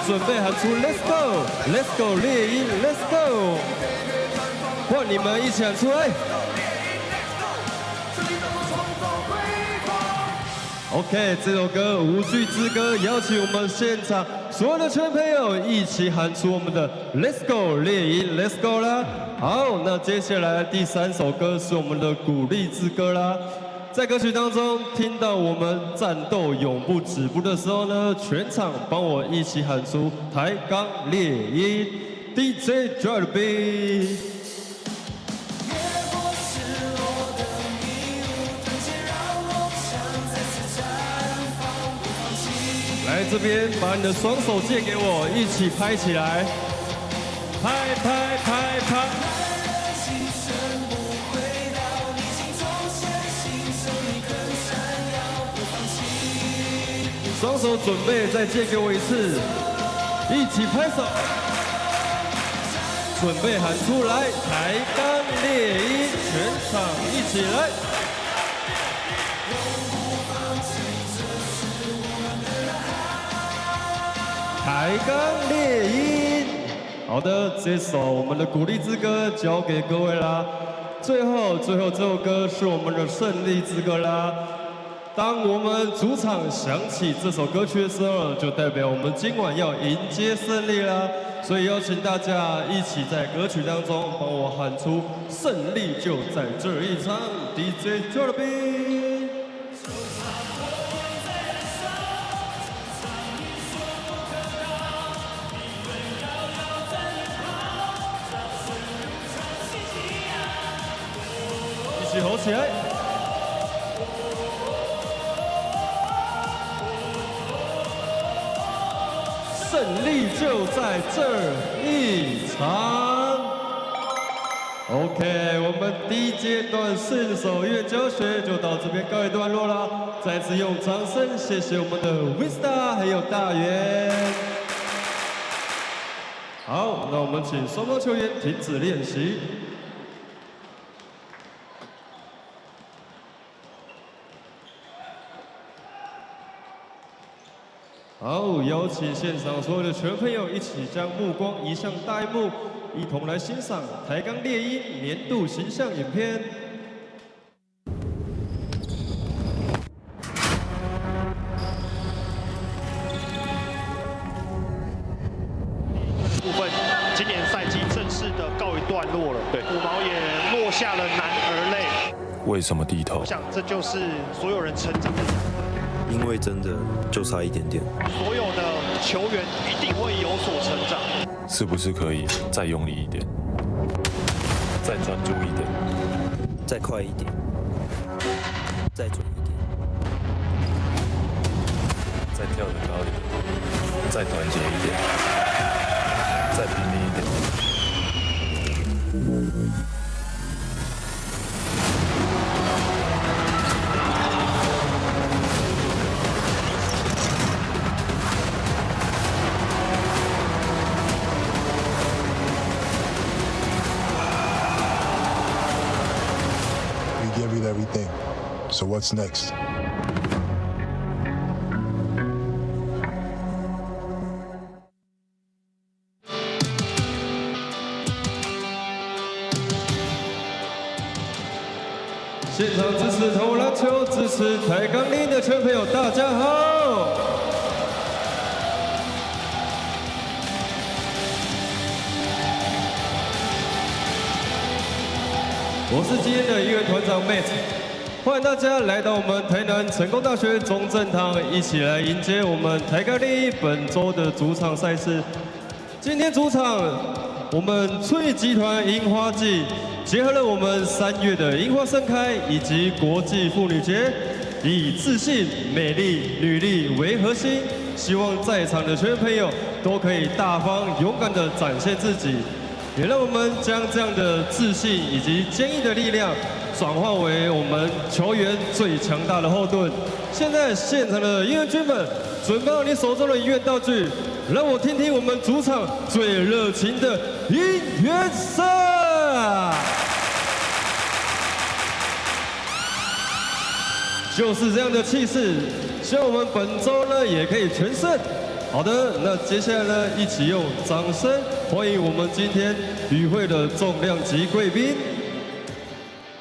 准备喊出 Let's go，Let's go 猎鹰 ，Let's go， 换你们一起喊出来。OK， 这首歌《无惧之歌》，邀请我们现场所有的圈朋友一起喊出我们的 Let's go 猎鹰 ，Let's go 啦。好，那接下来第3首歌是我们的鼓励之歌啦。在歌曲当中听到我们战斗永不止步的时候呢，全场帮我一起喊出抬杠猎鹰 ，DJ drop the beat。 来这边，把你的双手借给我，一起拍起来，拍拍拍拍。双手准备，再借给我一次，一起拍手，准备喊出来，抬杠猎鹰，全场一起来。 抬杠猎鹰，好的，这首我们的鼓励之歌交给各位啦。最后这首歌是我们的胜利之歌啦。当我们主场响起这首歌曲的时候，就代表我们今晚要迎接胜利啦。所以邀请大家一起在歌曲当中帮我喊出“胜利就在这一场 ”DJ drop the beat。 一起吼起来！胜利就在这一场。OK， 我们第一阶段顺手乐教学就到这边告一段落了。再次用掌声谢谢我们的 Vista 还有大元。好，那我们请双方球员停止练习。 好，邀请现场所有的全朋友一起将目光移向大荧幕，一同来欣赏抬杠猎鹰年度形象影片。部分，今年赛季正式的告一段落了。对，五毛也落下了男儿泪。为什么低头？我想这就是所有人成长的。 因为真的就差一点点，所有的球员一定会有所成长。是不是可以再用力一点，再专注一点，再快一点，再准一点，再跳得高一点，再团结一点，再拼命一点。 Everything. So what's next? 现场支持台湾篮球、支持抬杠猎鹰的全朋友，大家好！我是今天的音乐团长 Matt， 欢迎大家来到我们台南成功大学中正堂，一起来迎接我们抬杠猎鹰本周的主场赛事。今天主场，我们春雨集团樱花季结合了我们3月的樱花盛开以及国际妇女节，以自信、美丽、女力为核心，希望在场的全员朋友都可以大方、勇敢地展现自己。 也让我们将这样的自信以及坚毅的力量，转化为我们球员最强大的后盾。现在现场的音乐军们，准备好你手中的音乐道具，让我听听我们主场最热情的音乐声。就是这样的气势，希望我们本周呢也可以全胜。好的，那接下来呢，一起用掌声欢迎我们今天与会的重量级贵宾。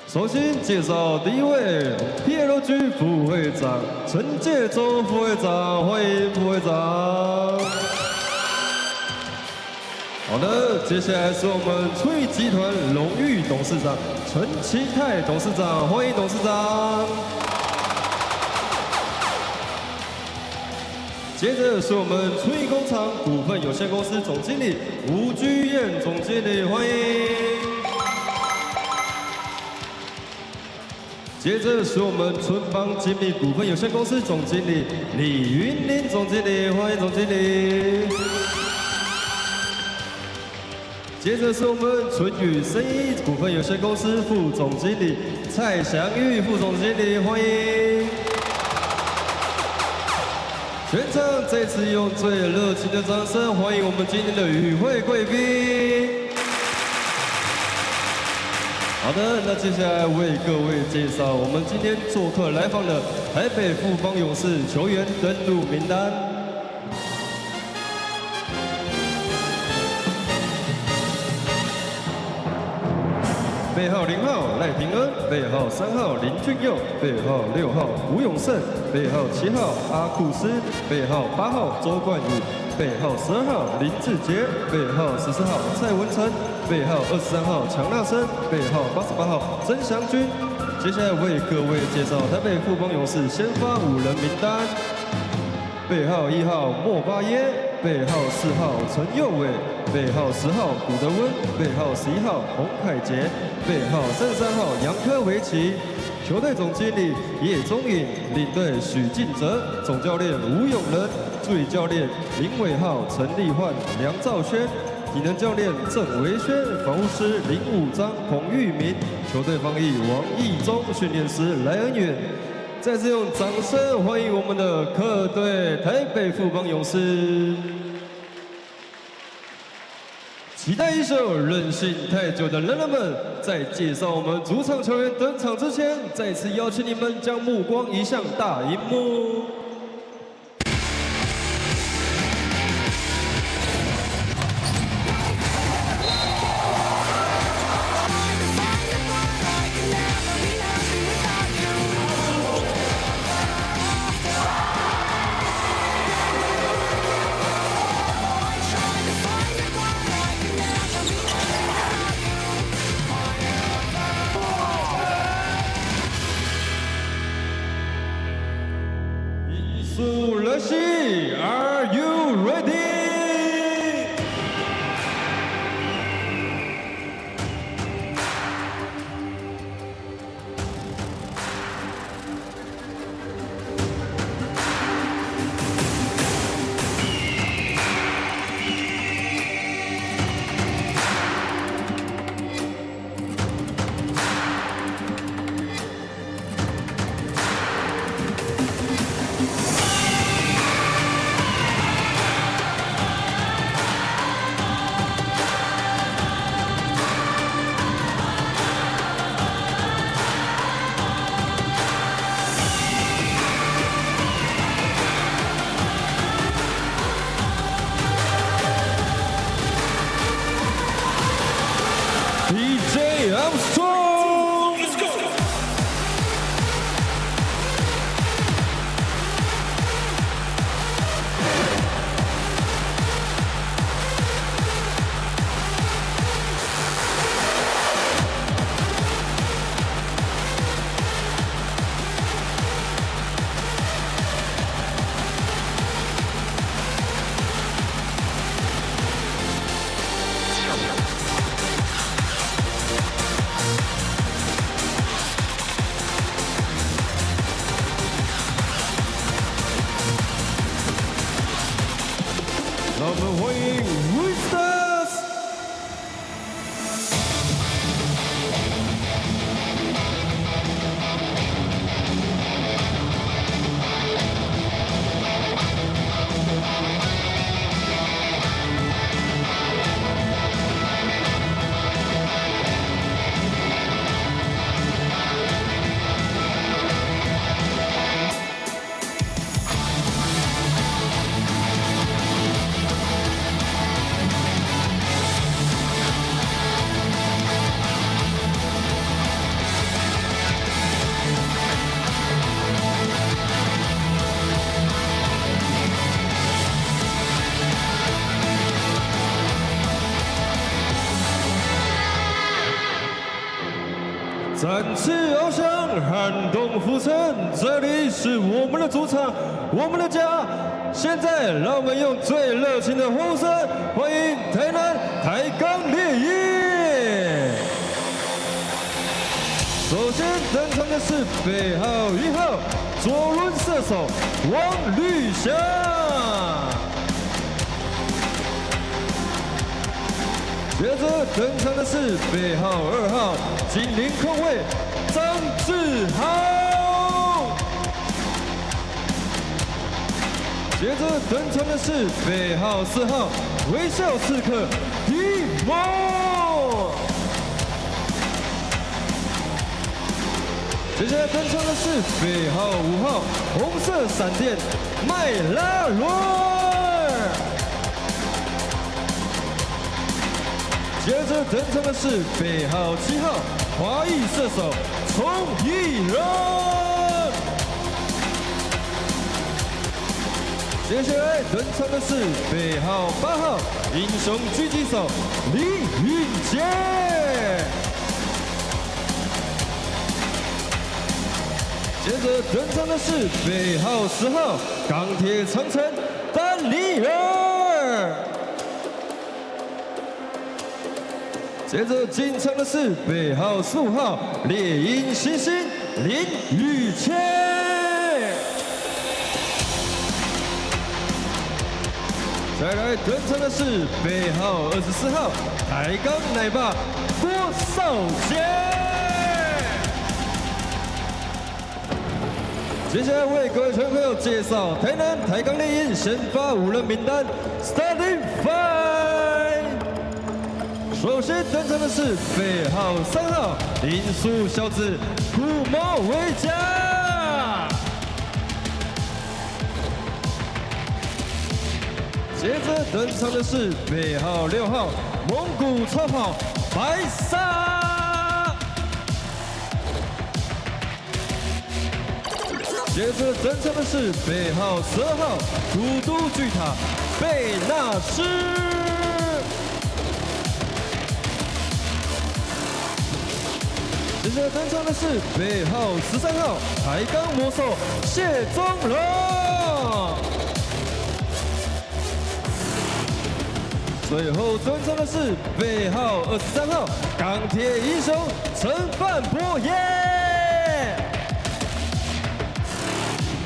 首先介绍第一位 PLG 副会长陈介洲副会长，欢迎副会长。好的，接下来是我们春雨集团荣誉董事长陈其泰董事长，欢迎董事长。接着是我们春雨工厂股份有限公司总经理吴居燕总经理，欢迎。接着是我们春邦精密股份有限公司总经理李云林总经理，欢迎总经理。接着是我们春雨生意股份有限公司副总经理蔡祥玉副总经理，欢迎。全场再次用最热情的掌声欢迎我们今天的与会贵宾。好的，那接下来为各位介绍我们今天做客来访的台北富邦勇士球员登录名单。背号0号赖廷恩，背号3号林俊佑，背号6号吴永胜，背号7号阿库斯，背号8号周冠宇，背号12号林志杰，背号14号蔡文成，背号23号强纳生，背号88号曾祥军。接下来为各位介绍台北富邦勇士先发5人名单：背号1号莫巴耶，背号4号陈佑伟，背号10号古德温，背号11号洪凯杰，背号33号杨科维奇。球队总经理叶宗颖，领队许敬哲，总教练吴永仁，助理教练林伟浩、陈立焕、梁兆轩，体能教练郑维轩，防护师林武章、彭玉明，球队防疫王义忠，训练师莱恩远。再次用掌声欢迎我们的客队台北富邦勇士。期待已久、任性太久的人们，在介绍我们主场球员登场之前，再次邀请你们将目光移向大荧幕。Are you ready? 「展翅翱翔，撼动浮沉。这里是我们的主场，我们的家。现在，让我们用最热情的呼声欢迎台南台钢猎鹰。首先登场的是背号1号左轮射手王绿翔。 接着登场的是背号2号精灵控卫张志豪。接着登场的是背号4号微笑刺客迪蒙。接下来登场的是背号5号红色闪电麦拉伦。 接着登场的是背号7号华裔射手崇义人。接下来登场的是背号8号英雄狙击手李允杰。接着登场的是背号10号钢铁长城丹尼尔。 接着进场的是背号15号猎鹰星星林宇谦。再来登场的是背号24号台钢奶爸郭少杰。接下来为各位球迷朋友介绍台南台钢猎鹰先发5人名单 ，Starting Five。 首先登场的是背号3号林书小子古毛维嘉，接着登场的是背号6号蒙古超跑白沙，接着登场的是背号12号古都巨塔贝纳斯。 接着登场的是背号13号台钢魔兽谢宗龙，最后登场的是背号23号钢铁英雄陈范博耶。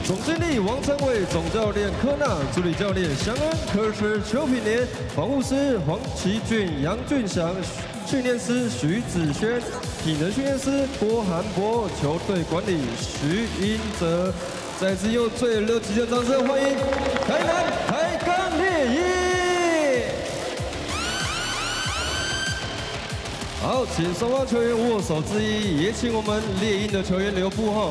总经理王成伟，总教练柯纳，助理教练祥恩，科师邱品年，防护师黄奇俊、杨俊祥。 训练师徐子轩，体能训练师郭涵博，球队管理徐英哲。再次用最热情的掌声欢迎台南台钢猎鹰。好，请双方球员握手致意，也请我们猎鹰的球员留步哈。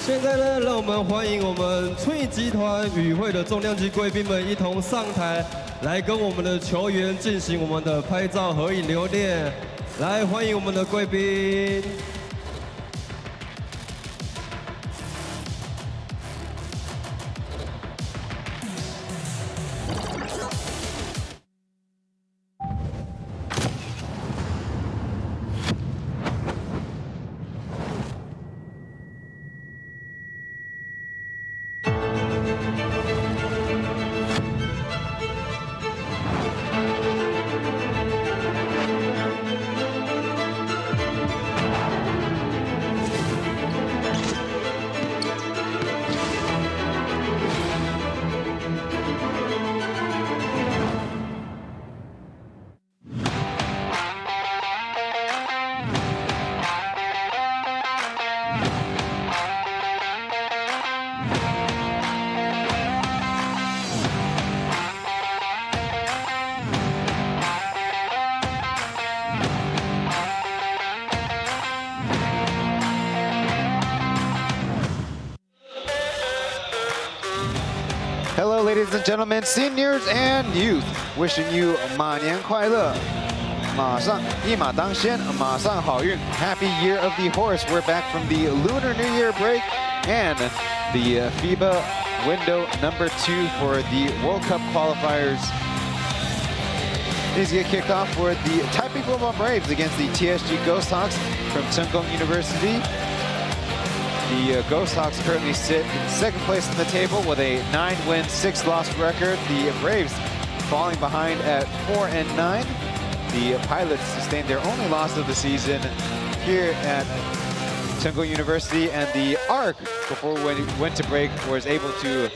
现在呢，让我们欢迎我们春艺集团与会的重量级贵宾们一同上台。 来跟我们的球员进行我们的拍照合影留念，来欢迎我们的贵宾。Hello, ladies and gentlemen, seniors and youth, wishing you 马年快乐，马上一马当先，马上好运。Happy Year of the Horse. We're back from the Lunar New Year break and the FIBA window number 2 for the World Cup qualifiers. These get kicked off for the Taipei Fubon Braves against the TSG Ghosthawks from Chen University. The Ghosthawks currently sit in second place in the table with a 9-win, 6-loss record. The Braves falling behind at 4-9. The Pilots sustained their only loss of the season here at Chen University, and the ARC, before we went to break, was able to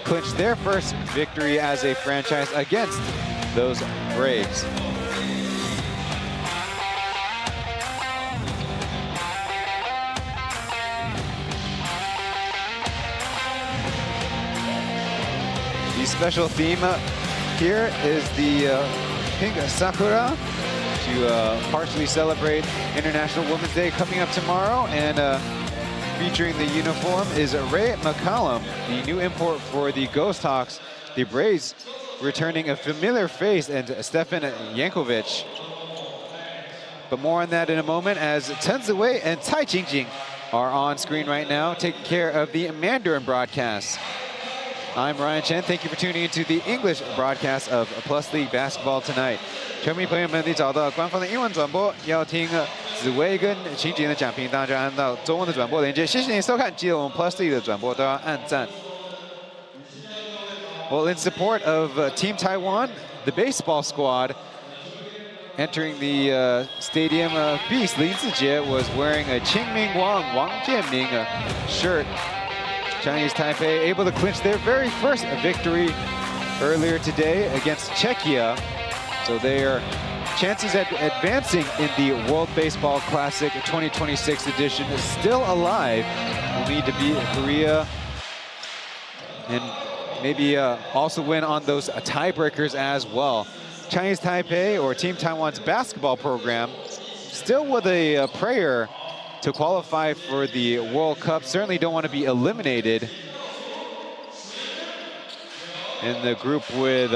clinch their first victory as a franchise against those Braves. The special theme here is the Pink Sakura to partially celebrate International Women's Day coming up tomorrow, and featuring the uniform is Ray McCallum, the new import for the Ghosthawks. The Braves returning a familiar face, and Stefan Yankovic. But more on that in a moment, as Chen Ziwei and Cai Jingjing are on screen right now, taking care of the Mandarin broadcast. I'm Ryan Chen. Thank you for tuning into the English broadcast of Plus League Basketball tonight. 球迷朋友们，你找到官方的英文转播，要听紫薇跟秦景的讲评，当然就按到中文的转播连接。谢谢你收看，记得我们 Plus League 的转播都要按赞。Well, in support of Team Taiwan, the baseball squad entering the stadium, Beast Lin Zijie was wearing a Qingming Wang Jianming shirt. Chinese Taipei able to clinch their very first victory earlier today against Czechia. So their chances at advancing in the World Baseball Classic 2026 edition is still alive. Will need to beat Korea and maybe also win on those tiebreakers as well. Chinese Taipei, or Team Taiwan's basketball program, still with a prayer to qualify for the World Cup. Certainly don't want to be eliminated in the group with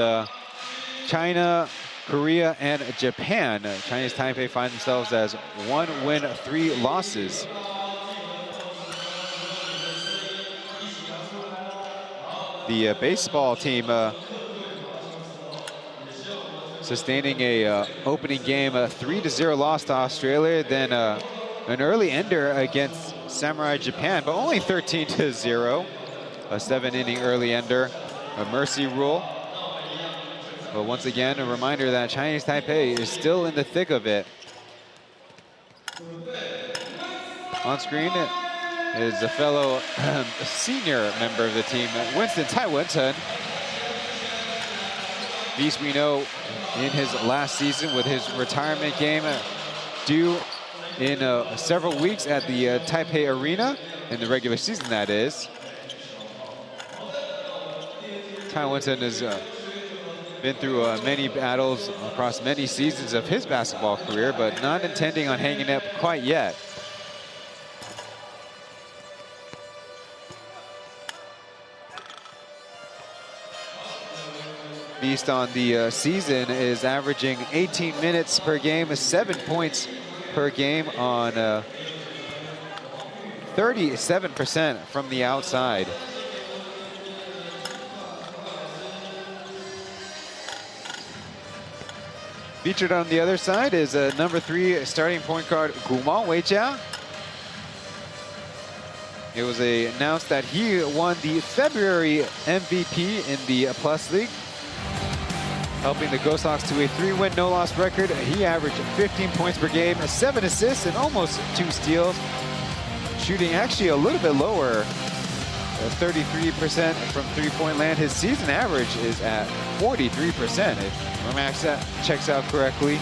China, Korea, and Japan. Chinese Taipei find themselves as 1 win, 3 losses. The baseball team sustaining a opening game, a 3-0 loss to Australia, then an early ender against Samurai Japan, but only 13-0. A 7-inning early ender, a mercy rule. But once again, a reminder that Chinese Taipei is still in the thick of it. On screen is a fellow senior member of the team, Winston Tai Wenton. Beast, we know, in his last season with his retirement game due in several weeks at the Taipei Arena, in the regular season that is. Tai Wenton has been through many battles across many seasons of his basketball career, but not intending on hanging up quite yet. Beast on the season is averaging 18 minutes per game, 7 points per game on 37% from the outside. Featured on the other side is number 3 starting point guard Gu Mao Weijia. It was announced that he won the February MVP in the Plus League, helping the Ghosthawks to a 3-win, no-loss record. He averaged 15 points per game, 7 assists, and almost 2 steals. Shooting actually a little bit lower, 33% from three-point land. His season average is at 43%, if my math checks out correctly.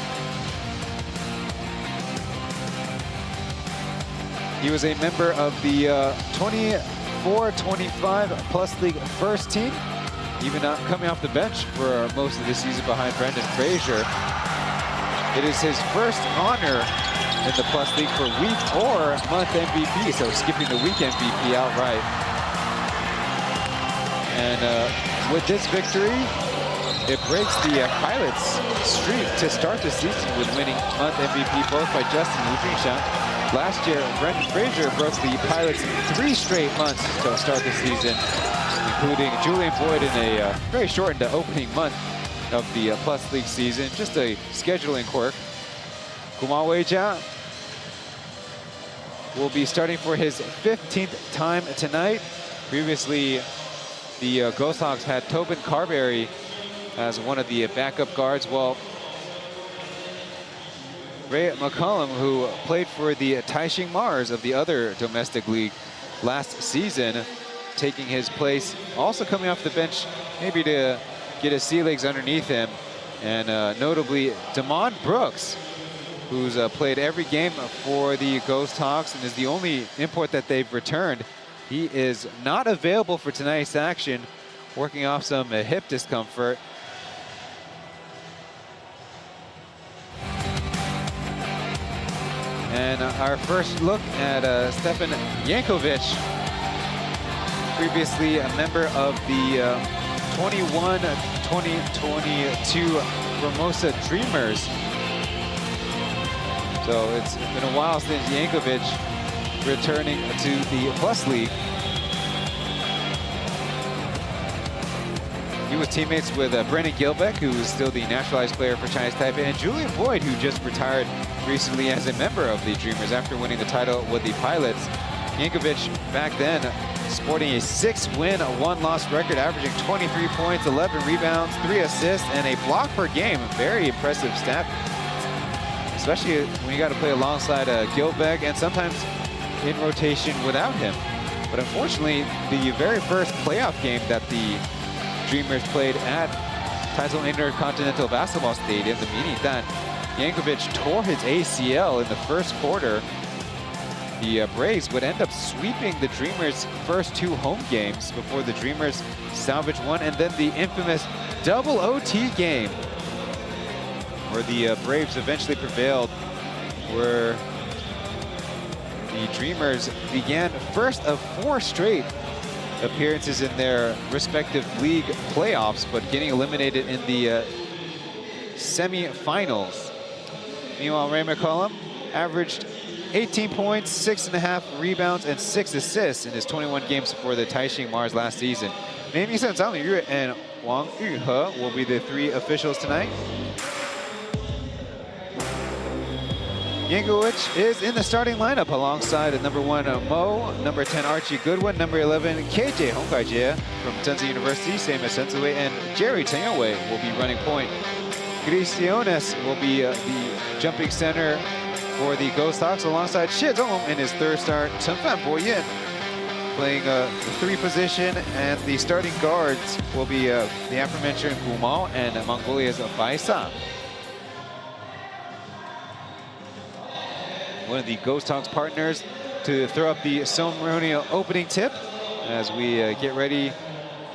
He was a member of the 24-25 Plus League first team, even coming off the bench for most of the season behind Brendan Frazier. It is his first honor in the Plus League for week or month MVP, so skipping the week MVP outright. And with this victory, it breaks the Pilots' streak to start the season with winning month MVP, both by Justin Wu Junshan. Last year, Brendan Frazier broke the Pilots 3 straight months to start the season, including Julian Boyd in a very shortened opening month of the Plus League season. Just a scheduling quirk. Guma Weijia will be starting for his 15th time tonight. Previously, the Ghosthawks had Tobin Carberry as one of the backup guards. Well, Ray McCollum, who played for the Taipei Mars of the other domestic league last season, taking his place, also coming off the bench, maybe to get his sea legs underneath him. And notably, Damon Brooks, who's played every game for the Ghosthawks and is the only import that they've returned. He is not available for tonight's action, working off some hip discomfort. And our first look at Stefan Jankovic, previously a member of the 21-2022 Formosa Dreamers. So it's been a while since Jankovic returning to the Plus League. He was teammates with Brennan Gilbeck, who is still the naturalized player for Chinese Taipei, and Julian Boyd, who just retired recently as a member of the Dreamers after winning the title with the Pilots. Jankovic back then sporting a 6-win, 1-loss record, averaging 23 points, 11 rebounds, 3 assists, and a block per game. Very impressive stat, especially when you got to play alongside Gilbeck and sometimes in rotation without him. But unfortunately, the very first playoff game that the Dreamers played at Taichung Intercontinental Basketball Stadium, the meaning that Jankovic tore his ACL in the first quarter. The Braves would end up sweeping the Dreamers' first 2 home games before the Dreamers salvaged one, and then the infamous double OT game where the Braves eventually prevailed, where the Dreamers began first of 4 straight appearances in their respective league playoffs, but getting eliminated in the semi-finals. Meanwhile, Ray McCollum averaged 18 points, 6.5 rebounds, and 6 assists in his 21 games for the Taipei Mars last season. Mei Mingsen, Zhang Liyue, and Wang Yuhe will be the 3 officials tonight. Jankovic is in the starting lineup alongside number 1 Mo, number 10 Archie Goodwin, number 11 KJ Hongkai-jie from Tsinghua University, same as Sensui, and Jerry Chen Yongwei will be running point. Grisiones will be the jumping center for the Ghosthawks alongside Xie Zhong in his 3rd start. Chen Boyin playing the 3 position, and the starting guards will be the aforementioned Gu Mao and Mongolia's Bai Sa. One of the Ghosthawks partners to throw up the ceremonial opening tip as we get ready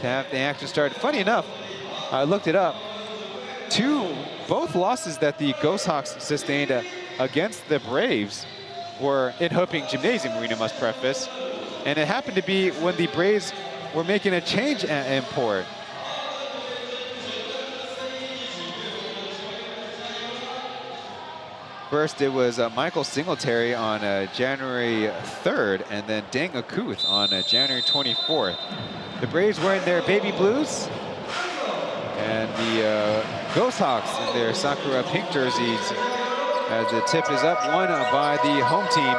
to have the action start. Funny enough, I looked it up. Both losses that the Ghosthawks sustained against the Braves were in Heping Gymnasium Arena, must preface. And it happened to be when the Braves were making a change import. First, it was Michael Singletary on January 3rd, and then Deng Akuth on January 24th. The Braves wearing their baby blues, and the Ghosthawks in their Sakura pink jerseys, as the tip is up, won by the home team.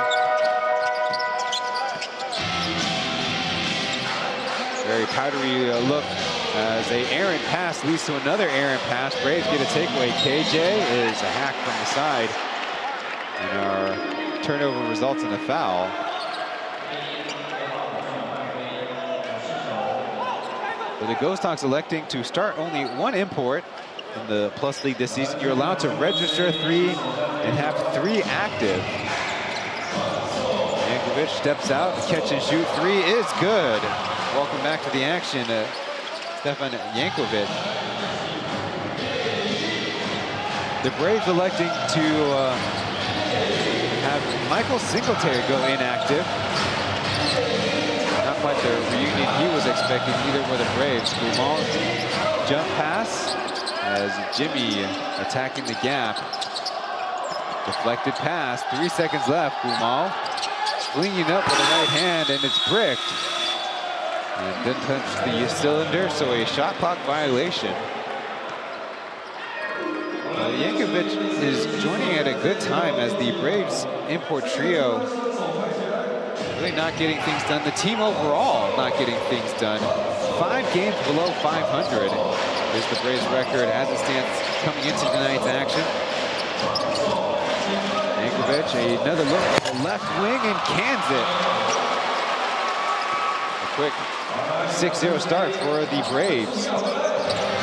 Very powdery look as an errant pass leads to another errant pass. Braves get a takeaway. KJ is a hack from the side, and our turnover results in a foul. But the Ghosthawks electing to start only 1 import in the Plus League this season. You're allowed to register 3 and have 3 active. Jankovic steps out, catch and shoot 3 is good. Welcome back to the action, Stefan Jankovic. The Braves electing to have Michael Singletary go inactive. Not quite the reunion he was expecting, either were the Braves. Fubon jump pass as Jimmy attacking the gap. Deflected pass, 3 seconds left. Fubon flinging up with the right hand, and it's bricked. And didn't touch the cylinder, so a shot clock violation. Yankovic is joining at a good time as the Braves import trio really not getting things done. The team overall not getting things done. 5 games below 500 is the Braves record as it stands coming into tonight's action. Yankovic, another look at the left wing and cans it. A quick 6-0 start for the Braves.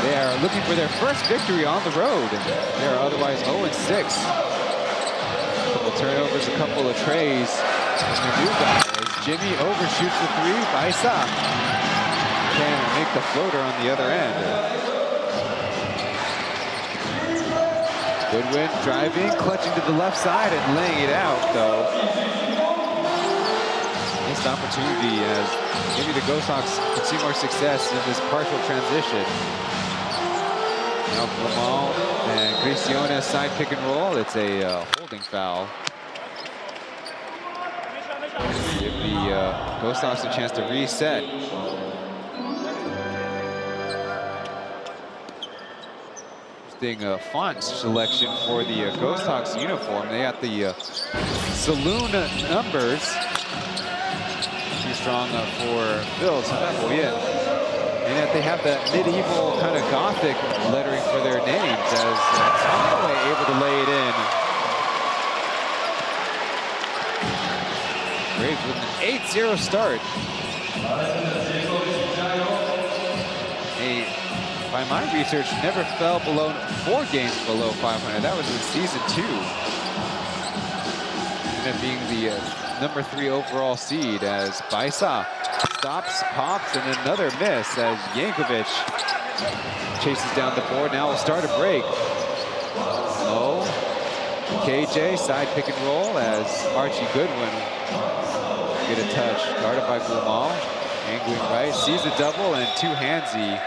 They are looking for their first victory on the road. They are otherwise 0-6. A couple turnovers, a couple of trays. And the new guy as Jimmy overshoots the 3. Baisa can make the floater on the other end. Goodwin driving, clutching to the left side and laying it out, though. Missed opportunity as maybe the Ghosthawks could see more success in this partial transition. Now Fubon and Cristiona side pick and roll. It's a holding foul. Give the Ghosthawks a chance to reset. Interesting font selection for the Ghosthawks uniform. They got the saloon numbers. Too strong for Phil. And yet they have that medieval kind of Gothic lettering for their names as Taipei able to lay it in. Braves with an 8-0 start. By my research, never fell below 4 games below 500. That was in season 2. And it being the number 3 overall seed as Baisa stops, pops, and another miss as Yankovic chases down the board. Now we'll start a break. Oh, KJ side pick and roll as Archie Goodwin get a touch. Guarded by Fubon. Angling right, sees a double and two-handsy.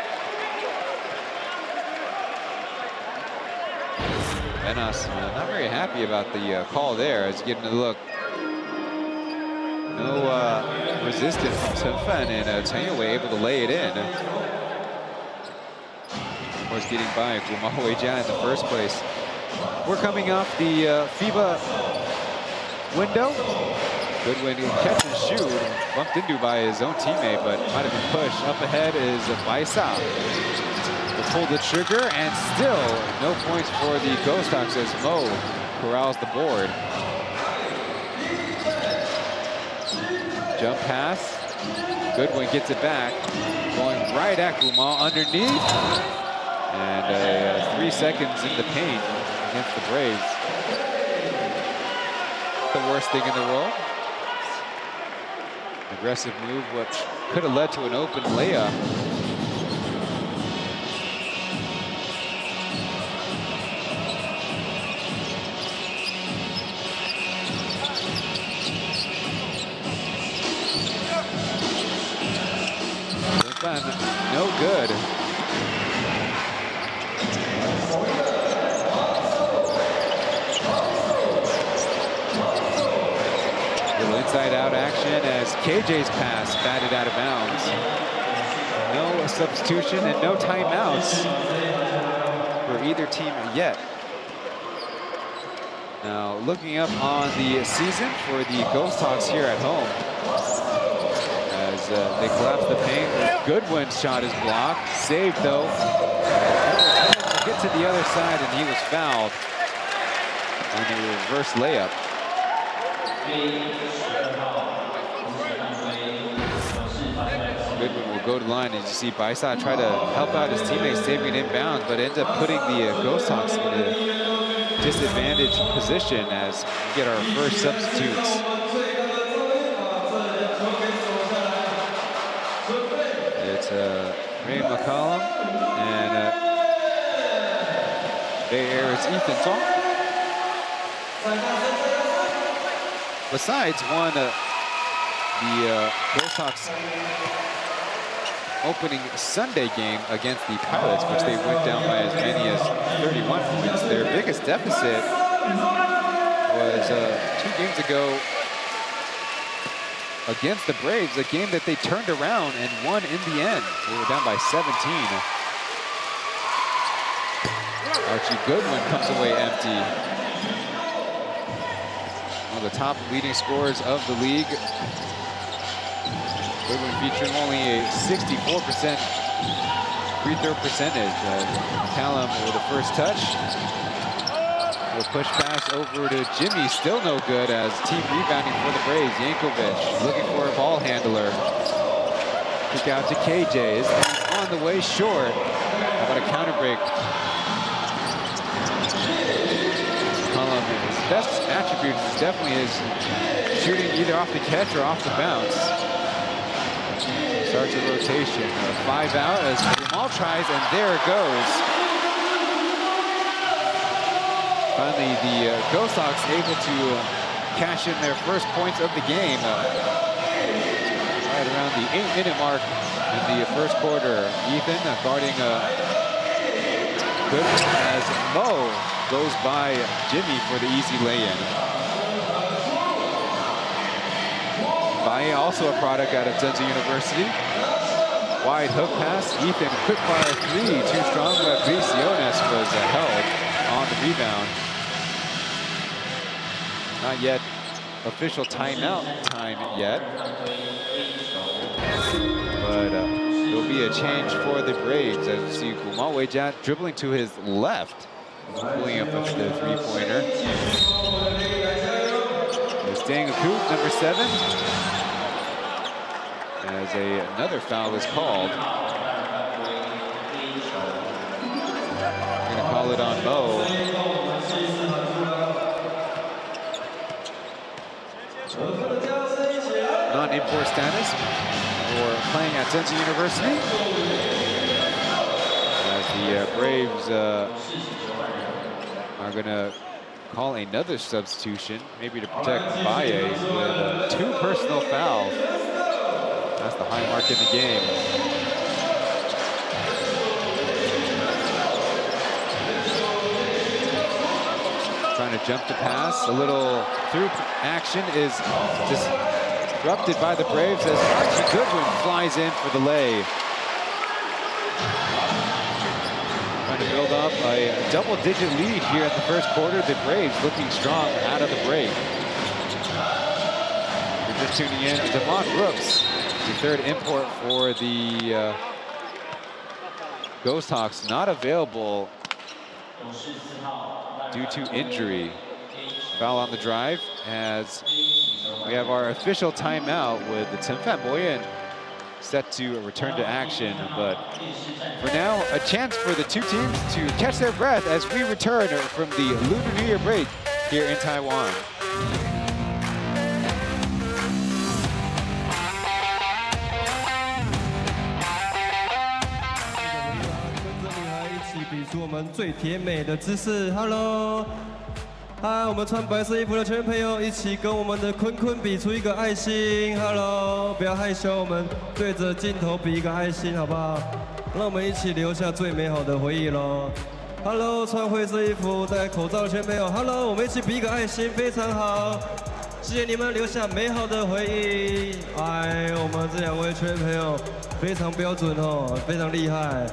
Benas not very happy about the call there as getting a look. No resistance from Chen and Chen able to lay it in. Of course, getting by Gumahui Jia in the first place. We're coming off the FIBA window. Goodwin catch and shoot, bumped into by his own teammate, but might have been pushed. Up ahead is Baisa. Will pull the trigger, and still no points for the Ghosthawks as Mo corrals the board. Jump pass. Goodwin gets it back. Going right at Fubon underneath. And 3 seconds in the paint against the Braves. The worst thing in the world. Aggressive move, which could have led to an open layup. No good. Little inside-out action as KJ's pass batted out of bounds. No substitution and no timeouts for either team yet. Now, looking up on the season for the Ghosthawks here at home. They collapse the paint. Goodwin's shot is blocked. Saved, though. Get to the other side, and he was fouled on the reverse layup. Goodwin will go to the line, and you see Baisa try to help out his teammates, saving it inbounds, but ends up putting the Ghosthawks in a disadvantaged position as we get our first substitutes. Ray McCollum and Bay Air's Ethan Song. Besides one, the Ghosthawks opening Sunday game against the Pilots, which they went down by as many as 31 points. Their biggest deficit was 2 games ago against the Braves, a game that they turned around and won in the end. They were down by 17. Archie Goodwin comes away empty. One of the top leading scorers of the league. Goodwin featuring only a 64% free throw percentage. Callum with the first touch. A push pass over to Jimmy, still no good as team rebounding for the Braves. Yankovic looking for a ball handler. Kick out to KJ, is on the way short. How about a counter break? Callum, his best attribute is definitely his shooting either off the catch or off the bounce. Starts a rotation, 5 out as Jamal tries, and there it goes. Finally, the Ghosthawks able to cash in their first points of the game. Right around the 8-minute mark in the first quarter. Ethan guarding good as Mo goes by Jimmy for the easy lay-in. Baye, also a product out of Zenza University. Wide hook pass. Ethan, quick fire 3, too strong, but Ghosthawks was held on the rebound. Not yet official timeout time yet. But there'll be a change for the Braves as you see Gumal Weijia dribbling to his left. Pulling up the three-pointer. Staying a coup, number 7. As another foul is called. We're gonna call it on Mo. Non-import status for playing at Zenza University. As the Braves are gonna call another substitution, maybe to protect Baye with 2 personal fouls. That's the high mark in the game. Trying to jump to pass. A little through action is disrupted by the Braves as Archie Goodwin flies in for the lay. Trying to build up a double-digit lead here in the first quarter. The Braves looking strong out of the break. You're just tuning in. Devon Brooks, the third import for the Ghosthawks, not available due to injury. Foul on the drive as we have our official timeout with the Tianfan Boyan set to return to action. But for now, a chance for the two teams to catch their breath as we return from the Lunar New Year break here in Taiwan. Hello， 嗨，我们穿白色衣服的全朋友一起跟我们的坤坤比出一个爱心。Hello， 不要害羞，我们对着镜头比一个爱心，好不好？让我们一起留下最美好的回忆喽。Hello， 穿灰色衣服、戴口罩的全朋友 ，Hello， 我们一起比一个爱心，非常好。谢谢你们留下美好的回忆。哎，我们这2位全朋友非常标准哦，非常厉害。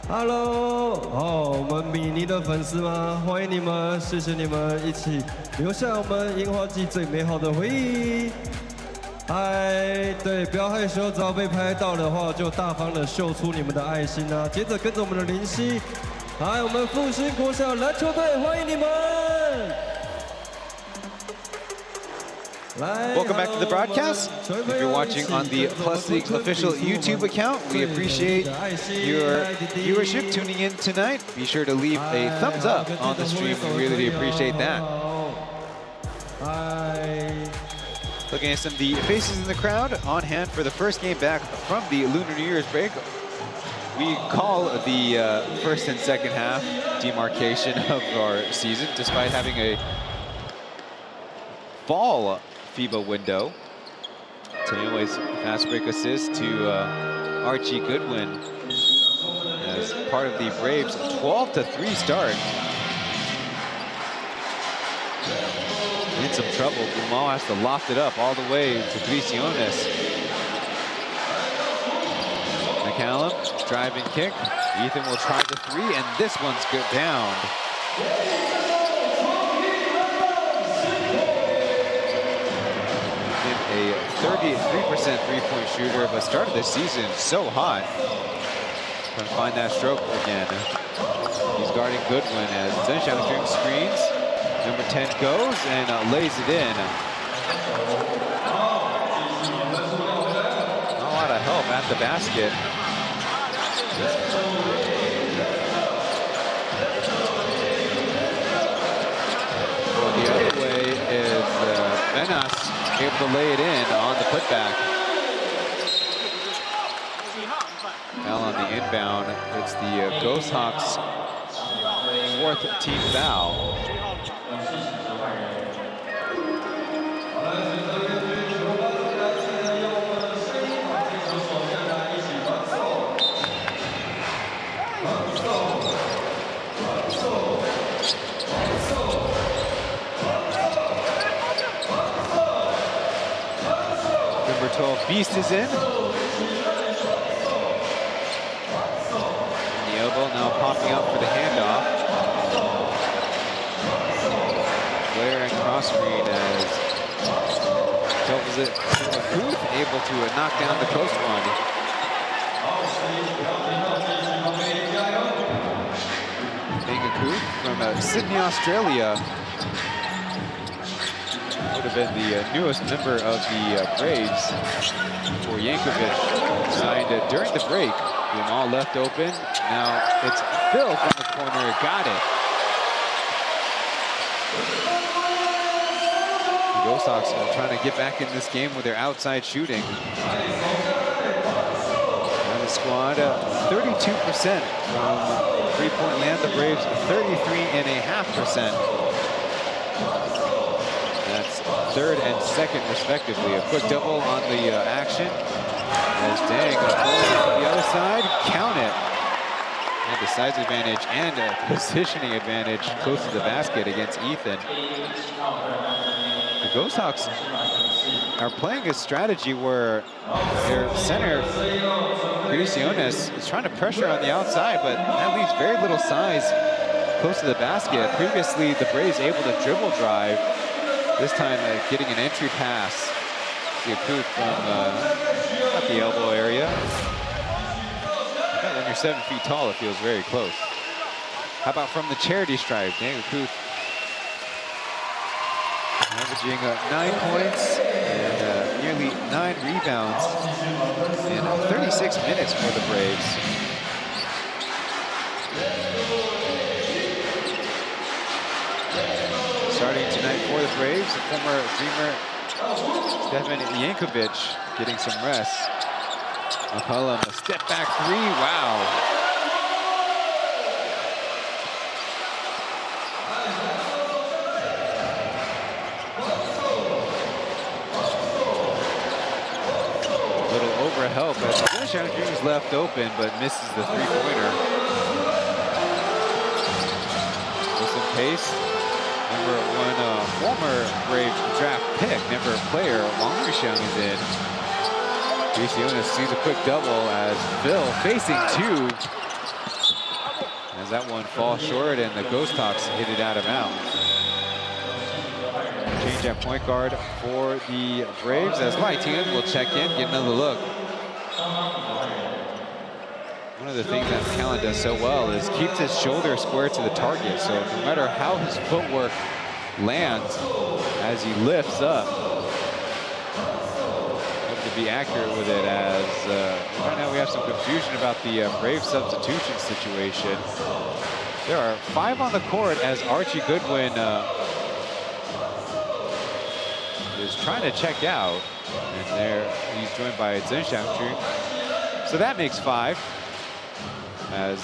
Hello， 我们米妮的粉丝吗？欢迎你们，谢谢你们一起留下我们樱花季最美好的回忆。哎，对，不要害羞，只要被拍到的话，就大方的秀出你们的爱心啊。接着跟着我们的林夕，来，我们复兴国小篮球队，欢迎你们。Welcome back to the broadcast. If you're watching on the +League official YouTube account, we appreciate your viewership tuning in tonight. Be sure to leave a thumbs up on the stream. We really appreciate that. Looking at some of the faces in the crowd on hand for the first game back from the Lunar New Year's break. We call the first and second half demarcation of our season, despite having a fall FIBA window. Taneo's fast break assist to Archie Goodwin as part of the Braves' 12-3 start. In some trouble, Gumal has to loft it up all the way to Ghosthawks. Callum, driving kick. Ethan will try the three, and this one's good down. A 33% three-point shooter, but started this season so hot. Trying to find that stroke again. He's guarding Goodwin as Chen screens. Number 10 goes and lays it in. Not a lot of help at the basket. Well, the other way is Benas able to lay it in on the putback. Now on the inbound, it's the Ghosthawks' 4th team foul. Number 12, Beast is in. Now popping up for the handoff. Flare and cross screen as doubles it. Booth able to knock down the coast one. Booth from Sydney, Australia. Would have been the newest member of the Braves for Yankovic. Signed during the break. Them all left open. Now it's Phil from the corner. Got it. The Ghosthawks are trying to get back in this game with their outside shooting. And the squad 32% from three-point land. The Braves 33.5%. That's 3rd and 2nd respectively. A quick double on the action. As Dang goes to the other side, count it. And the size advantage and a positioning advantage close to the basket against Ethan. The Ghosthawks are playing a strategy where their center, Ghosthawks, is trying to pressure on the outside, but that leaves very little size close to the basket. Previously, the Braves able to dribble drive. This time, getting an entry pass. See a coup from at the elbow area. When you're 7 feet tall, it feels very close. How about from the charity stripe? Daniel Kuth averaging 9 points and nearly 9 rebounds in 36 minutes for the Braves. Starting tonight for the Braves, the former Dreamer Stefan Yankovic getting some rest. McCollum, a step back three, wow. Little over help as Chen is left open but misses the three-pointer. With some pace. Number 1 former Braves draft pick, never a player, Wang Yuxiang is in. Ghosthawks sees a quick double as Phil facing 2. As that one falls short and the Ghosthawks hit it out of bounds. Change at point guard for the Braves as Lai Tian will check in, get another look. One of the things that McCallum does so well is keeps his shoulder square to the target. So no matter how his footwork lands as he lifts up, have to be accurate with it as right now we have some confusion about the Brave substitution situation. There are 5 on the court as Archie Goodwin is trying to check out. And there he's joined by Chen. So that makes 5. As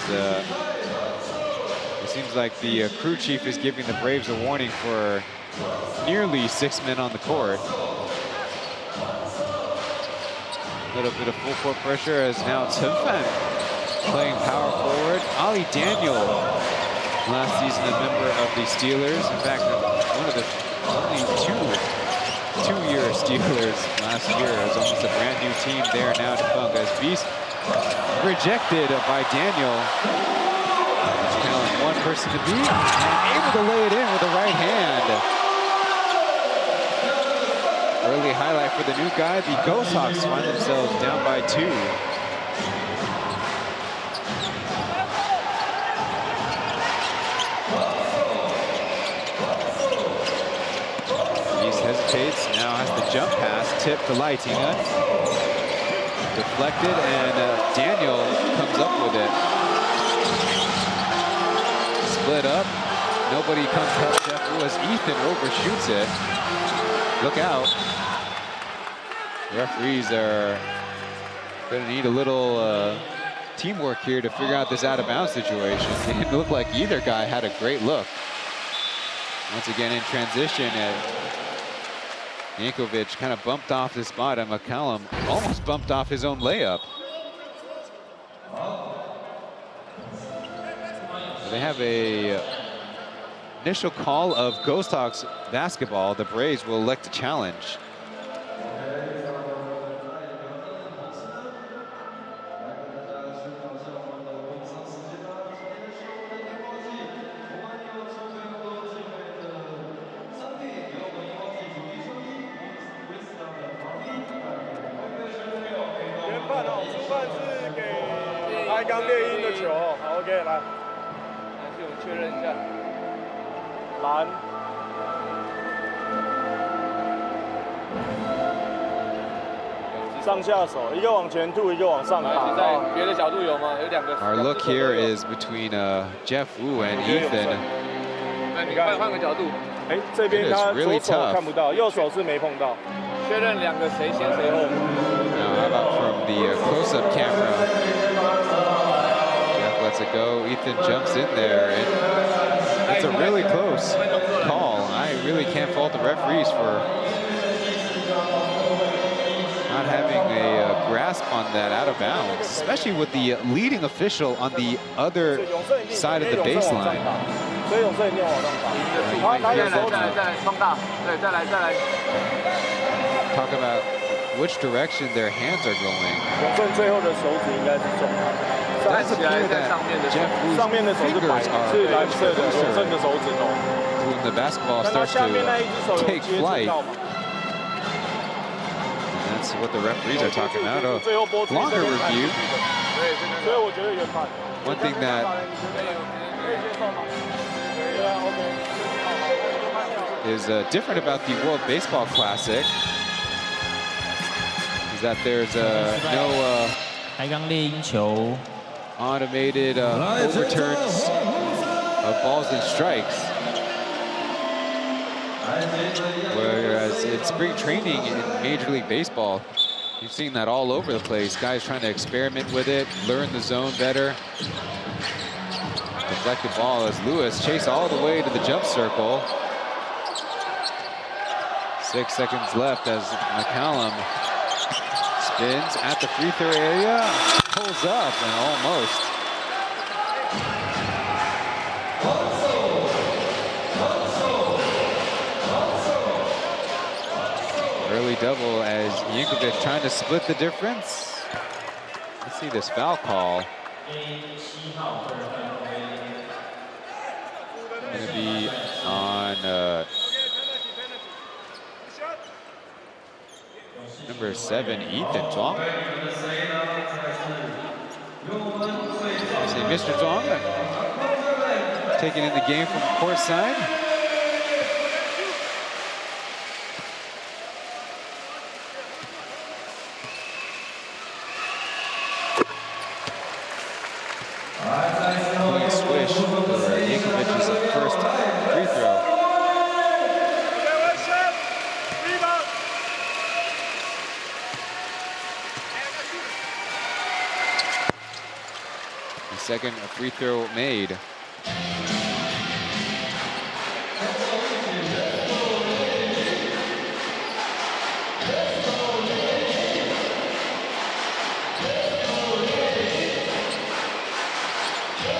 it seems like the crew chief is giving the Braves a warning for nearly 6 men on the court. A little bit of full court pressure as now Chen playing power forward. Ali Daniel, last season a member of the Steelers. In fact, one of the only two-year Steelers last year. It was almost a brand new team there now to Funk as Beast rejected by Daniel. One person to beat, and able to lay it in with the right hand. Early highlight for the new guy. The Ghosthawks find themselves down by 2. East hesitates, now has the jump pass, tip to Laitinga. Deflected, and Daniel comes up with it. Split up, nobody comes to help Jeff Wu as Ethan overshoots it. Look out. The referees are going to need a little teamwork here to figure out this out-of-bounds situation. It didn't look like either guy had a great look. Once again in transition, Yankovic kind of bumped off the spot, and McCallum almost bumped off his own layup. They have a initial call of Ghosthawks basketball. The Braves will elect to challenge. OK， 来。 确认一下，蓝，上下手，一个往前吐，一个往上打。在别的角度有吗？有2个。Our look here is between Jeff Wu and Ethan. 那你看，换个角度。哎，这边他左手看不到，右手是没碰到。确认2个谁先谁后。Now how about from the close-up camera? Jeff lets it go. Ethan jumps in there, and it's a really close call. I really can't fault the referees for not having a grasp on that out of bounds, especially with the leading official on the other side of the baseline. Talk about which direction their hands are going. That's a clear that Jeff Wu's fingers are when the basketball starts to take flight. And that's what the referees are talking about. A longer review. One thing that is different about the World Baseball Classic is that there's no automated overturns of balls and strikes. Whereas in spring training in Major League Baseball, you've seen that all over the place. Guys trying to experiment with it, learn the zone better. Deflected ball as Lewis chased all the way to the jump circle. 6 seconds left as McCallum spins at the free throw area, pulls up and almost. Early double as Yankovic trying to split the difference. Let's see this foul call. Going to be on number 7, Ethan Zhuang. See Mr. Zhuang taking in the game from courtside. Swish for Yankovic's first free throw. The second free throw made.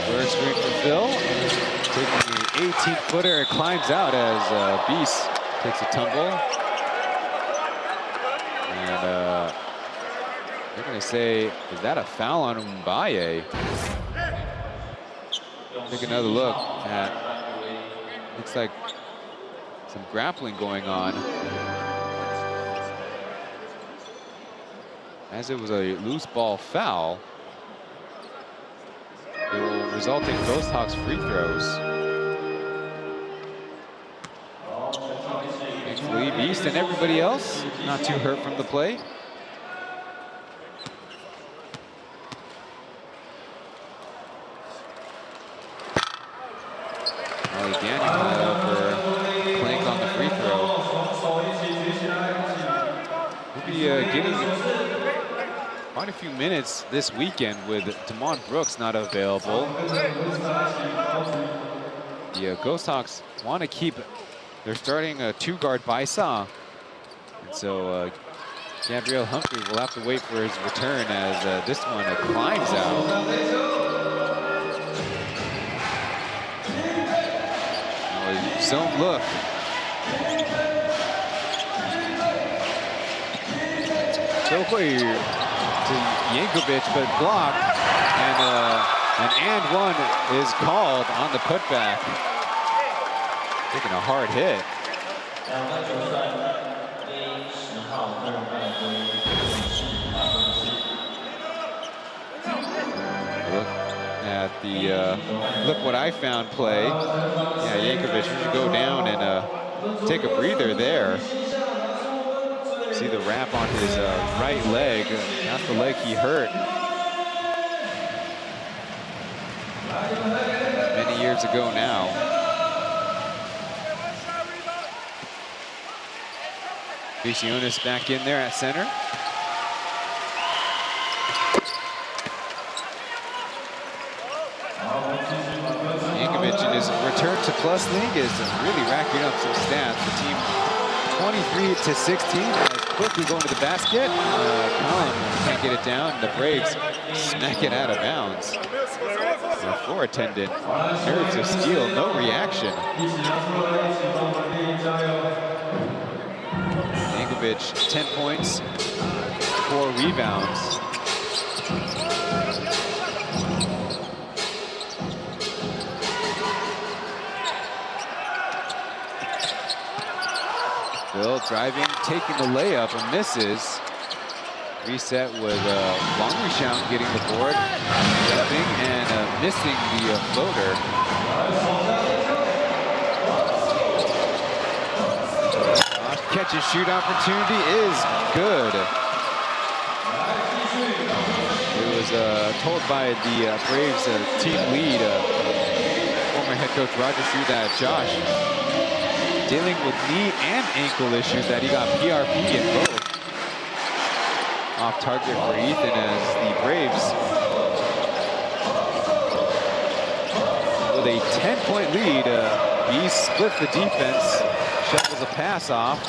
First screen for Phil. Taking the 18-footer, it climbs out as Beast takes a tumble. And They're going to say, is that a foul on Mbaye? Take another look at, looks like some grappling going on. As it was a loose ball foul, it will result in Ghosthawks free throws. Thankfully, Beast and everybody else not too hurt from the play. Daniel for Plank on the free throw. We'll be getting quite a few minutes this weekend with Damon Brooks not available. The Ghosthawks want to keep, they're starting a two-guard Baisa. And so Gabriel Humphrey will have to wait for his return as this one climbs out. Zone look. Sohui to Yankovic, but blocked. And an one is called on the putback. Taking a hard hit. At the look what I found play. Yeah, Yankovic should go down and take a breather there. See the wrap on his right leg. That's the leg he hurt many years ago now. Vicionis back in there at center. In his return to Plus League is really racking up some stats. The team 23-16, quickly going to the basket. Collin can't get it down. The Braves smack it out of bounds. The floor attendant, nerves of steel, no reaction. Yankovic, 10 points, 4 rebounds. Bill driving, taking the layup and misses. Reset with Wang Wuxiang getting the board, jumping and missing the floater. Catch and shoot opportunity is good. It was told by the Braves team lead, former head coach Roger Hsu, that Josh dealing with knee and ankle issues, that he got PRP in both. Off target for Ethan as the Braves, with a 10-point lead, he split the defense, shuffles a pass off.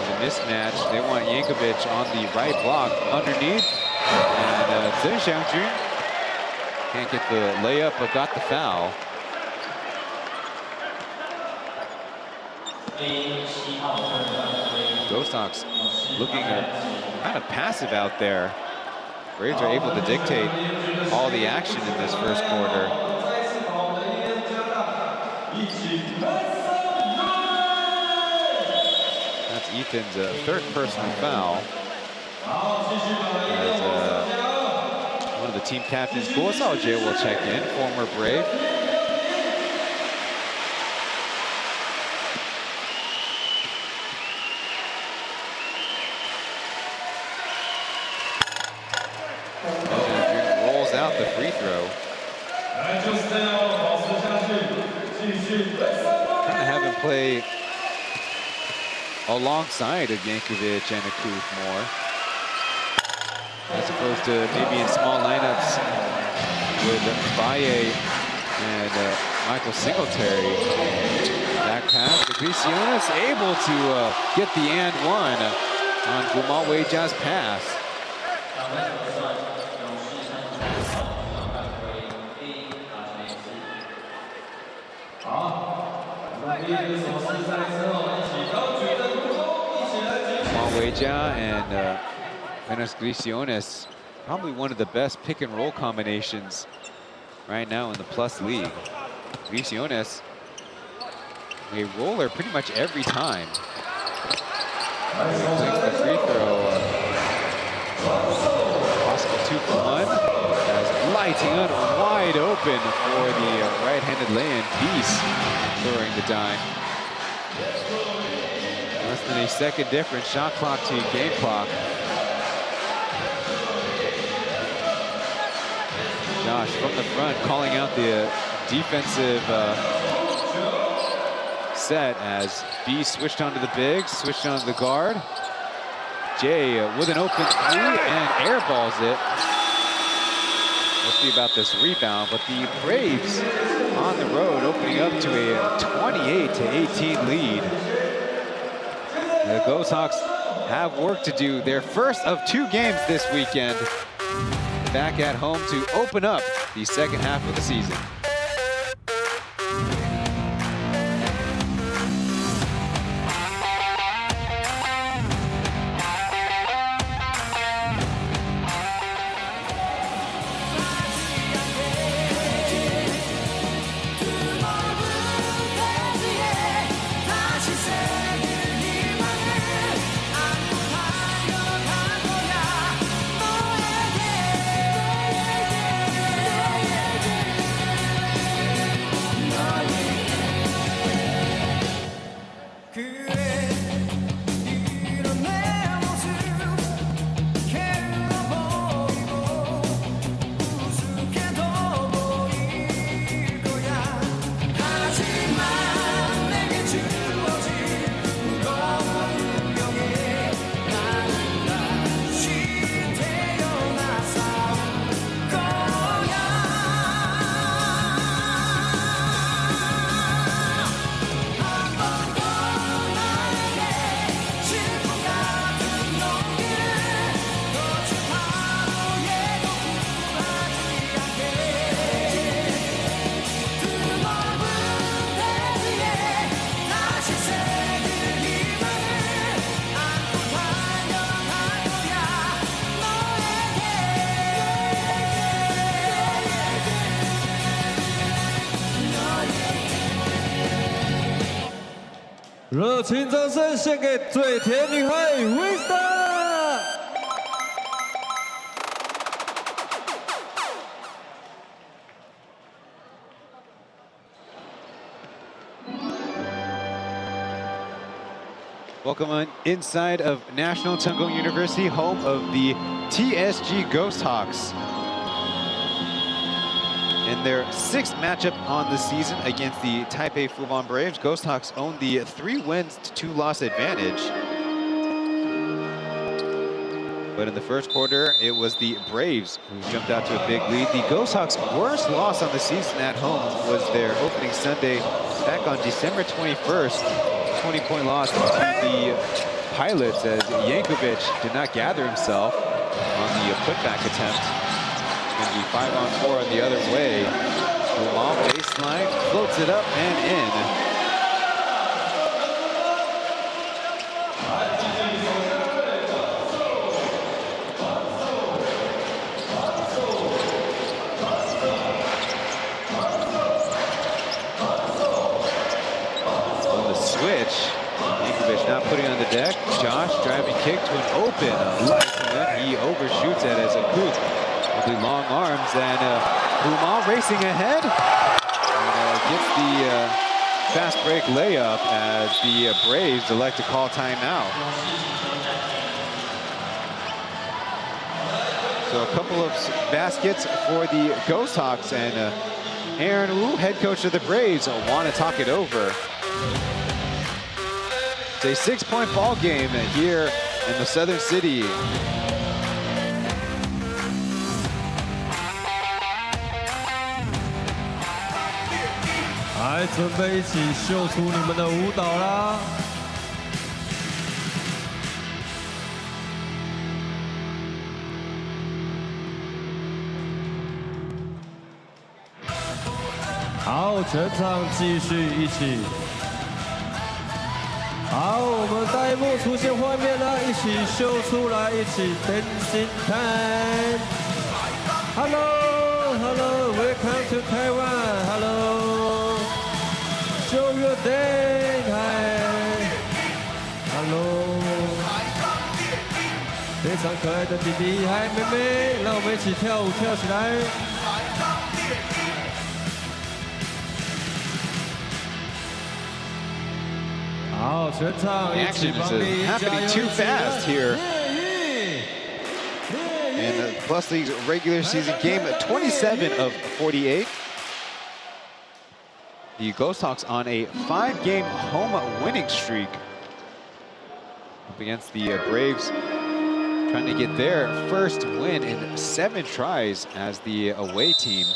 The mismatch, they want Yankovic on the right block underneath, and Chen Xiangjun can't get the layup, but got the foul. Ghosthawks looking kind of passive out there. Braves are able to dictate all the action in this first quarter. That's Ethan's third personal foul. As, one of the team captains, Ghosthawks, will check in, former Brave. Rolls out the free throw. Trying to have him play alongside of Yankovic and Akuth more, as opposed to maybe in small lineups with Baye and Michael Singletary. Back pass to Vicionis, able to get the and one on Gumal Weijia's pass. Juan Weijia and Menos Gliciones, probably one of the best pick and roll combinations right now in the Plus League. Gliciones, a roller pretty much every time. He clicks the free throw. Possible 2 for 1. As lighting up wide open for the right-handed lay-in. Beast throwing the dime. Less than a second difference. Shot clock to game clock. Josh from the front calling out the defensive set as B switched onto the big, switched onto the guard. Jay with an open 3 and airballs it. We'll see about this rebound, but the Braves on the road opening up to a 28-18 lead. The Ghosthawks have work to do. Their first of 2 games this weekend. Back at home to open up the second half of the season.热情掌声献给最甜女孩 Wisdom。Welcome on inside of National Chen University, home of the TSG Ghosthawks. In their 6th matchup on the season against the Taipei Fubon Braves, Ghosthawks own the 3 wins to 2 loss advantage. But in the first quarter, it was the Braves who jumped out to a big lead. The Ghosthawks' worst loss on the season at home was their opening Sunday back on December 21st. 20-point loss to the Pilots as Yankovic did not gather himself on the putback attempt. Going to be 5-on-4 on the other way. Fubon baseline, floats it up and in. On the switch, Yankovic not putting on the deck. Josh driving kick to an open light, and then he overshoots it as a Kuth. The long arms and Fubon racing ahead and gets the fast break layup as the Braves elect to call timeout. So a couple of baskets for the Ghosthawks, and Aaron Wu, head coach of the Braves, want to talk it over. It's a 6-point ball game here in the Southern City. 还准备一起秀出你们的舞蹈啦！好，全场继续一起好，我们大荧幕出现画面了，一起秀出来，一起点心看。Hello, welcome to Taiwan. Hello, show your day. Hello, 非常可爱的弟弟，嗨妹妹，让我们一起跳舞跳起来。好，全场一起帮你加油 too fast here. In the Plus League regular season game, 27 of 48. The Ghosthawks on a 5-game home winning streak up against the Braves, trying to get their first win in 7 tries as the away team.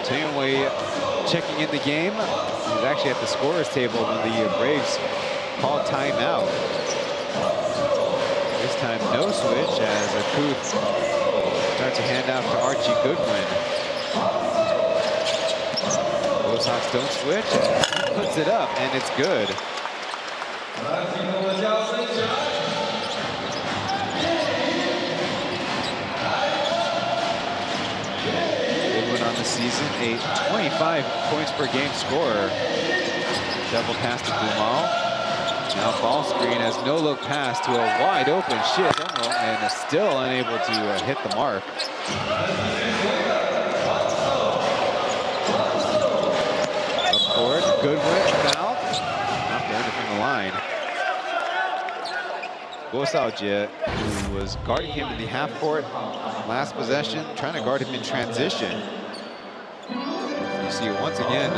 Taipei checking in the game. He was actually at the scorer's table when the Braves called timeout. This time, no switch as Akuth starts to hand off to Archie Goodwin. Ghosthawks don't switch, he puts it up, and it's good. Goodwin on the season, a 25 points per game scorer. Double pass to Bumal. Now ball screen has no look pass to a wide open Shizumo and is still unable to hit the mark. Up court, Goodwin foul. Not burned from the line. Ghosthawks, who was guarding him in the half court last possession, trying to guard him in transition. You see once again,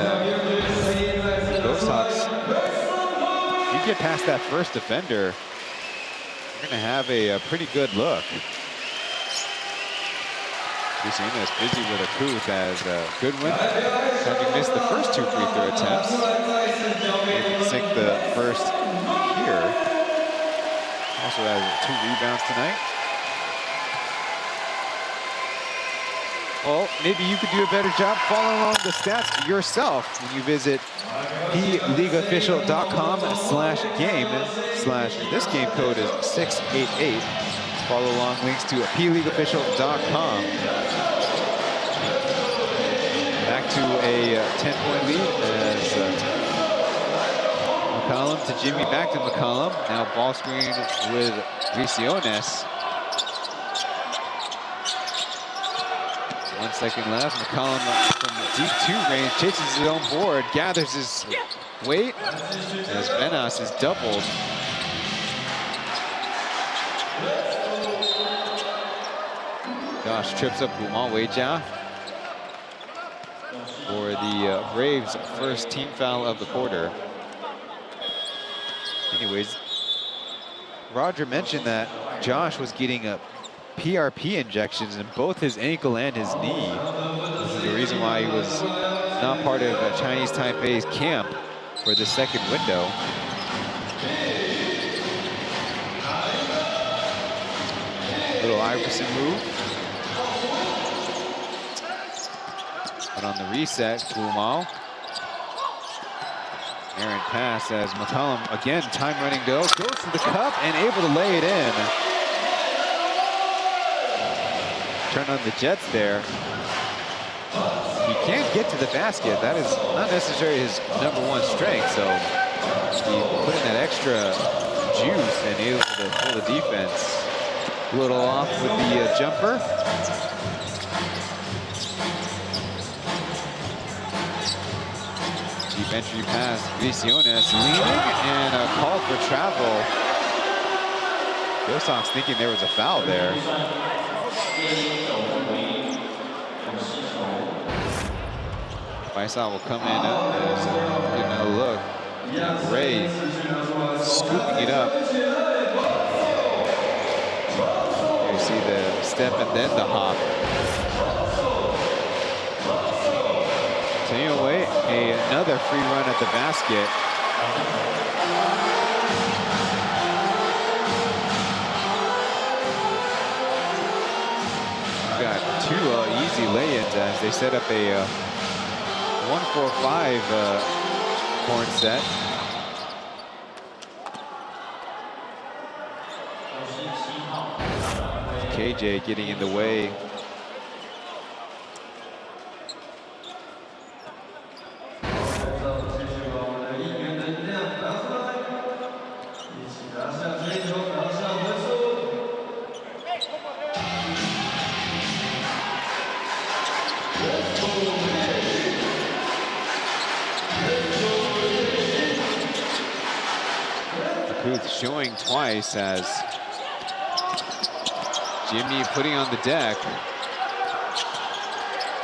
Ghosthawks. You get past that first defender, you're going to have a pretty good look. Luciano's busy with Akuth as Goodwin, having missed the first 2 free throw attempts. Maybe can sink the first here. Also has 2 rebounds tonight. Well, maybe you could do a better job following along the stats yourself when you visit PLEAGUEofficial.com/game/ this game code is 688. Follow along links to PLEAGUEofficial.com. Back to a 10-point lead as McCollum to Jimmy, back to McCollum. Now ball screen with Visiones. 1 second left. McCollum from deep 2 range chases his own board, gathers his weight as Benas is doubled. Josh trips up Bumal Weijia for the Braves' first team foul of the quarter. Anyways, Roger mentioned that Josh was getting a PRP injections in both his ankle and his knee. This is the reason why he was not part of Chinese Taipei's camp for the second window. Little Iverson move. But on the reset, Bumal. Aaron pass as McCollum, again, time running go, goes to the cup and able to lay it in. Turn on the Jets there. He can't get to the basket. That is not necessarily his #1 strength, so he put in that extra juice and able to pull the defense. A little off with the jumper. Deep entry pass, Visiones leaning and a call for travel. Ghosthawks thinking there was a foul there. Faisal will come in and give him a look. Ray scooping it up. You see the step and then the hop. Taking away another free run at the basket. Got 2 easy lay-ins as they set up a 1-4-5 corn set. KJ getting in the way. Booth showing twice as Jimmy putting on the deck.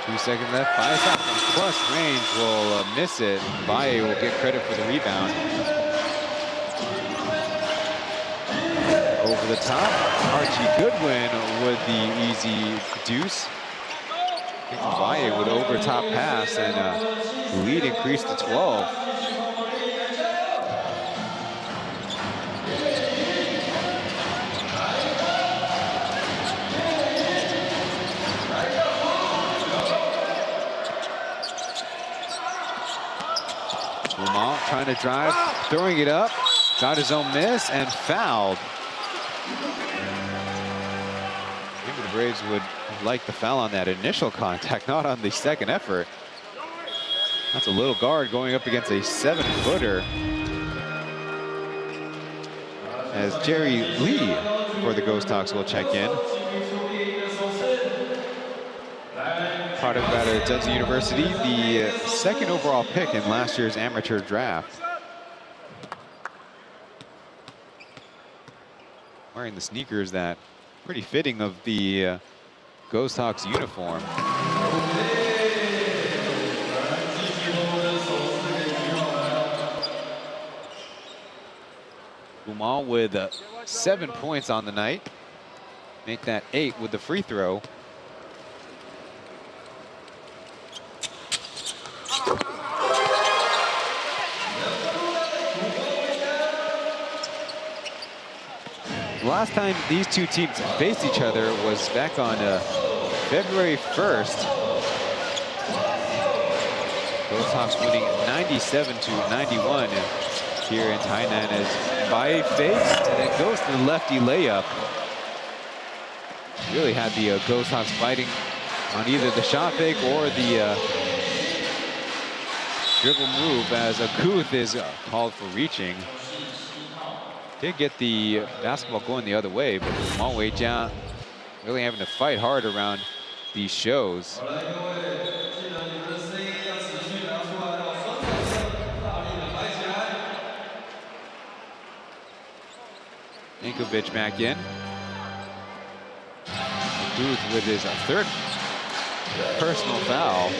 2 seconds left. Baisa from plus range will miss it. Valle will get credit for the rebound. Over the top, Archie Goodwin with the easy deuce. Valle with over top pass, and lead increased to 12. Trying to drive, throwing it up, got his own miss and fouled. Maybe the Braves would like the foul on that initial contact, not on the second effort. That's a little guard going up against a 7-footer. As Jerry Lee for the Ghosthawks will check in. Product out of Tsinghua University, the second overall pick in last year's amateur draft. Wearing the sneakers that pretty fitting of the Ghosthawks uniform. Fubon with 7 points on the night. Make that 8 with the free throw. Last time these two teams faced each other was back on February 1st. Ghosthawks winning 97-91 here in Tainan as Valle fakes and it goes to the lefty layup. Really had the Ghosthawks fighting on either the shot fake or the dribble move as Akuth is called for reaching. Did get the basketball going the other way, but Fubon Weijia really having to fight hard around these shows. Yankovic back in. Booth with his third personal foul.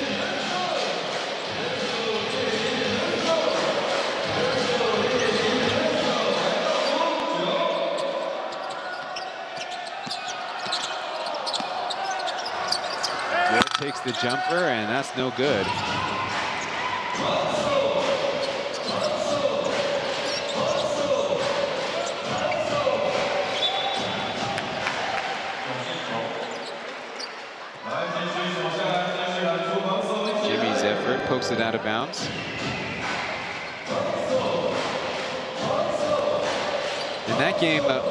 Takes the jumper, and that's no good. Jimmy's effort pokes it out of bounds. In that game, a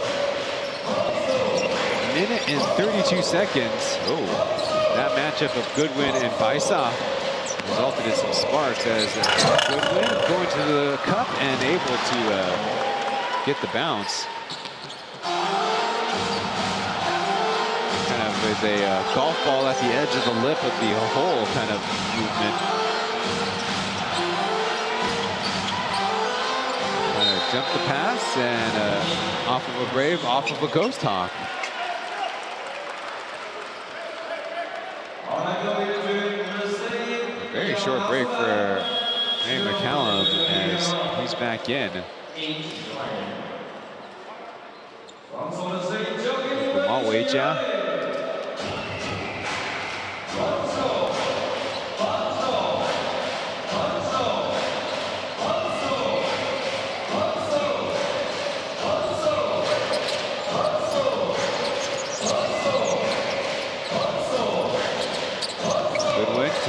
minute and 32 seconds. Oh. That matchup of Goodwin and Baisa resulted in some sparks as Goodwin going to the cup and able to get the bounce. Kind of with a golf ball at the edge of the lip of the hole kind of movement. Jump the pass and off of a Brave, off of a Ghosthawk. Very short break for Ray McCallum as he's back in. Fubon Weijia.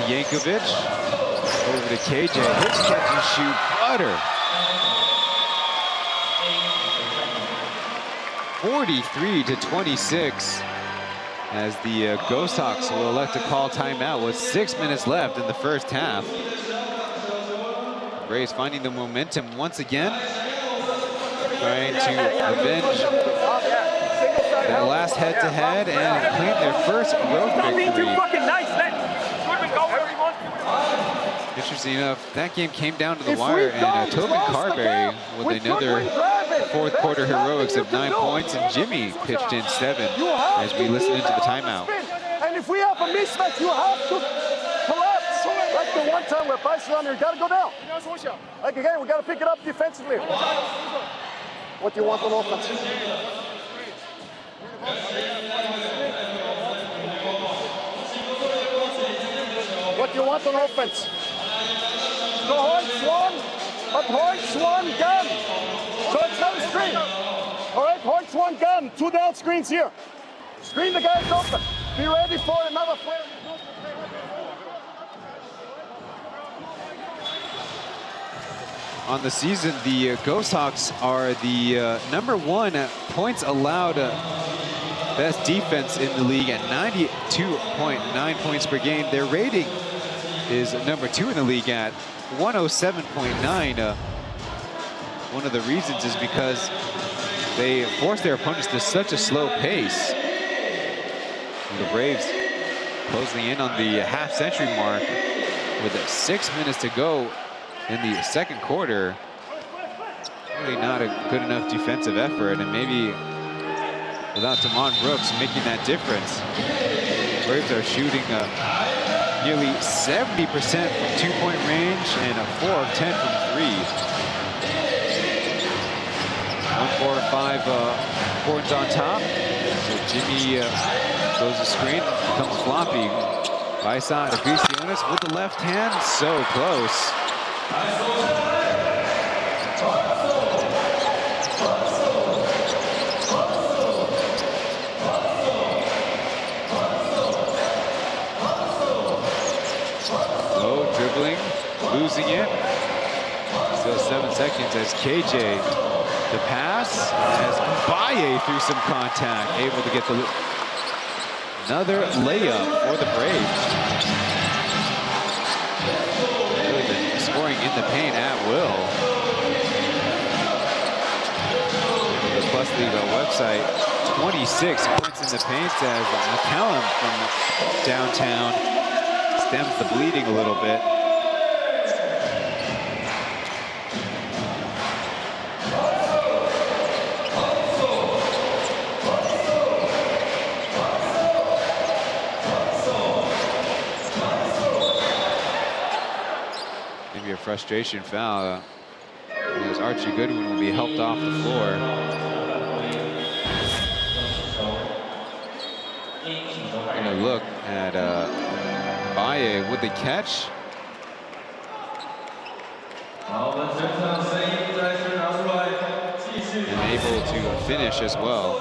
Yankovic Over to KJ, his catch and shoot butter. 43-26 as the Ghosthawks will elect to call timeout with 6 minutes left in the first half. Braves finding the momentum once again, trying to avenge that last head-to-head and claim their first road victory. Interesting enough, that game came down to the wire, and Tobin Carberry with another fourth quarter heroics of 9 points, and Jimmy pitched in 7 as we listen into the timeout. And if we have a mismatch, you have to collapse. Like the one time where Price is on there, you gotta go down. Like again, we gotta pick it up defensively. What do you want on offense? What do you want on offense? Go Hoyts one, but Hoyts one gun. So it's not a screen. All right, Hoyts one gun, 2 down screens here. Screen the guys open. Be ready for another player. On the season, the Ghosthawks are the #1 points allowed best defense in the league at 92.9 points per game. Their rating is #2 in the league at 107.9. One of the reasons is because they force their opponents to such a slow pace. And the Braves closing in on the half-century mark with 6 minutes to go in the second quarter. Really not a good enough defensive effort, and maybe without Damon Brooks making that difference. Braves are shooting nearly 70% from 2-point range and 4 of 10 from 3. 1, 4, 5 boards on top. So Jimmy goes to screen, comes floppy. By side, Aguciones with the left hand, so close. Low dribbling, losing it. Still 7 seconds as KJ, the pass, as Baye through some contact, able to get another layup for the Braves. Really been scoring in the paint at will. The Plus League website, 26 points in the paint as McCallum from downtown stems the bleeding a little bit. Maybe a frustration foul. As Archie Goodwin will be helped off the floor. And a look at Baye with the catch. And able to finish as well.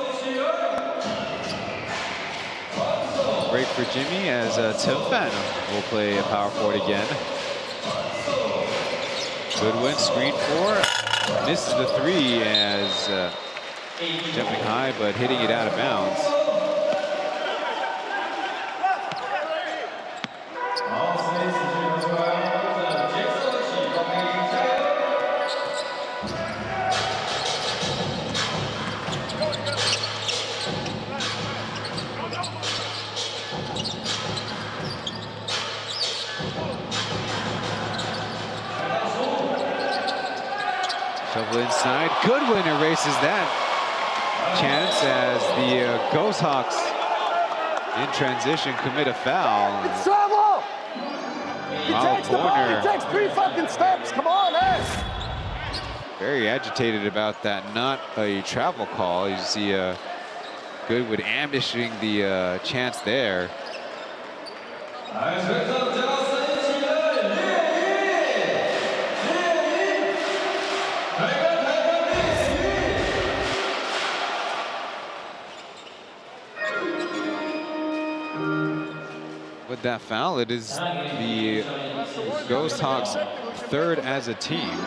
Break for Jimmy as Tim Phantom will play a power forward again. Goodwin, screen 4, misses the 3 as jumping high, but hitting it out of bounds. Shovel inside, Goodwin erases that chance as the Ghosthawks in transition commit a foul. It's travel! Corner. It takes 3 fucking steps, come on, man! Very agitated about that, not a travel call. You see Goodwin ambushing the chance there. With that foul, it is the Ghosthawks third as a team.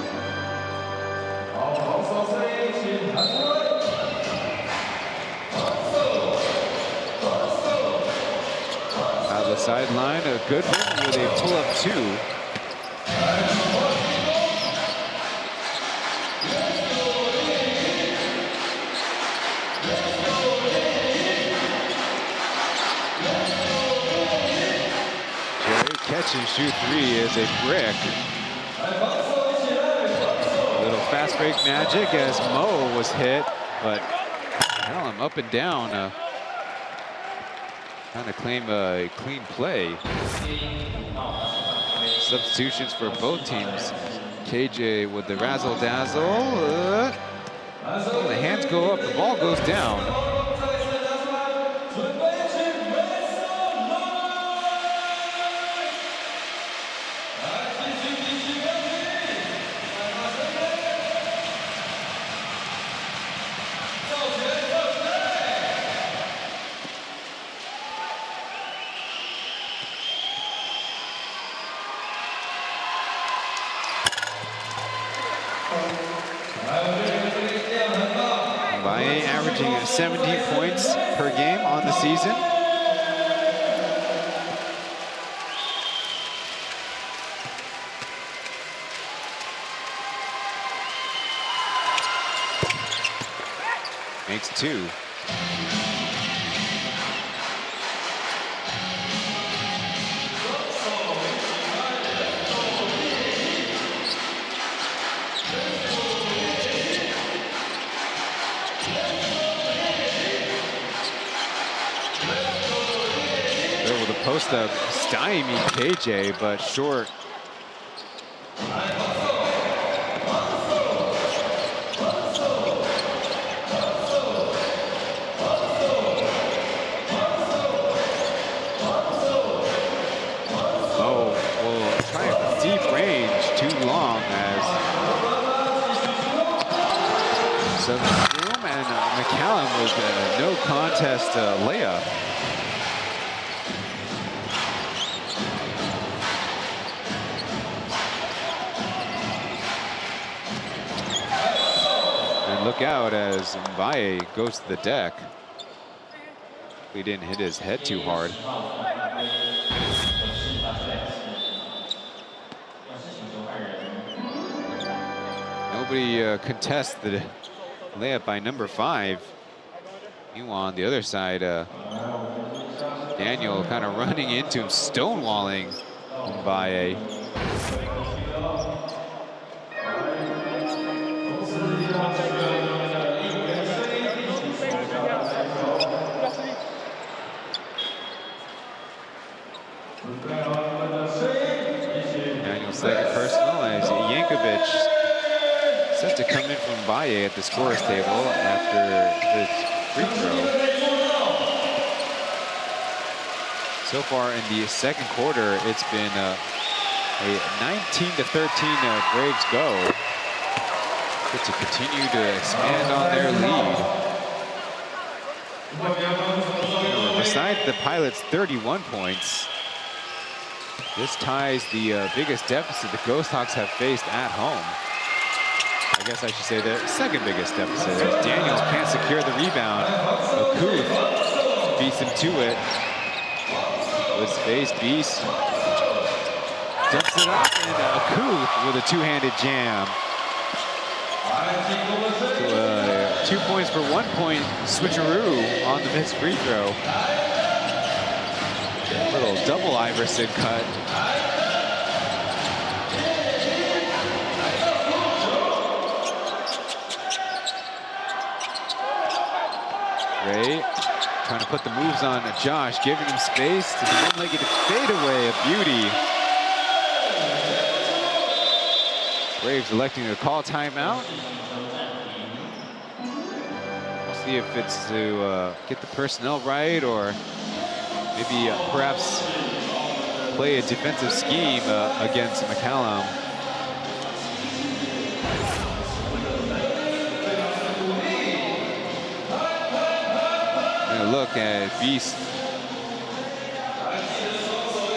Out of the sideline, a good win with a pull-up 2. Catch and shoot 3 is a brick. A little fast break magic as Mo was hit, but McCallum up and down, trying to claim a clean play. Substitutions for both teams. KJ with the razzle dazzle. The hands go up, the ball goes down. Averaging 17 points per game on the season. Makes 2. Post up stymie KJ, but short. Oh, well, trying deep range, too long as Room and McCallum was a no contest layup. Look out as Mbaye goes to the deck. He didn't hit his head too hard. Nobody contests the layup by number 5. Meanwhile, on the other side, Daniel kind of running into him, stonewalling Mbaye. Daniel's second personal as Yankovic set to come in from Mbaye at the scorer's table after his free throw. So far in the second quarter, it's been a 19-13 Braves go. Good to continue to expand on their lead. Besides the Pilots' 31 points, this ties the biggest deficit the Ghosthawks have faced at home. I guess I should say the second biggest deficit, as Daniel can't secure the rebound. Akuth beats him to it. With space, Beast dumps it up, and Akuth with a two-handed jam. So, 2 points for 1 point switcheroo on the missed free throw. Little double Iverson cut. Ray trying to put the moves on Josh, giving him space to the one-legged fadeaway, a beauty. Braves electing to call timeout. We'll see if it's to get the personnel right, or maybe perhaps play a defensive scheme against McCallum. And a look at Beast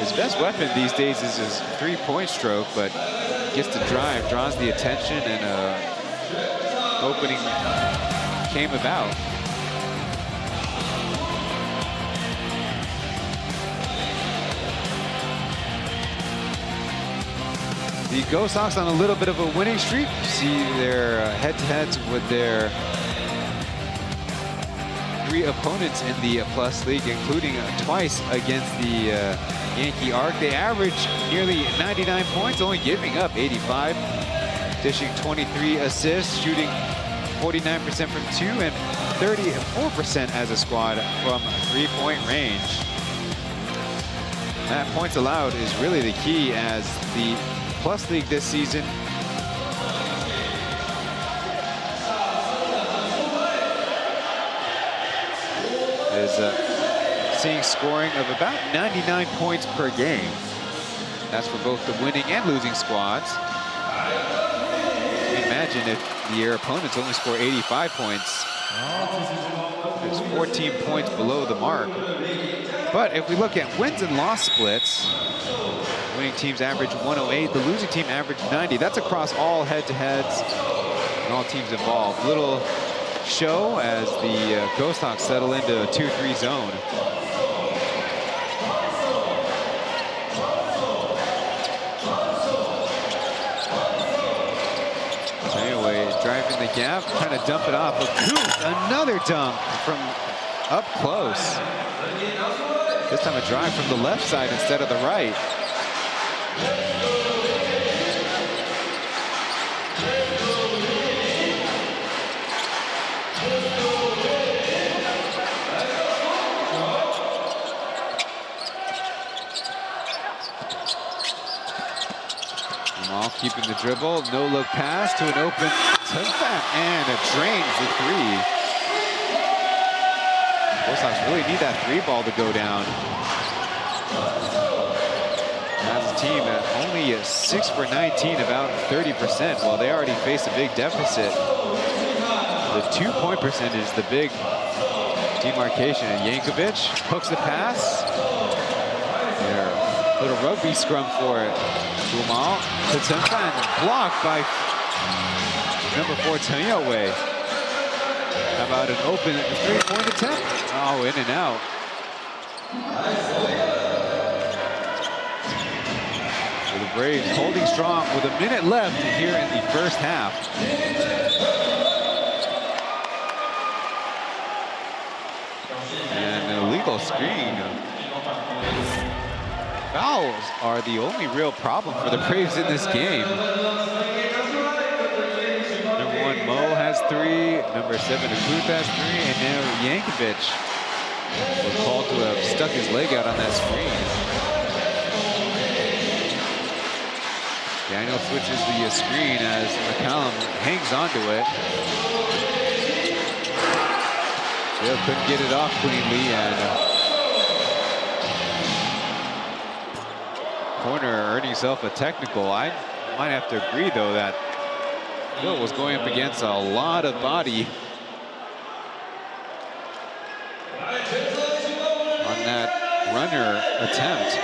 His best weapon these days is his three-point stroke, but gets to drive, draws the attention, and opening came about. The Ghosthawks on a little bit of a winning streak. You see their head-to-heads with their 3 opponents in the Plus League, including twice against the Yankee Arc. They average nearly 99 points, only giving up 85, dishing 23 assists, shooting 49% from 2 and 34% as a squad from three-point range. That points allowed is really the key, as the Plus League this season is seeing scoring of about 99 points per game. That's for both the winning and losing squads. Imagine if your opponents only score 85 points. It's 14 points below the mark. But if we look at wins and loss splits, winning teams average 108, the losing team average 90. That's across all head-to-heads and all teams involved. Little show as the Ghosthawks settle into a 2-3 zone. Anyway, driving the gap, trying to dump it off. Another dunk from up close. This time a drive from the left side instead of the right. Jamal keeping the dribble, no look pass to an open Chen, and it drains the 3. Ghosthawks really need that 3 ball to go down. As a team, only 6 for 19, about 30%. Well, they already face a big deficit. The 2-point percentage is the big demarcation. And Yankovic hooks the pass. There, little rugby scrum for it. Jamal to Chen, blocked by number 4 Tanyoue. How about an open 3-point attempt? Oh, in and out. So the Braves holding strong with a minute left here in the first half. And an illegal screen. Fouls are the only real problem for the Braves in this game. Number 1, Mo has 3. Number 7, Akuth has 3. And now Yankovic was called to have stuck his leg out on that screen. Daniel switches the screen as McCallum hangs onto it. Still couldn't get it off cleanly, and corner earning himself a technical. I might have to agree, though, that Phil was going up against a lot of body on that runner attempt.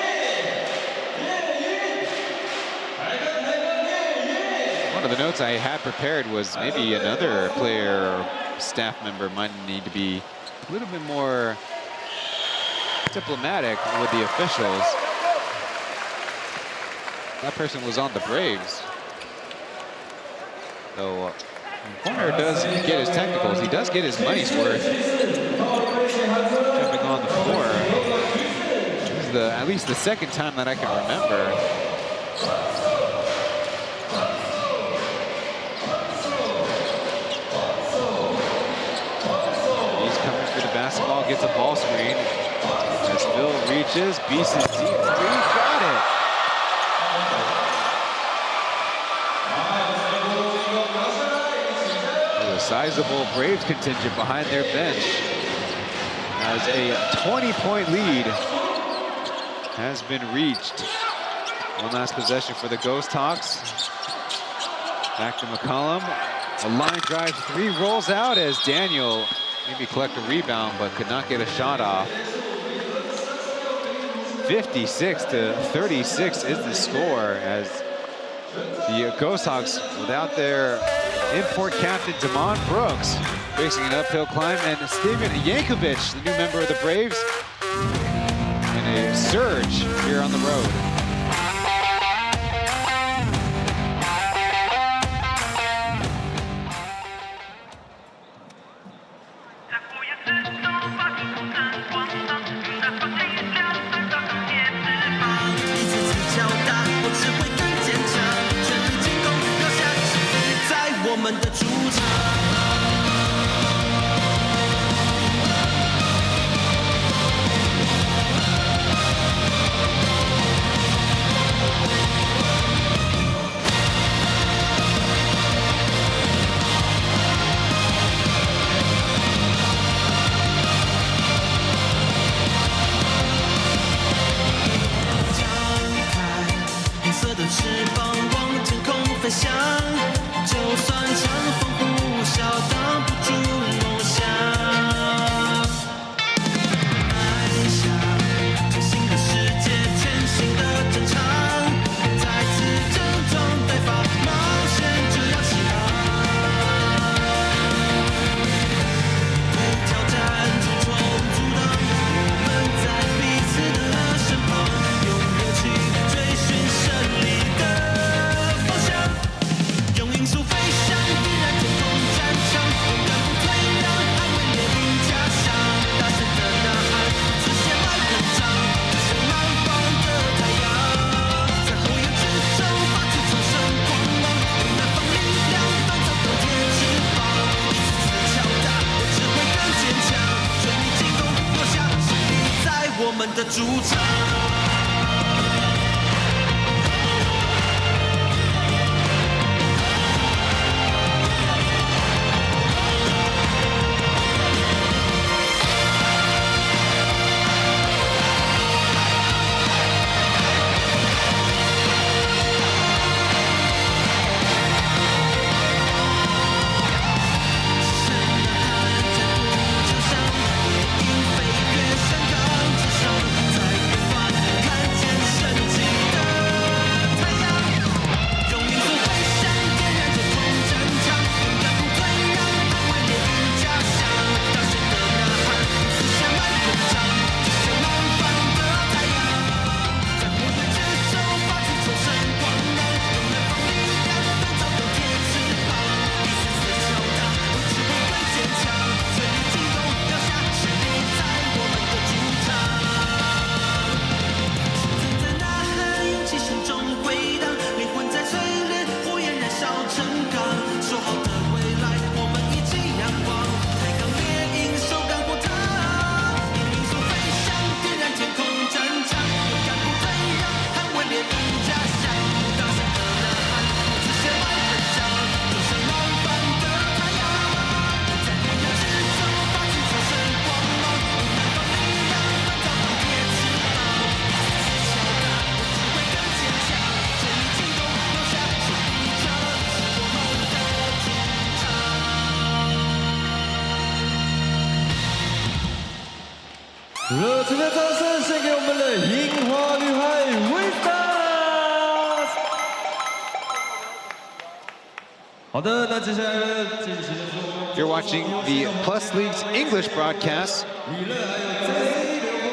One of the notes I had prepared was maybe another player or staff member might need to be a little bit more diplomatic with the officials. That person was on the Braves. So corner does get his technicals. He does get his money's worth. Jumping on the floor. This is at least the second time that I can remember. He's coming for the basketball, gets a ball screen. As Phil reaches, beats his deep 3, got it. Sizable Braves contingent behind their bench as a 20-point lead has been reached. One last possession for the Ghosthawks. Back to McCollum. A line drive 3 rolls out as Daniel maybe collect a rebound but could not get a shot off. 56-36 is the score as the Ghosthawks, without their import captain Damon Brooks, facing an uphill climb, and Steven Yankovic, the new member of the Braves, in a surge here on the road.热情的掌声献给我们的樱花女孩 Ghosthawks。好的，那接下来进行的是我们 You're watching the Plus League's English broadcast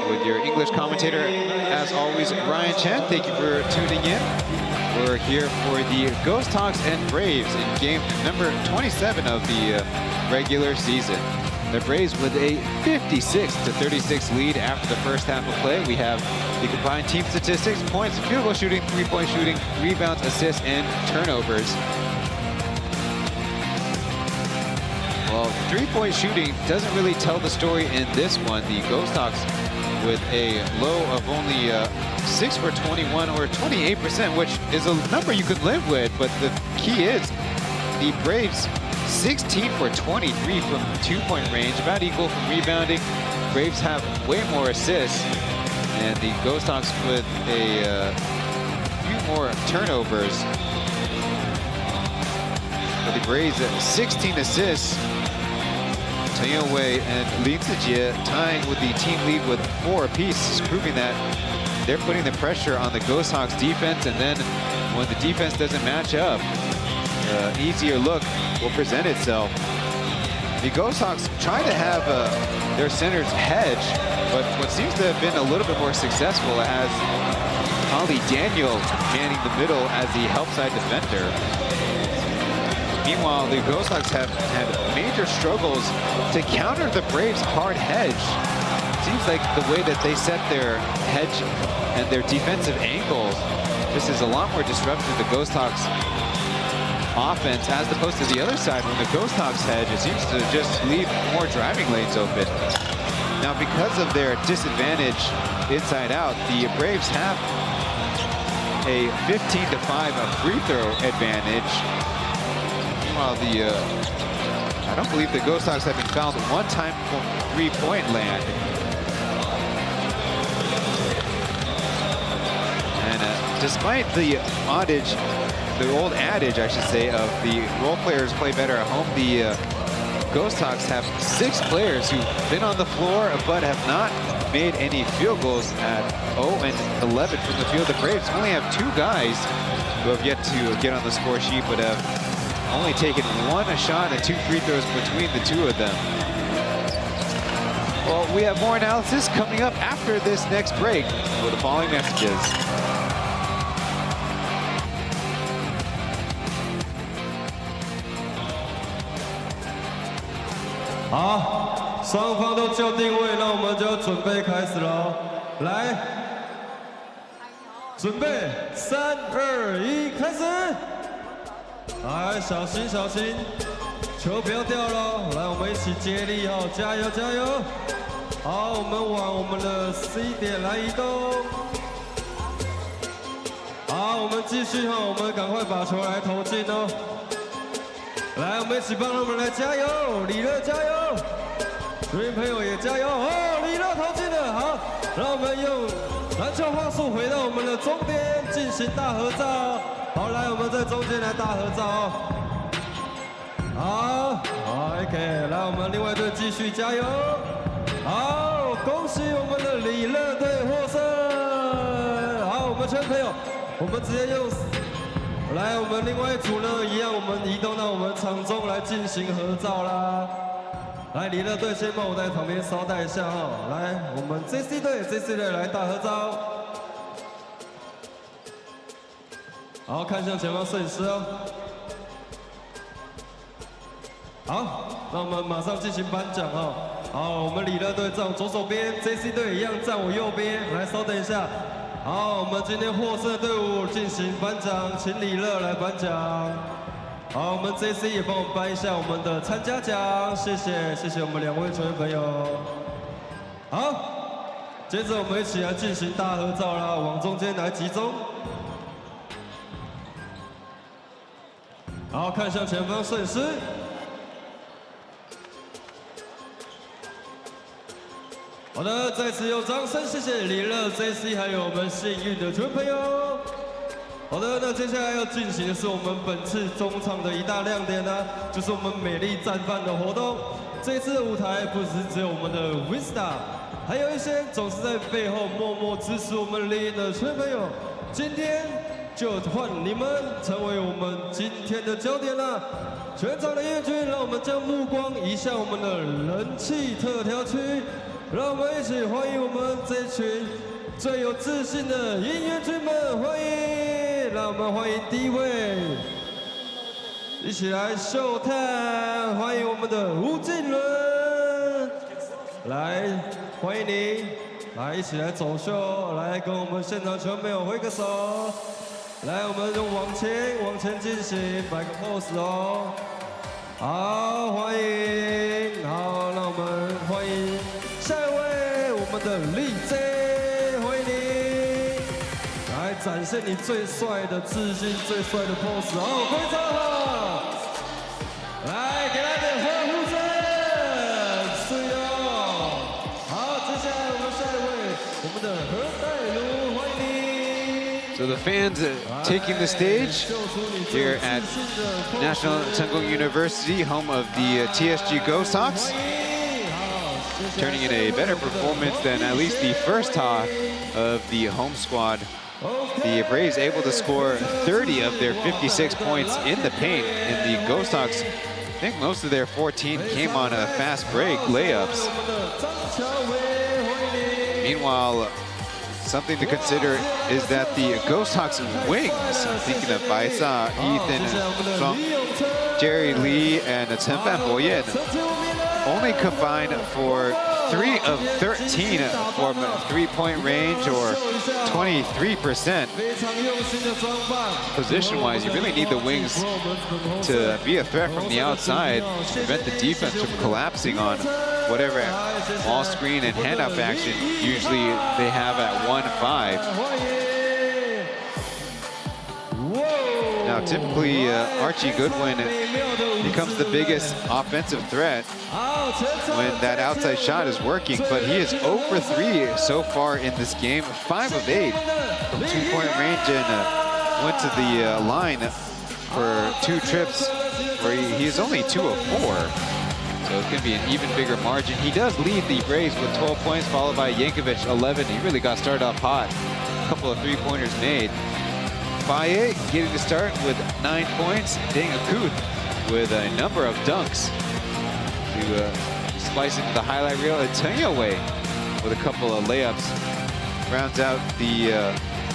with your English commentator, as always, Ryan Chen. Thank you for tuning in. We're here for the Ghosthawks and Braves in game number 27 of the regular season. The Braves with a 56-36 lead after the first half of play. We have the combined team statistics: points, field goal shooting, three-point shooting, rebounds, assists, and turnovers. Well, three-point shooting doesn't really tell the story in this one. The Ghosthawks with a low of only 6 for 21 or 28%, which is a number you could live with, but the key is the Braves 16 for 23 from two-point range, about equal from rebounding. Braves have way more assists, and the Ghosthawks with a few more turnovers. But the Braves at 16 assists. Chen Yongwei and Lin Zijie tying with the team lead with 4 apiece, proving that they're putting the pressure on the Ghosthawks defense, and then when the defense doesn't match up, easier look will present itself. The Ghosthawks try to have their centers hedge, but what seems to have been a little bit more successful as Ollie Daniel manning the middle as the help side defender. Meanwhile, the Ghosthawks have had major struggles to counter the Braves' hard hedge. Seems like the way that they set their hedge and their defensive angles just is a lot more disruptive to the Ghosthawks' offense as opposed to the other side. When the Ghosthawks hedge, it seems to just leave more driving lanes open. Now, because of their disadvantage inside out, the Braves have a 15-5 free throw advantage. Meanwhile, I don't believe the Ghosthawks have been fouled one time from three-point land. And despite the old adage, I should say, of the role players play better at home, the Ghosthawks have 6 players who've been on the floor but have not made any field goals at 0-11 from the field. The Braves only have 2 guys who have yet to get on the score sheet, but have only taken 1 shot and 2 free throws between the 2 of them. Well, we have more analysis coming up after this next break with the following messages.好，双方都就定位，那我们就准备开始喽。来，准备，3、2、1，开始！来，小心小心，球不要掉喽。来，我们一起接力哦，加油加油！好，我们往我们的 C 点来移动。好，我们继续哈，我们赶快把球来投进哦。来，我们一起帮他们来加油，李乐加油，球员朋友也加油哦！李乐投进了，好，让我们用篮球话术回到我们的终点进行大合照。好，来，我们在中间来大合照哦。好，好 ，OK， 来，我们另外一队继续加油。好，恭喜我们的李乐队获胜。好，我们球员朋友，我们直接用。来，我们另外一组呢，一样，我们移动到我们场中来进行合照啦。来，李乐队先帮我在旁边稍待一下哈。来，我们 JC 队来大合照。好，看向前方摄影师哦。好，那我们马上进行颁奖哦。好，我们李乐队站我左手边 ，JC 队一样站我右边。来，稍等一下。好，我们今天获胜的队伍进行颁奖，请李乐来颁奖。好，我们 JC 也帮我们颁一下我们的参加奖，谢谢，谢谢我们2位球员朋友。好，接着我们一起来进行大合照啦，往中间来集中。好，看向前方摄影师。好的，再次用掌声谢谢李乐 JC 还有我们幸运的球员朋友。好的，那接下来要进行的是我们本次中场的一大亮点呢，就是我们美丽战犯的活动。这次的舞台不只有我们的 Vista， 还有一些总是在背后默默支持我们李的球员朋友。今天就换你们成为我们今天的焦点了。全场的音乐剧，让我们将目光移向我们的人气特调区。让我们一起欢迎我们这群最有自信的音乐剧们，欢迎！让我们欢迎第一位，一起来秀探，欢迎我们的吴敬伦，来欢迎你，来一起来走秀，来跟我们现场球朋友挥个手，来我们用往前进行，摆个 pose 哦，好欢迎，好让我们欢迎。下一位，我们的李 J， 欢迎你，来展现你最帅的自信、最帅的 pose， 好，非常好，来给他点欢呼声，是哟。好，接下来我们下一位，我们的何代如，欢迎你。So the fans taking the stage here at National Tengkung University, home of the TSG Ghosthawks. turning in a better performance than at least the first half of the home squad. The Braves able to score 30 of their 56 points in the paint, and the Ghosthawks, I think most of their 14 came on a fast break layups. Meanwhile, something to consider is that the Ghosthawks wings, I'm thinking of Baisa, Ethan, Shuang, Jerry Lee, and Chen Boyan, only combined for 3 of 13 from three-point range, or 23%. Position-wise, you really need the wings to be a threat from the outside, to prevent the defense from collapsing on whatever ball screen and handoff action usually they have at 1-5. Now, typically, Archie Goodwin becomes the biggest offensive threat when that outside shot is working, but he is 0 for 3 so far in this game, 5 of 8 from 2-point range, and went to the line for 2 trips where he is only 2 of 4. So it could be an even bigger margin. He does lead the Braves with 12 points, followed by Yankovic, 11. He really got started off hot. A couple of 3-pointers made. Baye getting to start with 9 points. Dang Akuth with a number of dunks to slice into the highlight reel. And Tanyaway with a couple of layups rounds out the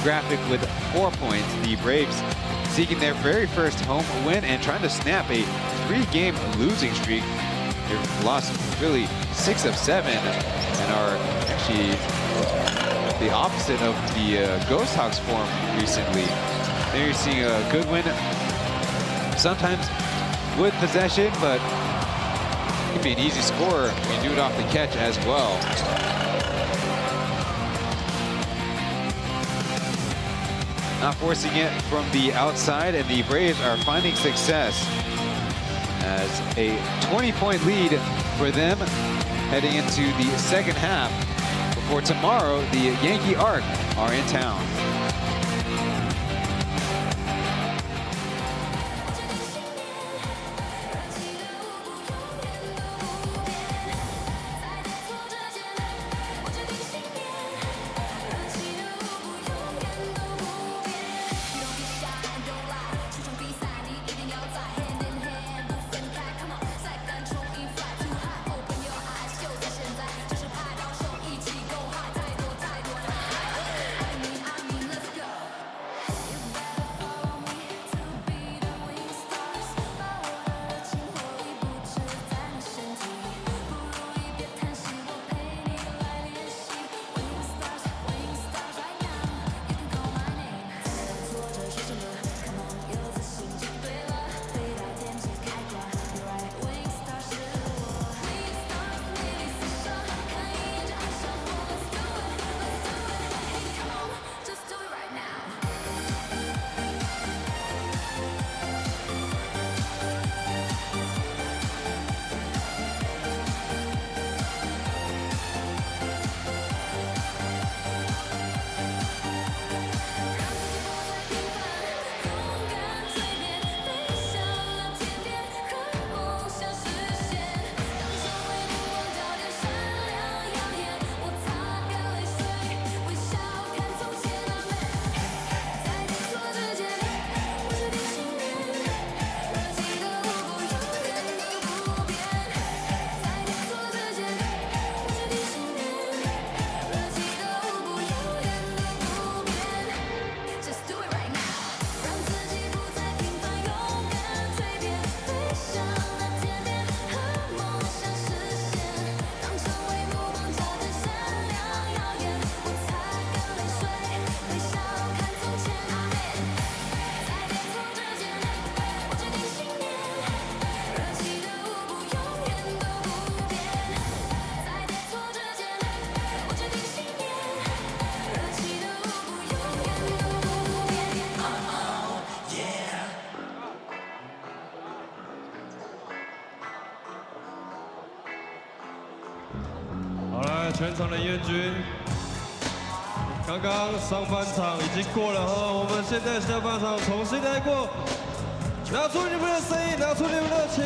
graphic with 4 points. The Braves seeking their very first home win and trying to snap a 3-game losing streak. They've lost really 6 of 7 and are actually the opposite of the Ghosthawks form recently. There you're seeing a good win, sometimes with possession, but it can be an easy score when you do it off the catch as well. Not forcing it from the outside, and the Braves are finding success as a 20-point lead for them heading into the second half. Before tomorrow, the Yankee Arc are in town.全场的燕军，刚刚上半场已经过了哦，我们现在下半场重新来过，拿出你们的声音，拿出你们的热情，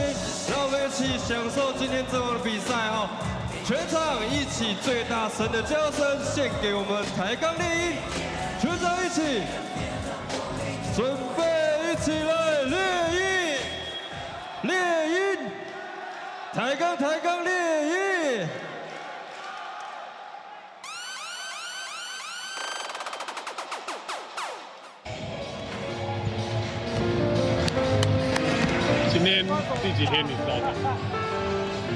让我们一起享受今天这场的比赛哈。全场一起最大声的叫声献给我们台钢猎鹰，全场一起，准备一起来猎鹰，猎鹰，台钢猎鹰。今天第几天你知道吗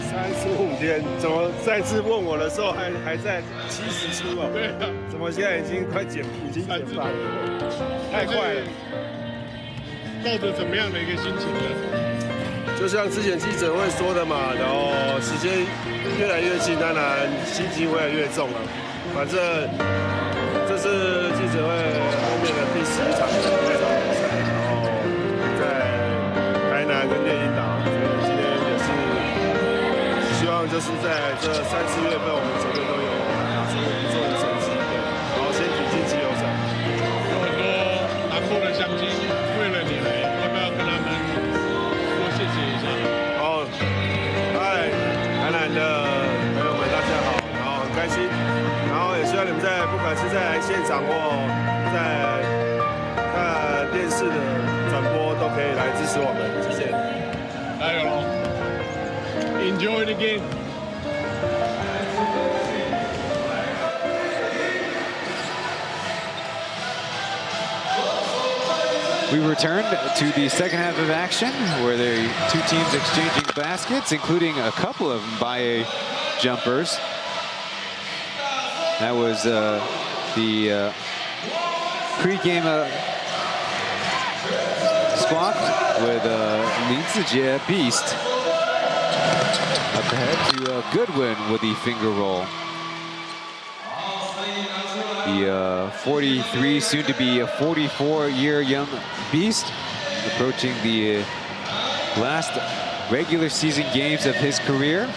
？35天，怎么上次问我的时候还在70出啊？对啊，怎么现在已经减半了？太快了！抱着怎么样的一个心情呢？就像之前记者会说的嘛，然后时间越来越近，当然心情越来越重了。反正这是记者会后面的第11场比赛，然后在台南跟猎鹰打，所以今天也是希望就是在这3、4月份我们球队都有打出不错的成绩，然后先挺进季后赛。有很多南部的乡亲为了你来，要不要跟他们多谢谢一下？哦，嗨，台南的朋友们大家好，然后很开心，然后也希望你们不管是在现场或在看电视的转播，都可以来支持我们，谢谢。加油喽 ！Enjoy the game。We returned to the second half of action, where the two teams exchanging baskets, including a couple of Mbaye jumpers. That was the pre-game squawk with Lin Zijie Beast up ahead to Goodwin with the finger roll. The 43, soon to be a 44-year young Beast, approaching the last regular season games of his career.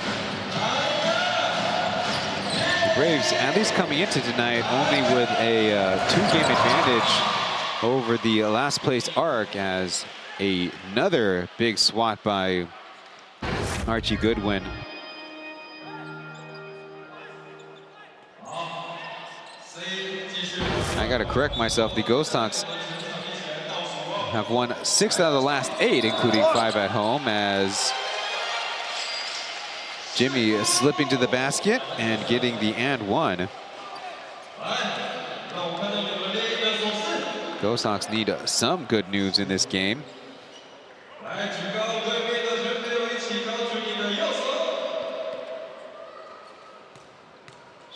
The Braves, at least coming into tonight, only with a 2-game advantage over the last place ARC, as another big swat by Archie Goodwin. I gotta correct myself, the Ghosthawks have won 6 out of the last 8, including 5 at home, as Jimmy is slipping to the basket and getting the and one. Ghosthawks need some good news in this game.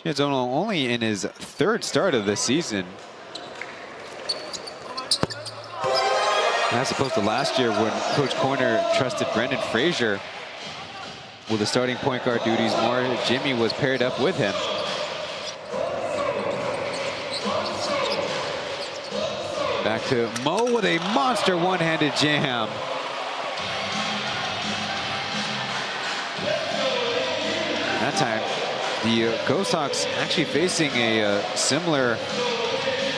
Chen only in his 3rd start of the season. As opposed to last year when Coach Corner trusted Brendan Frazier with the starting point guard duties more. Jimmy was paired up with him. Back to Mo with a monster one-handed jam. That time, the Ghosthawks actually facing a similar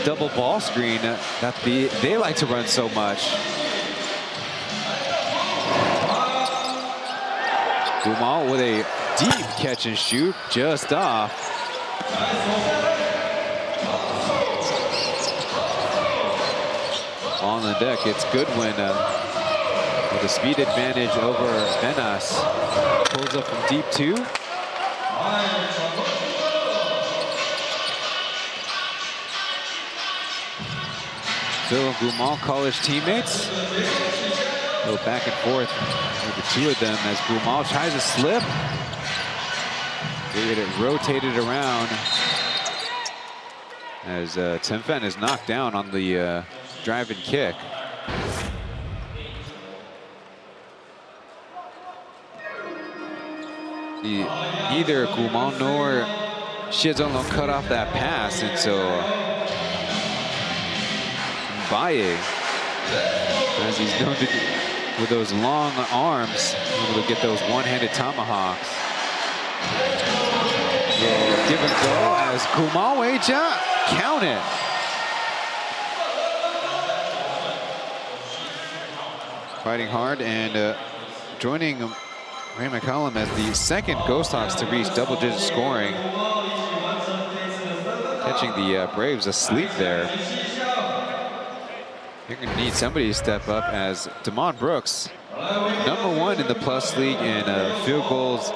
double ball screen that they like to run so much. Gumal with a deep catch and shoot, just off. On the deck, it's Goodwin with a speed advantage over Benas. Pulls up from deep 2. Phil Gumal, college teammates. Go back and forth with the two of them as Gumal tries to slip. They get it rotated around as Tim Fenn is knocked down on the drive and kick. Neither Gumal nor Shizuno cut off that pass, and so Mbaye, as he's known to do with those long arms, able to get those one-handed tomahawks. Give and go as Gumal Weija count it. Fighting hard and joining Ray McCollum as the second Ghosthawks to reach double-digit scoring. Catching the Braves asleep there. You're going to need somebody to step up as Damon Brooks, #1 in the Plus League in field goals,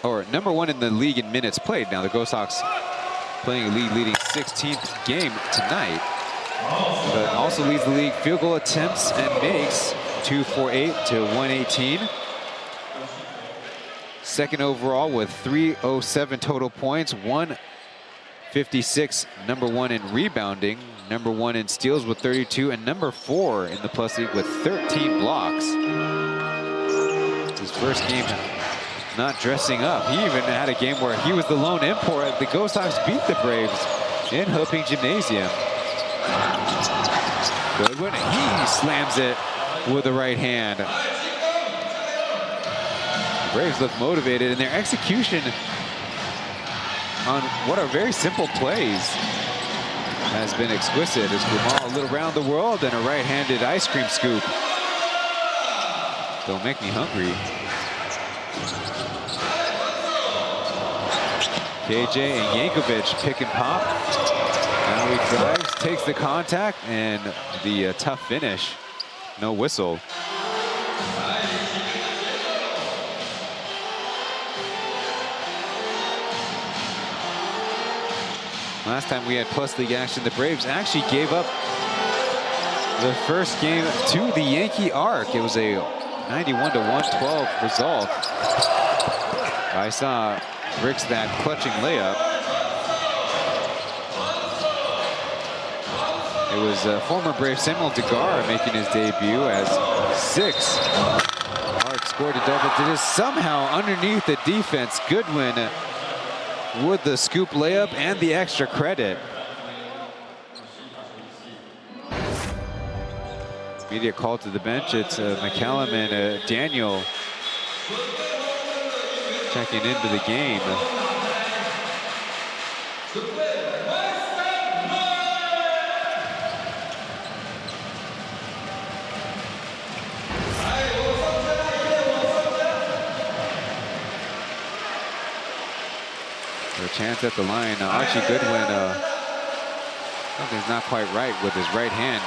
or #1 in the league in minutes played. Now the Ghosthawks playing a league-leading 16th game tonight, but also leads the league field goal attempts and makes, 248 to 118. Second overall with 307 total points, 156, #1 in rebounding, #1 in steals with 32, and #4 in the Plus League with 13 blocks. It's his first game not dressing up. He even had a game where he was the lone import. The Ghosthawks beat the Braves in Hoping Gymnasium. Goodwin, he slams it with the right hand. The Braves look motivated, and their execution on what are very simple plays has been exquisite. As Gumal a little round the world and a right-handed ice cream scoop. Don't make me hungry. KJ and Yankovic pick and pop. Now he drives, takes the contact, and the tough finish. No whistle. Last time we had Plus League action, the Braves actually gave up the first game to the Yankee Arc. It was a 91 to 112 result. I saw bricks that clutching layup. It was former Brave Samuel Degar making his debut as 6. Arc scored a double digits somehow underneath the defense. Goodwin with the scoop layup and the extra credit. Immediate call to the bench. It's McCallum and Daniel checking into the game. A chance at the line. Archie Goodwin, something's not quite right with his right hand.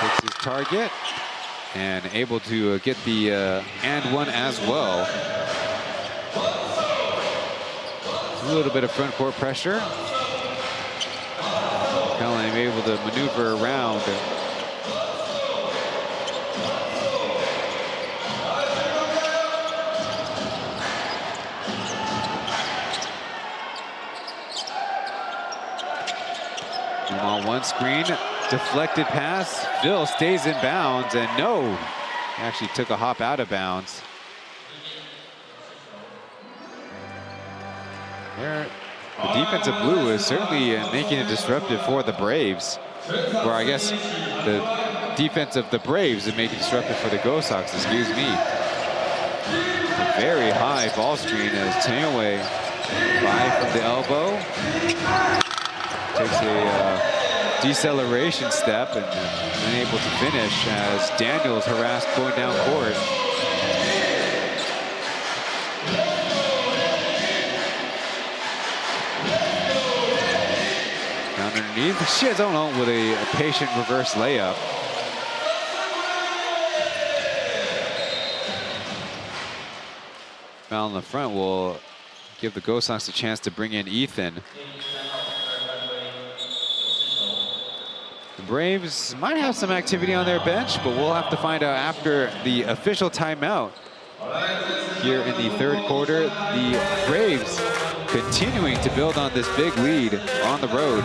Takes his target and able to get the and one as well. A little bit of front court pressure. Cullen able to maneuver around. On one screen, deflected pass. Phil stays in bounds, and no, he actually took a hop out of bounds. There, the defense of blue is certainly making it disruptive for the Braves. Or I guess the defense of the Braves is making it disruptive for the Ghosthawks, excuse me. A very high ball screen as Taipei by from the elbow. Takes a deceleration step and unable to finish as Daniels harassed going down court. Down underneath, Shizono with a patient reverse layup. Foul in the front will give the Ghosthawks a chance to bring in Ethan. The Braves might have some activity on their bench, but we'll have to find out after the official timeout. Here in the third quarter, the Braves continuing to build on this big lead on the road.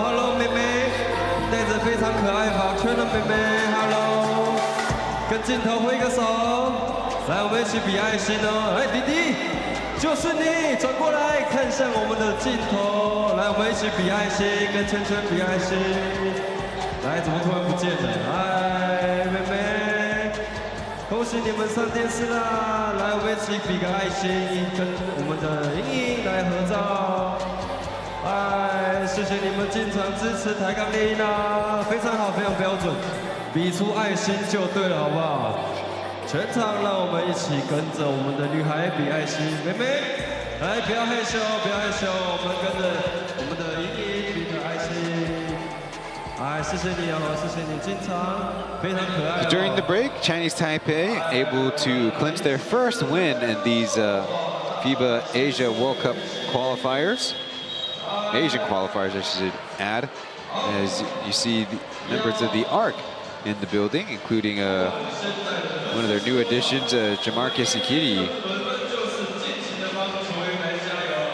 Hello， 妹妹，带着非常可爱发圈的妹妹 ，Hello， 跟镜头挥个手，来，我们一起比爱心哦。哎，弟弟，就是你，转过来看向我们的镜头，来。来，我们一起比爱心，跟圈圈比爱心。来，怎么突然不见了？哎，妹妹，恭喜你们上电视啦！来，我们一起比个爱心，跟我们的莹莹来合照。哎，谢谢你们经常支持台杠猎鹰啊，非常好，非常标准，比出爱心就对了，好不好？全场让我们一起跟着我们的女孩比爱心，妹妹，来，不要害羞，不要害羞，我们跟着我们的莹莹比个爱心。哎，谢谢你哦，谢谢你，经常非常可爱。During the break, Chinese Taipei able to clinch their first win in these FIBA Asia World Cup qualifiers. Asian qualifiers, I should add. As you see the members of the ARC in the building, including one of their new additions, Jamarcus Ikiri.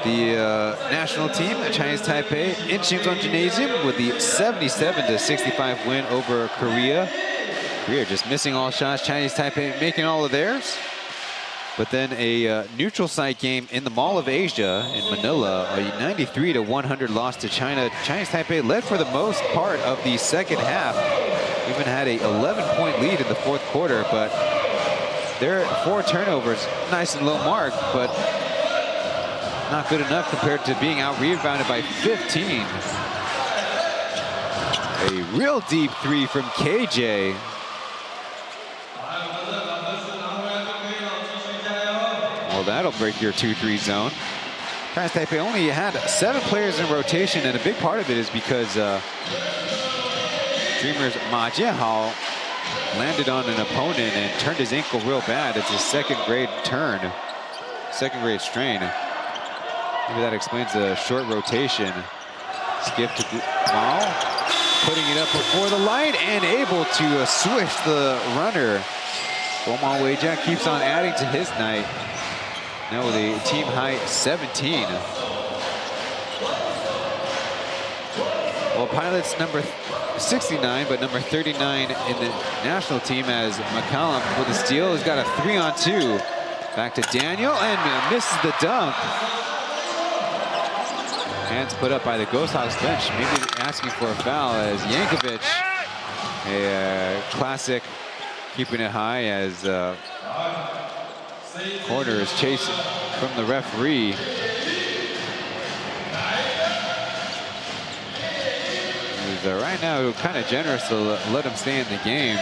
The national team, Chinese Taipei, in Shingzhong Gymnasium with the 77-65 win over Korea. Korea just missing all shots. Chinese Taipei making all of theirs. But then a neutral site game in the Mall of Asia in Manila, a 93-100 loss to China. Chinese Taipei led for the most part of the second half. Even had a 11-point lead in the fourth quarter, but their 4 turnovers, nice and low mark, but not good enough compared to being out-rebounded by 15. A real deep 3 from KJ. Well, that'll break your 2-3 zone. Chinese Taipei only had 7 players in rotation, and a big part of it is because Dreamers' Ma Jiehao landed on an opponent and turned his ankle real bad. It's a second-grade turn, second-grade strain. Maybe that explains the short rotation. Skip to Mao, putting it up before the light and able to swish the runner. Fubon Weijia keeps on adding to his night. Now with a team high 17. Well, Pilots number 69, but number 39 in the national team as McCallum with a steal has got a 3-on-2. Back to Daniel and misses the dunk. Hands put up by the Ghosthawks bench, maybe asking for a foul as Yankovic, a classic, keeping it high as corner is chasing from the referee. He's right now kind of generous to let him stay in the game.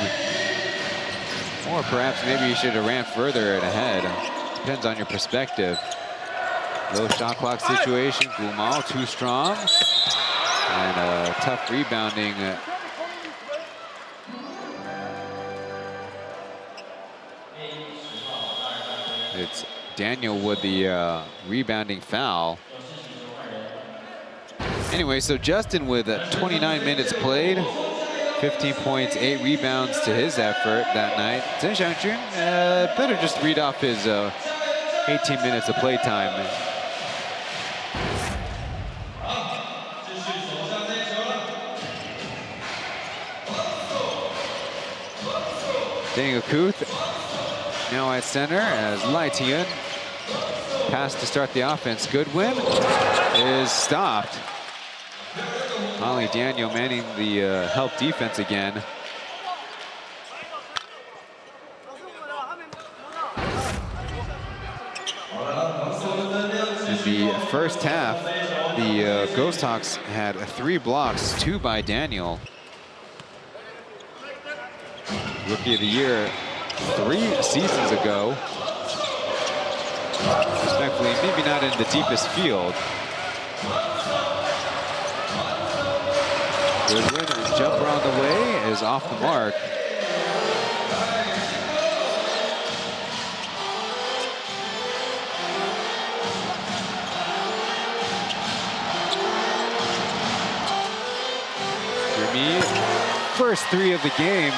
Or perhaps maybe he should have ran further and ahead. Depends on your perspective. Low shot clock situation. Gumao too strong. And tough rebounding. It's Daniel with the rebounding foul. Anyway, so Justin with 29 minutes played, 15 points, 8 rebounds to his effort that night. Zhen Xiangjun better just read off his 18 minutes of play time. Daniel Kuth now at center as Lai Tian pass to start the offense. Goodwin is stopped. Molly Daniel manning the help defense again. In the first half, the Ghosthawks had 3 blocks, 2 by Daniel. Rookie of the Year 3 seasons ago. Respectfully, maybe not in the deepest field. Goodwin, jumper on the way, is off the mark. Jeremy, first 3 of the game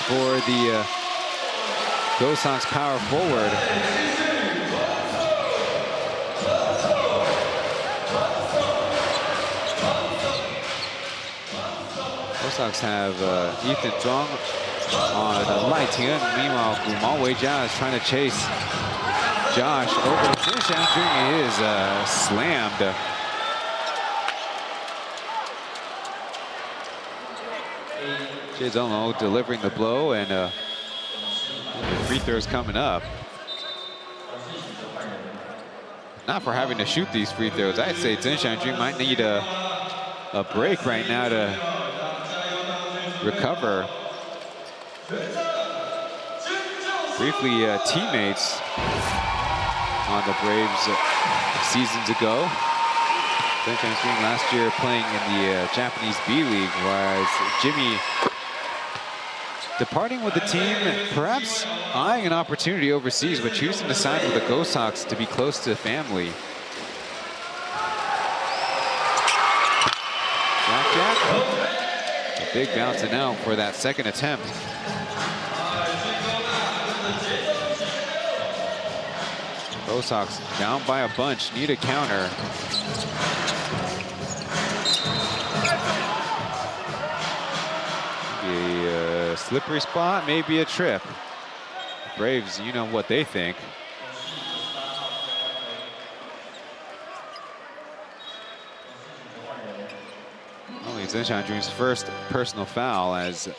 for the Ghosthawks power forward. Ghosthawks have Ethan Zhuang on Lai Tian. Meanwhile, Gumao Weijia is trying to chase Josh over the finish. He is slammed. Jizono delivering the blow, and the free throws coming up. Not for having to shoot these free throws. I'd say Zheng Xianjun might need a break right now to recover. Briefly, teammates on the Braves seasons ago. Zheng Xianjun last year playing in the Japanese B-League, whereas Jimmy departing with the team, perhaps eyeing an opportunity overseas, but choosing to sign with the Ghosthawks to be close to family. Jack. A big bouncing out for that second attempt. Ghosthawks down by a bunch, need a counter. A slippery spot, maybe a trip. Braves, you know what they think. Only Zheng Xianjun's first personal foul, as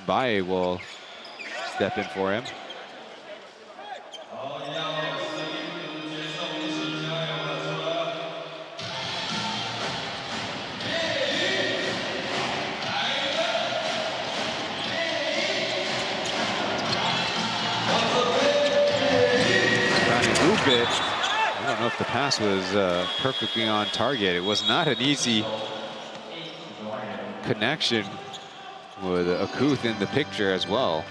Bae will step in for him. Bit. I don't know if the pass was perfectly on target. It was not an easy connection with Akuth in the picture as well.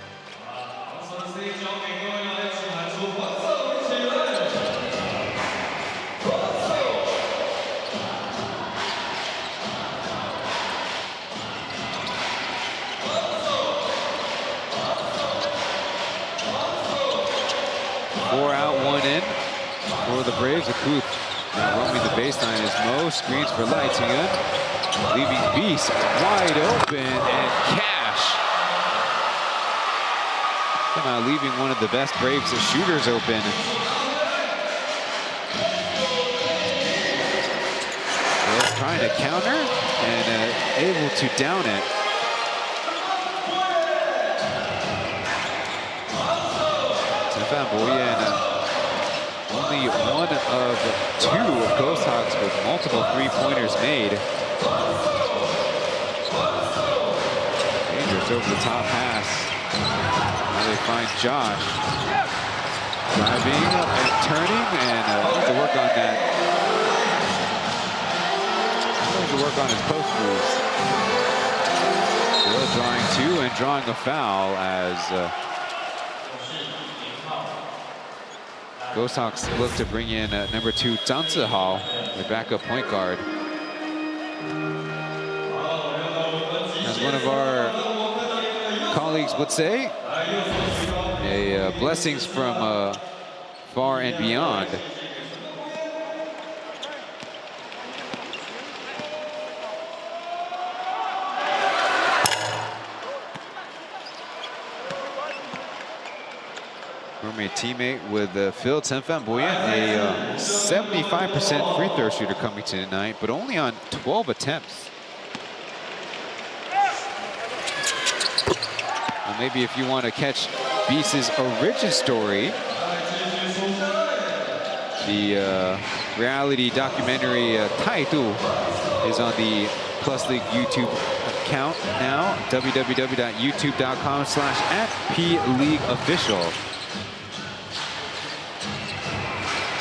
Four out, one in. For the Braves, Akuth now roaming the baseline as Mo screens for Lightinga, leaving Beast wide open, and Cash somehow leaving one of the best Braves shooters open. Just trying to counter and able to down it. Only one of two Ghosthawks with multiple three-pointers made. Dangerous over the top pass. Now they find Josh. Driving and turning, and needs to work on that. Needs to work on his post moves. Still drawing two and drawing a foul as Ghosthawks look to bring in number 2 Zhang Zihao, the backup point guard. As one of our colleagues would say, blessings from far and beyond. Former teammate with Phil Chen Boyan, a 75% free throw shooter coming to tonight, but only on 12 attempts. Well, maybe if you want to catch Beast's origin story, the reality documentary Taidu is on the +League YouTube account now, www.youtube.com/@PLeagueOfficial.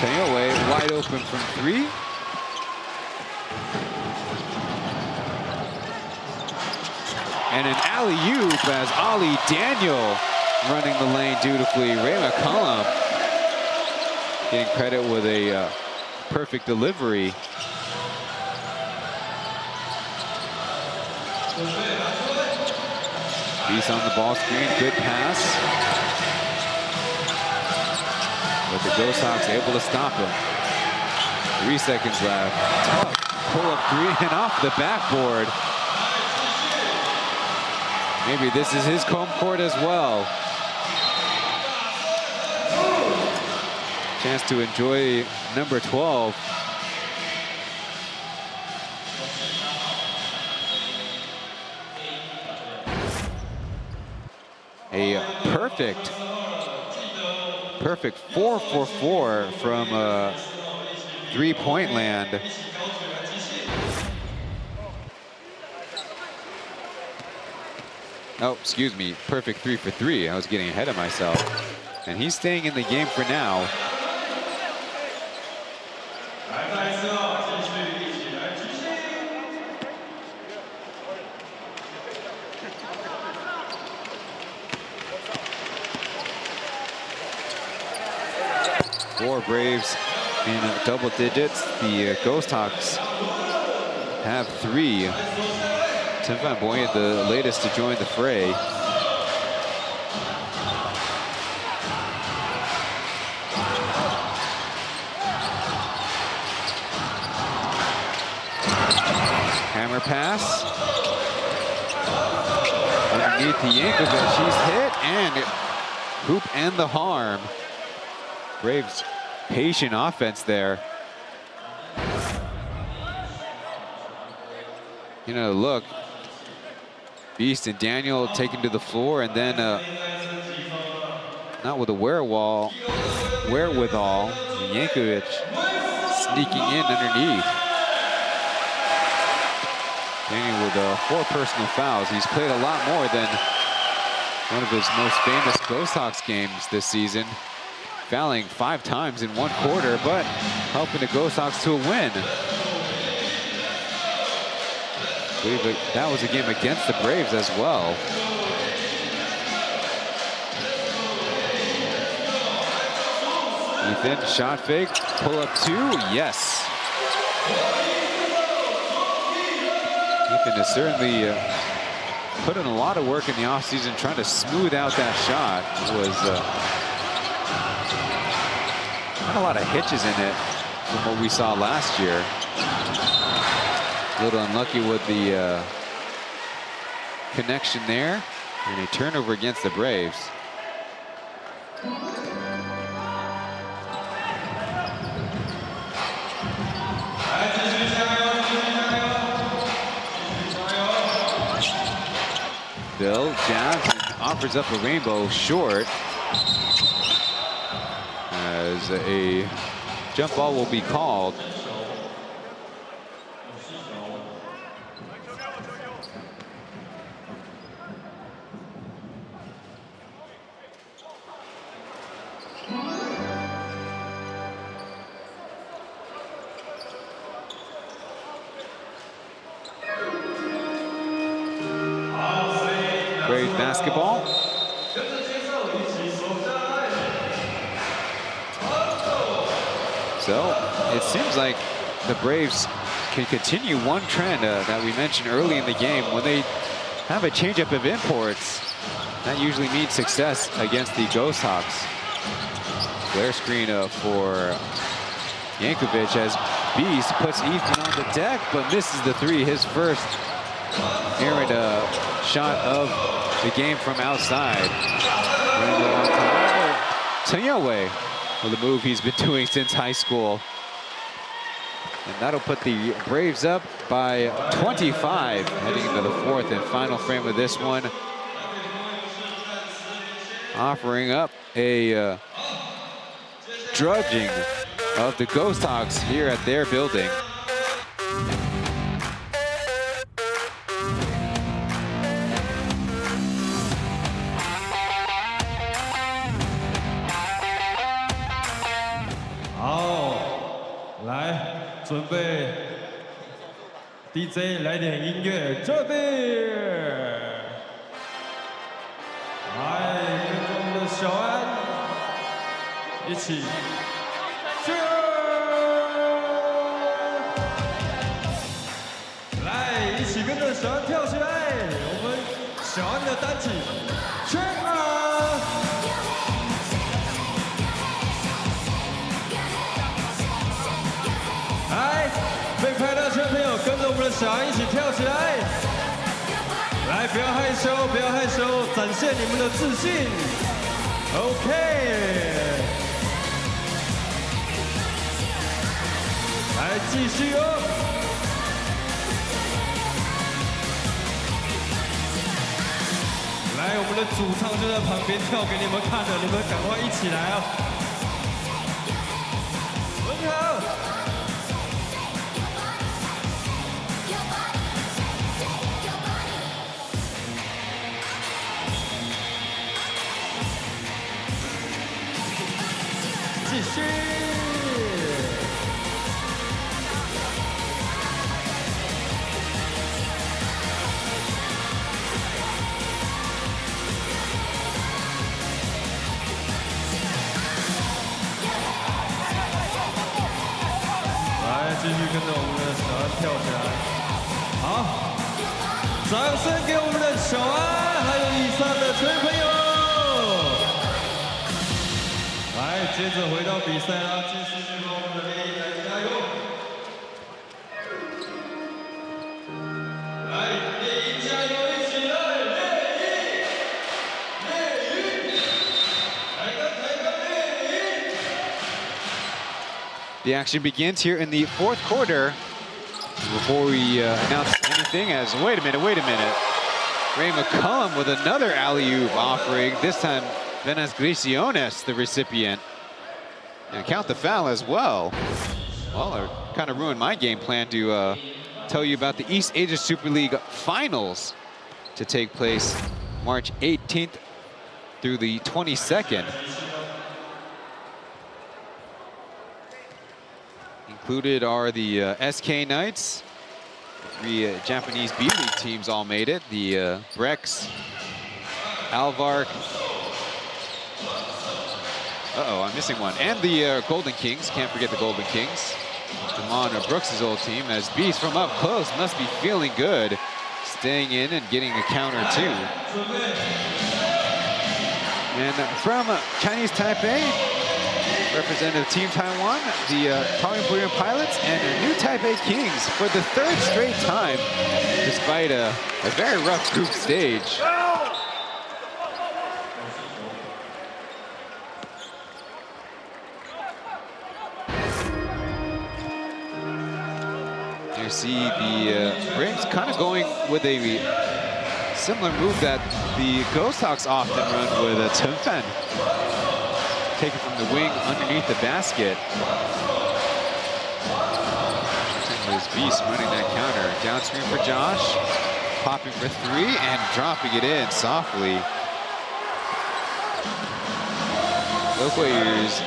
Away, wide open from 3. And an alley-oop as Ali Daniel running the lane dutifully. Ray McCollum getting credit with a perfect delivery. Beast on the ball screen, good pass. But the Ghosthawks able to stop him. 3 seconds left. Tough pull-up 3 and off the backboard. Maybe this is his home court as well. Chance to enjoy number 12. A perfect 4 for 4 from three-point land. Oh, excuse me, perfect 3 for 3. I was getting ahead of myself. And he's staying in the game for now. Four Braves in double digits. The Ghosthawks have 3. Chen Boy, the latest to join the fray. Hammer pass. Underneath the Yankovic, she's hit and hoop and the harm. Braves patient offense there. You know, look, Beast and Daniel taken to the floor, and then not with a wherewithal, Yankovic sneaking in underneath. Daniel with 4 personal fouls. He's played a lot more than one of his most famous Ghosthawks games this season, fouling 5 times in 1 quarter, but helping the Ghosthawks to a win. I believe that was a game against the Braves as well. Ethan, shot fake, pull up 2, yes. Ethan has certainly put in a lot of work in the offseason trying to smooth out that shot. It was not a lot of hitches in it from what we saw last year. A little unlucky with the connection there, and a turnover against the Braves. Bill jabs, offers up a rainbow short, as a jump ball will be called. Braves basketball. So it seems like the Braves can continue one trend that we mentioned early in the game. When they have a changeup of imports, that usually means success against the Ghosthawks. Flare screen for Yankovic as Beast puts Ethan on the deck, but misses the 3, his first errant shot of the game from outside. Taipei with a move he's been doing since high school. And that'll put the Braves up by 25 heading into the 4th and final frame of this one. Offering up a drudging of the Ghosthawks here at their building.准备 DJ 来点音乐，这边，来跟着我们的小安一起，来一起跟着小安跳起来，我们小安的单曲，Chen啊！ 来，被拍到圈的朋友，跟着我们的小安一起跳起来！来，不要害羞，不要害羞，展现你们的自信。OK， 来继续哦。来，我们的的主唱就在旁边跳给你们看的，你们赶快一起来啊！很好。继续。继续跟着我们的小安跳起来，好，掌声给我们的小安，还有以上的全朋友。来，接着回到比赛啦，继续帮我们的猎鹰来加油。来，猎鹰加油，一起来，猎鹰，猎鹰，台钢猎鹰。The action begins here in the fourth quarter. Before we announce anything, wait a minute. Ray McCullum with another alley-oop offering. This time, Venas Grisiones, the recipient. And count the foul as well. Well, it kind of ruined my game plan to tell you about the East Asia Super League finals to take place March 18th through the 22nd. Included are the SK Knights. 3 Japanese B-League teams all made it. The Brex, Alvark. Uh-oh, I'm missing one. And the Golden Kings. Can't forget the Golden Kings. Damon Brooks' old team as Beast from up close must be feeling good. Staying in and getting a counter too. And from Chinese Taipei, Representative Team Taiwan, the Taiwan Pilots, and New Taipei Kings for the 3rd straight time, despite a very rough group stage. You see the Braves kind of going with a similar move that the Ghosthawks often run with Chen. Take it from the wing underneath the basket. This Beast running that counter. Downstream for Josh. Popping for 3 and dropping it in softly. Okoye's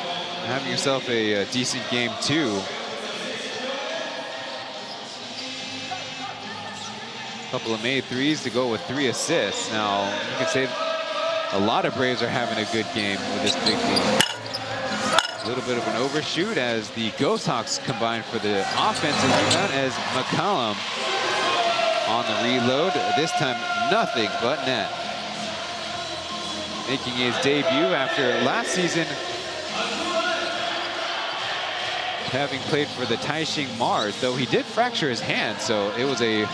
having yourself a decent game too. Couple of made 3s to go with 3 assists. Now, you can say a lot of Braves are having a good game with this big team. A little bit of an overshoot as the Ghosthawks combine for the offensive rebound as McCollum on the reload. This time, nothing but net. Making his debut after last season having played for the Taishing Mars, though he did fracture his hand, so it was a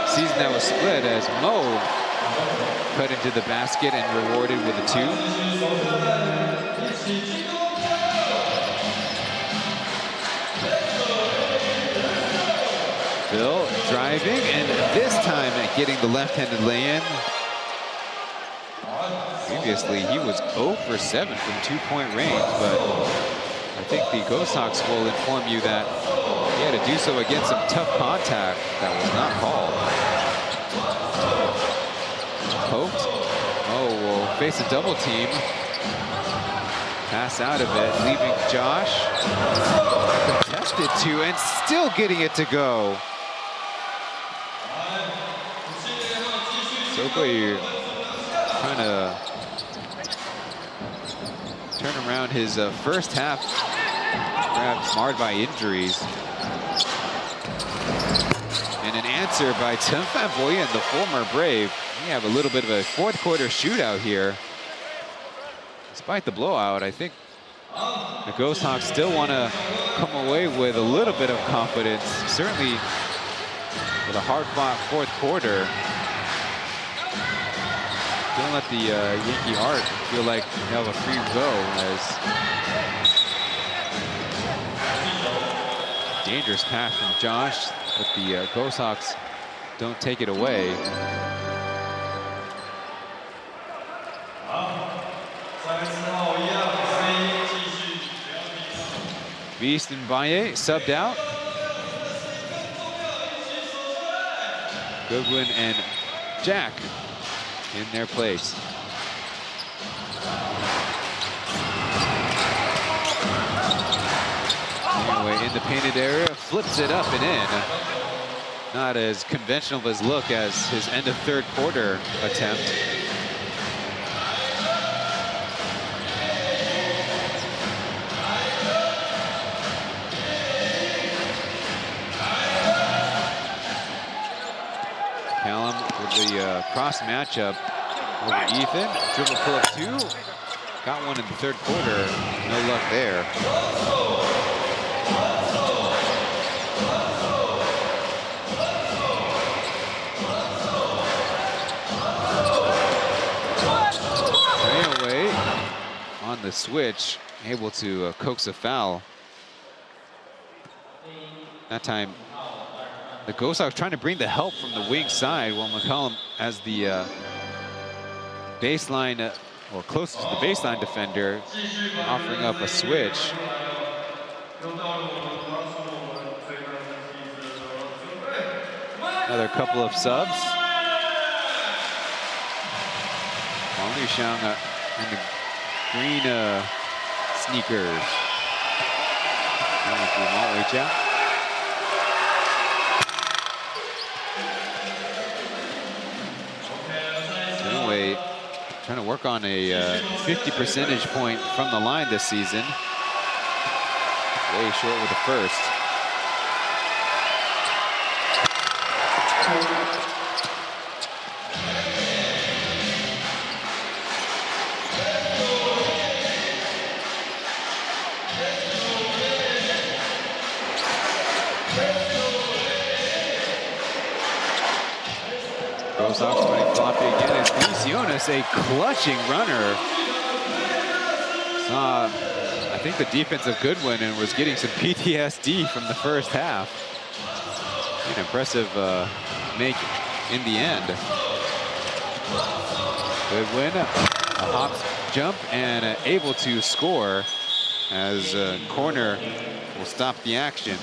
season that was split as Mo cut into the basket and rewarded with a 2. Bill driving, and this time getting the left-handed lay-in. Previously, he was 0 for 7 from 2-point range, but I think the Ghosthawks will inform you that he had to do so against some tough contact that was not called. Poked. Oh, will face a double team. Pass out of it, leaving Josh. Contested 2 and still getting it to go. Okoye trying to turn around his first half, perhaps marred by injuries. And an answer by Chen Fanboyan, the former Brave. We have a little bit of a fourth quarter shootout here. Despite the blowout, I think the Ghosthawks still want to come away with a little bit of confidence, certainly with a hard-fought fourth quarter. Don't let the Yankee Art feel like they have a free go, as dangerous pass from Josh, but the Ghosthawks don't take it away. Beast and Baye subbed out. Goodwin and Jack in their place. Anyway, in the painted area, flips it up and in. Not as conventional of a look as his end of third quarter attempt. Callum with the cross matchup over Ethan. Dribble pull up 2. Got one in the third quarter. No luck there. Away on the switch, able to coax a foul. That time, the Ghosthawks trying to bring the help from the wing side while McCollum as the baseline, or closest to the baseline defender, offering up a switch. Another couple of subs. Wang Yuxiang in the green sneakers. Anyway, trying to work on a 50 percentage point from the line this season. Way short with the first. Ghosthawks running floppy again, and Ghosthawks, a clutching runner. Saw, I think, the defense of Goodwin and was getting some PTSD from the first half. An impressive make in the end. Goodwin, a hop jump, and able to score as corner will stop the action.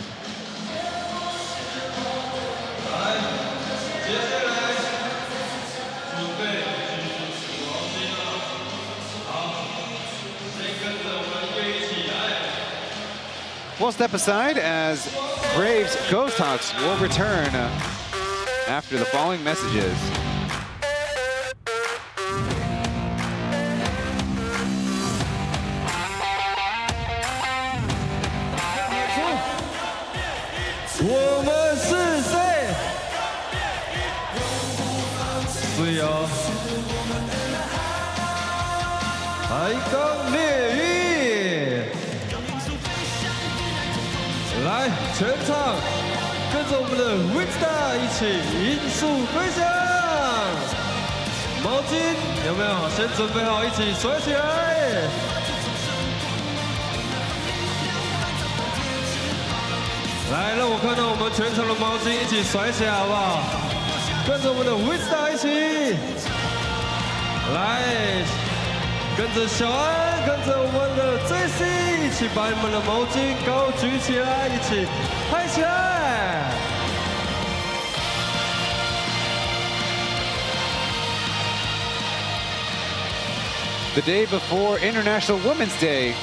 We'll step aside as Braves Ghosthawks will return after the following messages.来，全场跟着我们的 Windstar 一起音速归降。毛巾有没有？先准备好，一起甩起来。来，让我看到我们全场的毛巾一起甩起来，好不好？跟着我们的 Windstar 一起。来。 跟着小安，跟着我们的 JC 一起把你们的毛巾高举起来，一起拍起来。The day before International Women's Day,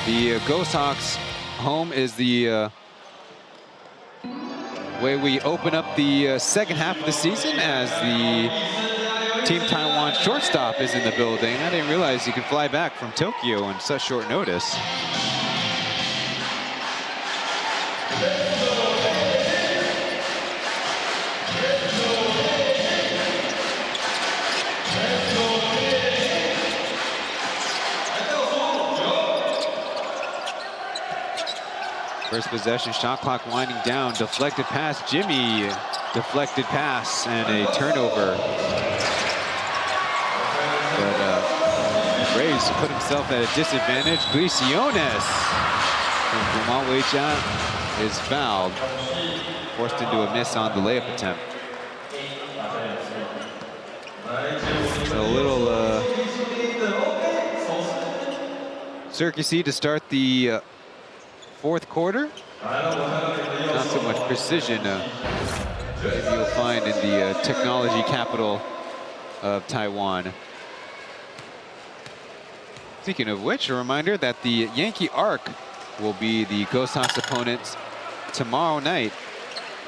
the Ghosthawks home is the way we open up the second half of the season as the Team Taiwan shortstop is in the building. I didn't realize you could fly back from Tokyo on such short notice. First possession, shot clock winding down, deflected pass, Jimmy, deflected pass, and a turnover. But Braves put himself at a disadvantage. Gliciones from Fubon Weijian is fouled, forced into a miss on the layup attempt. So a little circusy to start the fourth quarter. Not so much precision maybe you'll find in the technology capital of Taiwan. Speaking of which, a reminder that the Yankee Arc will be the Ghosthawks opponents tomorrow night,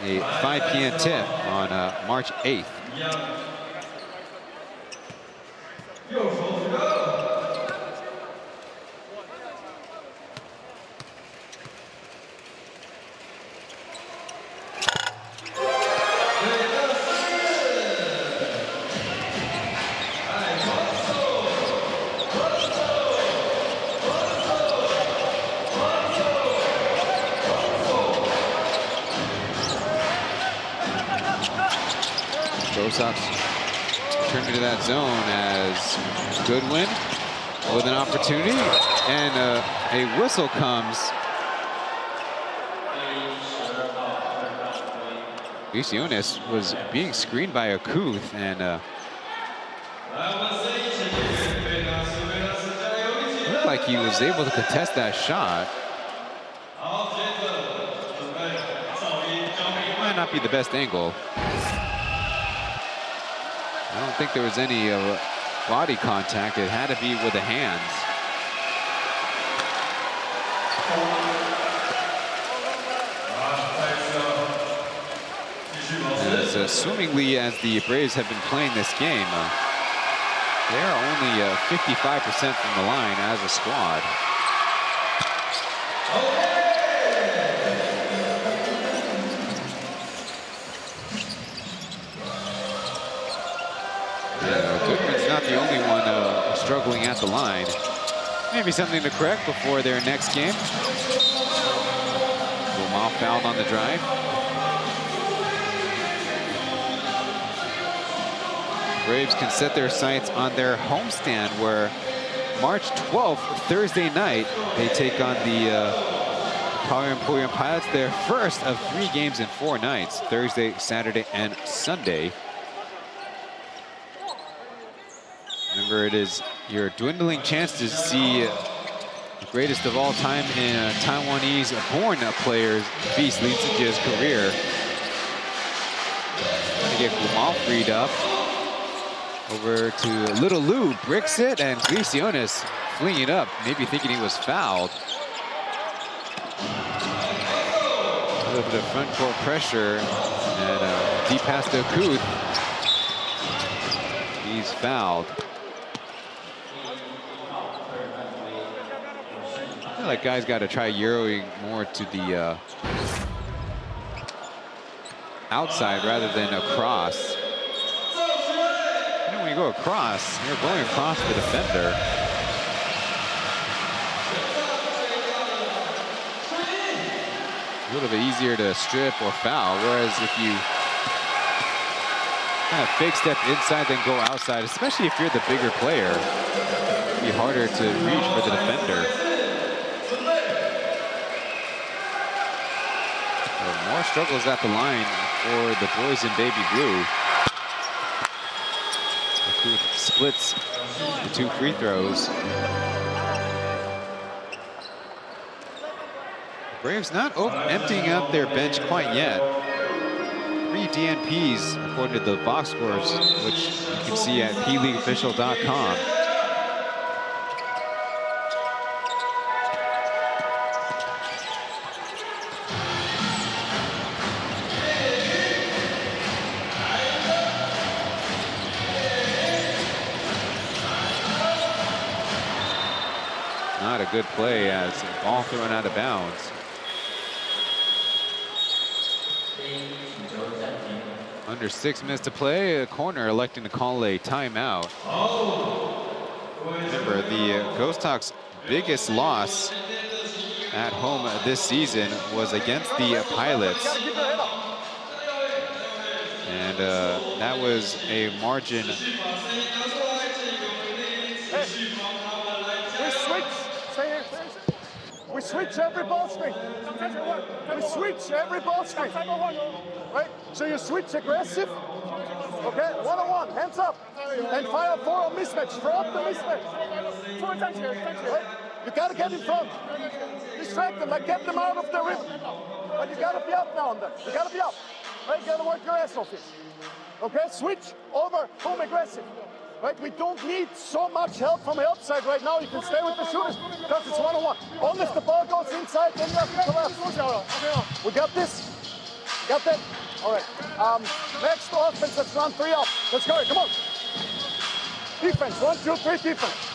a 5 p.m. tip on March 8th. Ghosthawks turn into that zone as Goodwin with an opportunity, and a whistle comes. Ghosthawks was being screened by Akuth, and looked like he was able to contest that shot. Might not be the best angle. I don't think there was any body contact. It had to be with the hands. As assumingly as the Braves have been playing this game, they are only 55% from the line as a squad. Goodman's not the only one struggling at the line. Maybe something to correct before their next game. Fubon fouled on the drive. Braves can set their sights on their homestand, where March 12th, Thursday night, they take on the Power Pilots, their first of 3 games in 4 nights, Thursday, Saturday, and Sunday. Remember, it is your dwindling chance to see the greatest of all time in Taiwanese-born players beast Lee Zijia's career. Trying to get Fubon freed up. Over to Little Lou, bricks it, and Ghosthawks flinging it up, maybe thinking he was fouled. A little bit of front court pressure, and deep pass to Akuth. He's fouled. I feel like guys got to try Euroing more to the outside rather than across. When you go across, you're going across the defender. A little bit easier to strip or foul, whereas if you kind of fake step inside then go outside, especially if you're the bigger player, it'd be harder to reach for the defender. So more struggles at the line for the boys in baby blue. Splits the 2 free throws. Braves not emptying out their bench quite yet. 3 DNPs according to the box scores, which you can see at PLEAGUEofficial.com. Not a good play as ball thrown out of bounds. Under 6 minutes to play, a corner electing to call a timeout. Remember, the Ghosthawks' biggest loss at home this season was against the Pilots. And that was a margin. We switch every ball screen. We switch every ball screen. Right? So you switch aggressive. Okay, 1-on-1, hands up. And fire 4 on mismatch. Throw up the mismatch. Right? You gotta get in front. distract them, like get them out of the rhythm. But you gotta be up now on them. You gotta be up. Right? You gotta work your ass off here. Okay? Switch over, home aggressive. Right? We don't need so much help from the outside right now. You can stay with the shooters because it's one-on-one. Only if the ball goes inside, then you have to collapse. We got this? Got that? All right. Next offense, let's run 3 up. Let's go. Come on. Defense, 1, 2, 3, defense.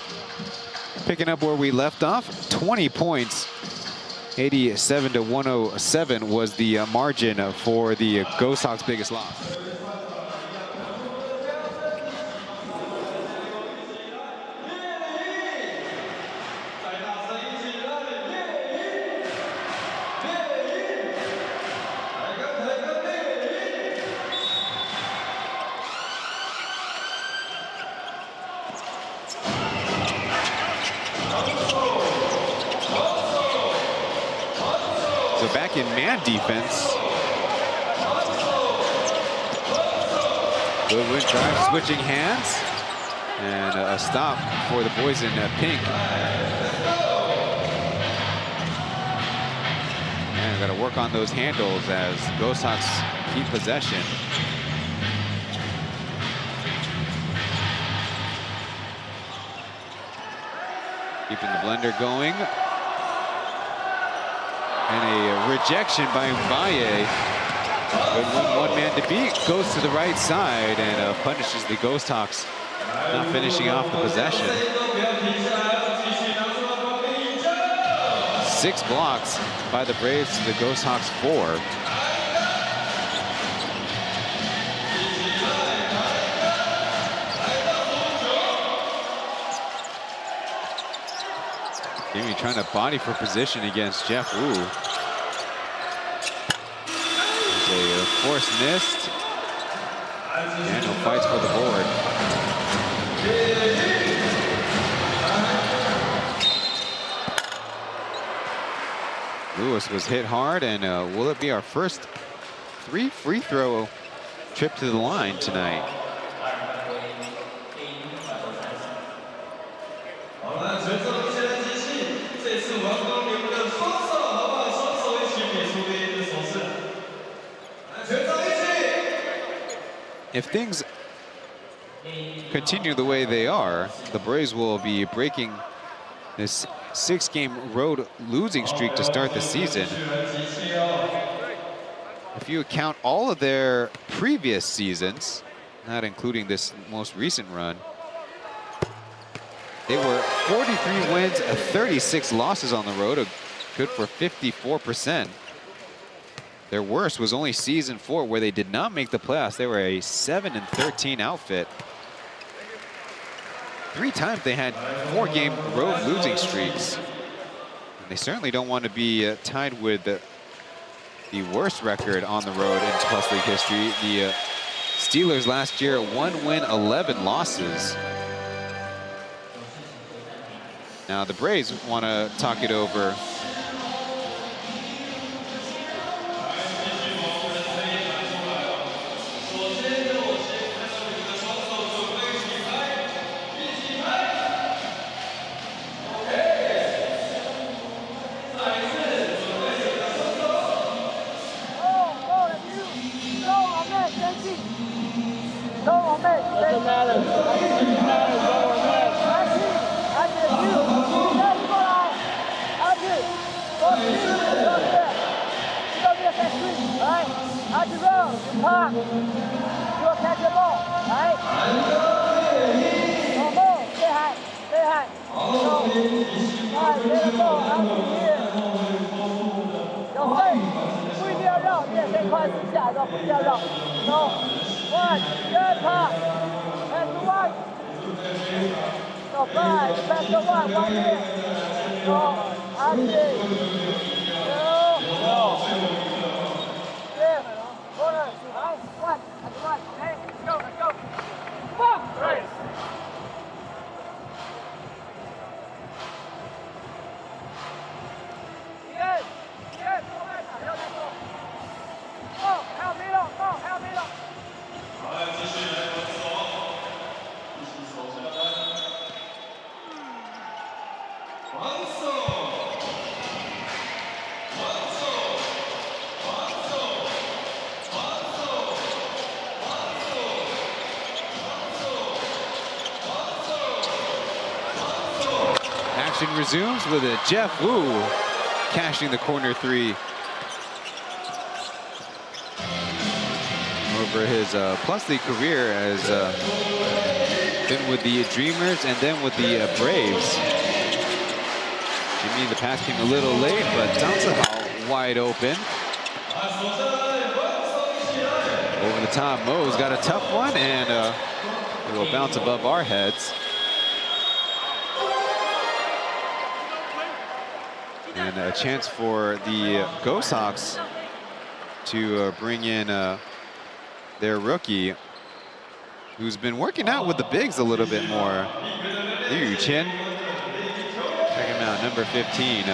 Picking up where we left off, 20 points. 87 to 107 was the margin for the Ghosthawks' biggest loss. So back in man defense. Goodwin drive, switching hands, and a stop for the boys in pink. And got to work on those handles as Ghosthawks keep possession. Keeping the blender going. And a rejection by Mbaye. Goodwin, one man to beat, goes to the right side and punishes the Ghosthawks, not finishing off the possession. 6 blocks by the Braves to the Ghosthawks 4. Jimmy trying to body for position against Jeff Wu. There's a force missed. Daniel fights for the board. Lewis was hit hard, and will it be our first 3 free throw trip to the line tonight? If things continue the way they are, the Braves will be breaking this 6-game road losing streak to start the season. If you account all of their previous seasons, not including this most recent run, they were 43 wins, 36 losses on the road, good for 54%. Their worst was only season 4, where they did not make the playoffs. They were a 7-13 outfit. 3 times they had 4-game road losing streaks. And they certainly don't want to be tied with the worst record on the road in Plus League history. The Steelers last year, 1 win, 11 losses. Now the Braves want to talk it over. action resumes with a Jeff Wu cashing the corner three. Over his Plus League career has been with the Dreamers and then with the Braves. Jimmy, the pass came a little late, but Ghosthawks wide open. Over the top, Mo's got a tough one, and it will bounce above our heads. And a chance for the Ghosthawks to bring in their rookie, who's been working out with the bigs a little bit more. Chen. Check him out, number 15.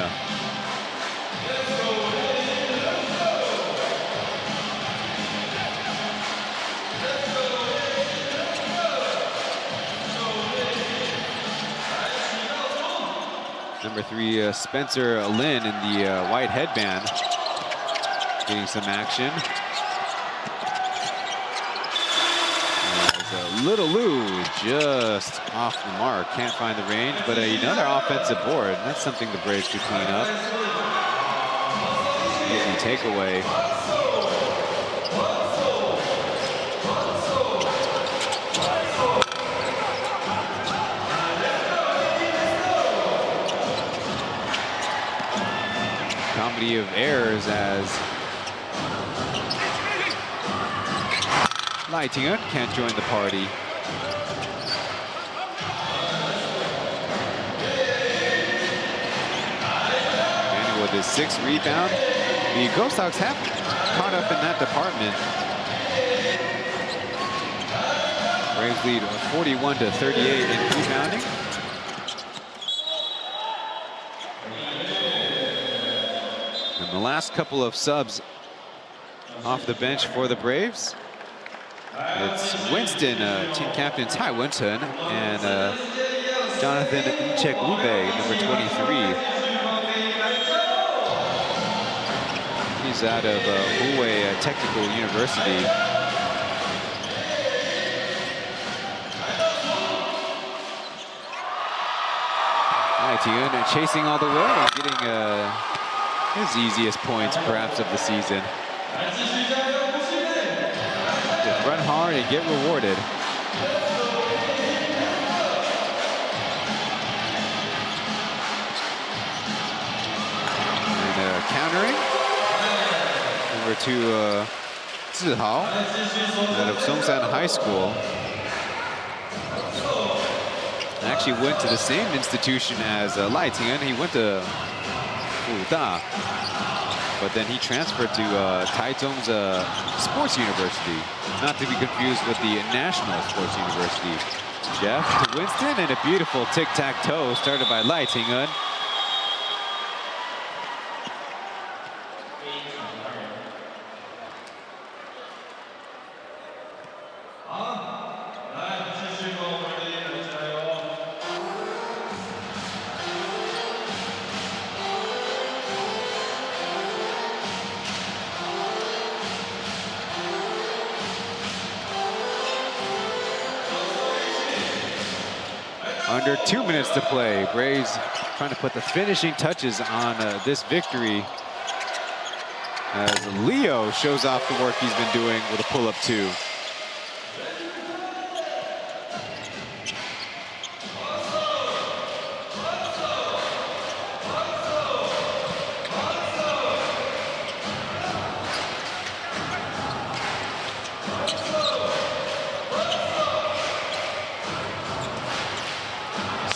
Number 3, Spencer Lin in the white headband, getting some action. Little Lou just off the mark, can't find the range, but another offensive board. That's something the Braves could clean up. Easy takeaway. Comedy of errors as Lighting can't join the party. And with his 6th rebound, the Ghosthawks have caught up in that department. Braves lead 41-38 in rebounding. And the last couple of subs off the bench for the Braves. It's Winston, team captain Tai Winston, and Jonathan Nchekwube, number 23. He's out of Huawei Technical University. Tiun chasing all the way and getting his easiest points, perhaps, of the season. Just run hard and get rewarded. And countering. Number 2, Zihao, out of Songsan High School. Actually went to the same institution as Lai Ting'en. He went to Fuda, but then he transferred to Taichung's Sports University, not to be confused with the National Sports University. Jeff to Winston, and a beautiful tic-tac-toe started by Lai Ting'en. Under 2 minutes to play. Braves trying to put the finishing touches on this victory as Leo shows off the work he's been doing with a pull-up 2.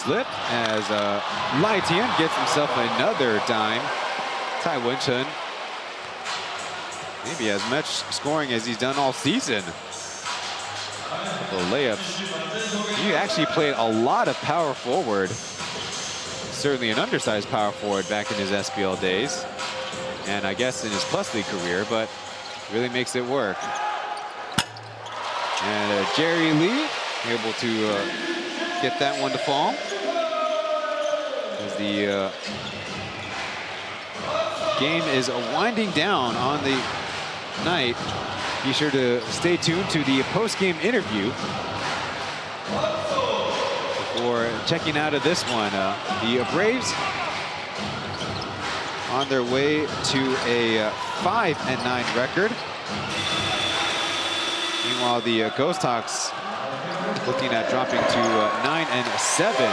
Slip as Lai Tian gets himself another dime. Tai Wen-Chen, maybe as much scoring as he's done all season. The layups. He actually played a lot of power forward. Certainly an undersized power forward back in his SPL days, and I guess in his Plus League career, but really makes it work. And Jerry Lee able to get that one to fall. As the game is winding down on the night, be sure to stay tuned to the post-game interview for checking out of this one. The Braves on their way to a 5-9 record. Meanwhile, the Ghosthawks looking at dropping to 9-7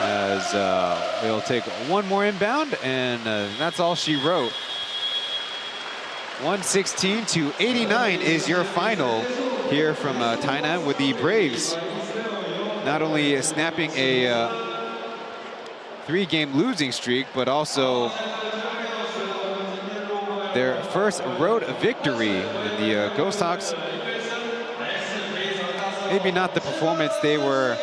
as they'll take one more inbound, and that's all she wrote. 116-89 is your final here from Tainan, with the Braves not only snapping a 3-game losing streak, but also their first road victory. And the Ghosthawks, maybe not the performance they were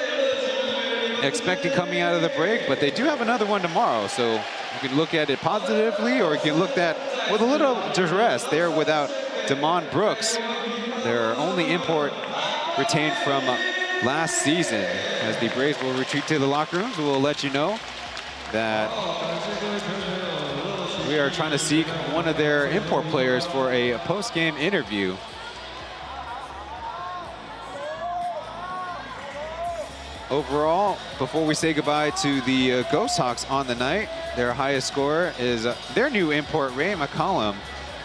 expecting coming out of the break, but they do have another one tomorrow. So you can look at it positively, or you can look at with a little duress. They're without Damon Brooks, their only import retained from last season. As the Braves will retreat to the locker rooms, we'll let you know that we are trying to seek one of their import players for a post-game interview. Overall, before we say goodbye to the Ghosthawks on the night, their highest scorer is their new import, Ray McCollum,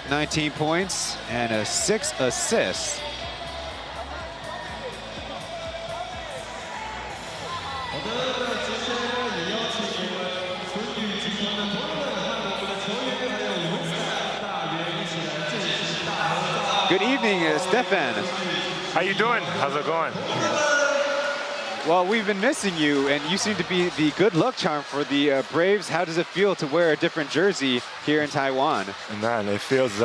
19 points and 6 assists. Good evening, Stefan. How you doing? How's it going? Well, we've been missing you, and you seem to be the good luck charm for the Braves. How does it feel to wear a different jersey here in Taiwan? Man, it feels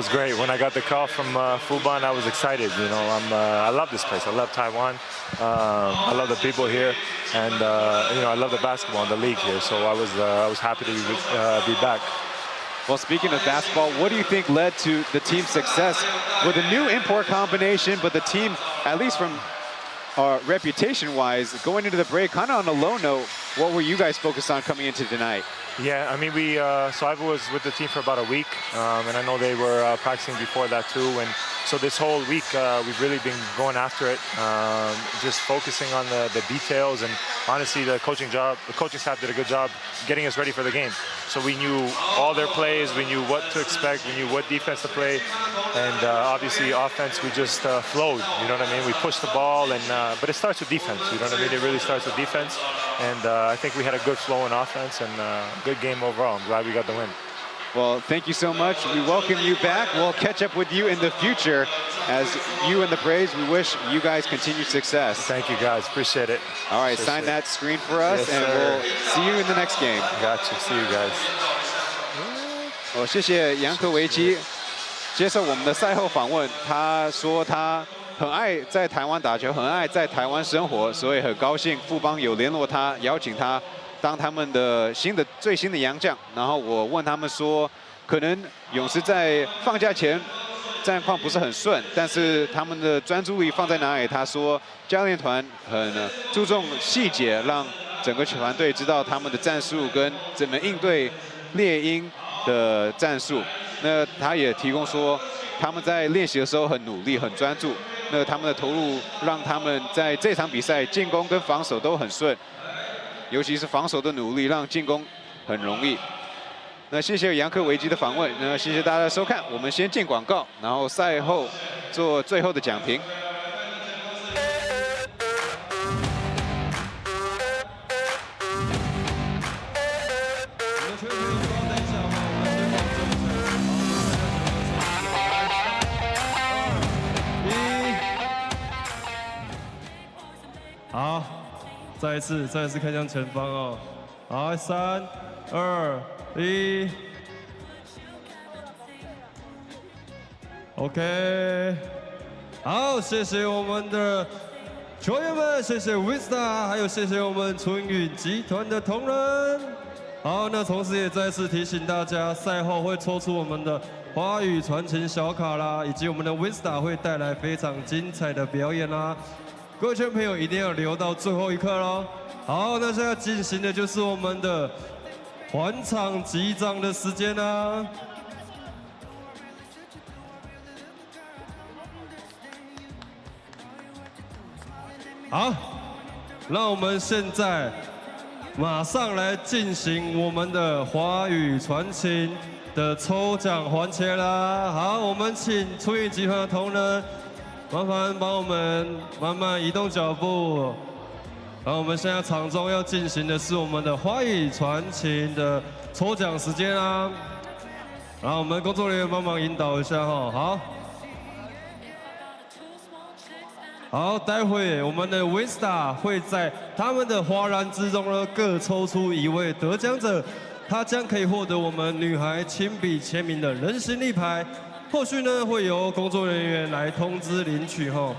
great. When I got the call from Fubon, I was excited. You know, I love this place. I love Taiwan. I love the people here, and you know, I love the basketball and the league here. So I was happy to be back. Well, speaking of basketball, what do you think led to the team's success with a new import combination, but the team, at least from reputation-wise, going into the break kind of on a low note? What were you guys focused on coming into tonight? Yeah, I mean, so I was with the team for about a week, and I know they were practicing before that too. And so this whole week, we've really been going after it, just focusing on the details. And honestly, the coaching staff did a good job getting us ready for the game. So we knew all their plays, we knew what to expect, we knew what defense to play, and obviously offense, we just flowed. You know what I mean? We pushed the ball, and but it starts with defense. You know what I mean? It really starts with defense, and I think we had a good flow in offense and good game overall. I'm glad we got the win. Well, thank you so much. We welcome you back. We'll catch up with you in the future. As you and the Braves, we wish you guys continued success. Thank you, guys. Appreciate it. All right, sign that screen for us, yes, and we'll see you in the next game. Gotcha. See you guys. 谢谢杨科维基接受我们的赛后访问。他说他很爱在台湾打球，很爱在台湾生活，所以很高兴富邦有联络他，邀请他当他们的最新的洋将。然后我问他们说，可能勇士在放假前战况不是很顺，但是他们的专注力放在哪里？他说教练团很注重细节，让整个团队知道他们的战术跟怎么应对猎鹰的战术。那他也提供说，他们在练习的时候很努力、很专注。那他们的投入让他们在这场比赛进攻跟防守都很顺，尤其是防守的努力让进攻很容易。那谢谢杨科维基的访问，那谢谢大家的收看。我们先进广告，然后赛后做最后的讲评。好，再一次看向前方哦。好，3、2、1。OK， 好，谢谢我们的球员们，谢谢 Vista， 还有谢谢我们春允集团的同仁。好，那同时也再次提醒大家，赛后会抽出我们的华语传情小卡啦，以及我们的 Vista 会带来非常精彩的表演啦。各位球员朋友一定要留到最后一刻喽。好，那现在进行的就是我们的环场击掌的时间啦。好，让我们现在马上来进行我们的华语传情的抽奖环节啦！好，我们请出运集团的同仁，麻烦帮我们慢慢移动脚步。然后我们现在场中要进行的是我们的华语传情的抽奖时间啦。然后我们工作人员帮忙引导一下哈，好。好，待会我们的 Winstar 会在他们的花篮之中呢，各抽出一位得奖者，他将可以获得我们女孩亲笔签名的人形立牌。后续呢会由工作人员来通知领取哈。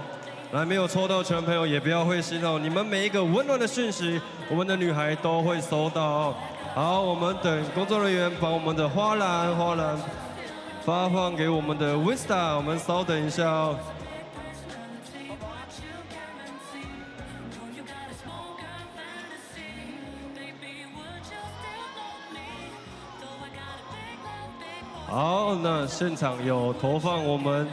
来，没有抽到钱的朋友也不要灰心哦，你们每一个温暖的讯息，我们的女孩都会收到哦。好，我们等工作人员把我们的花篮发放给我们的 Winstar， 我们稍等一下哦。好，那现场有投放我们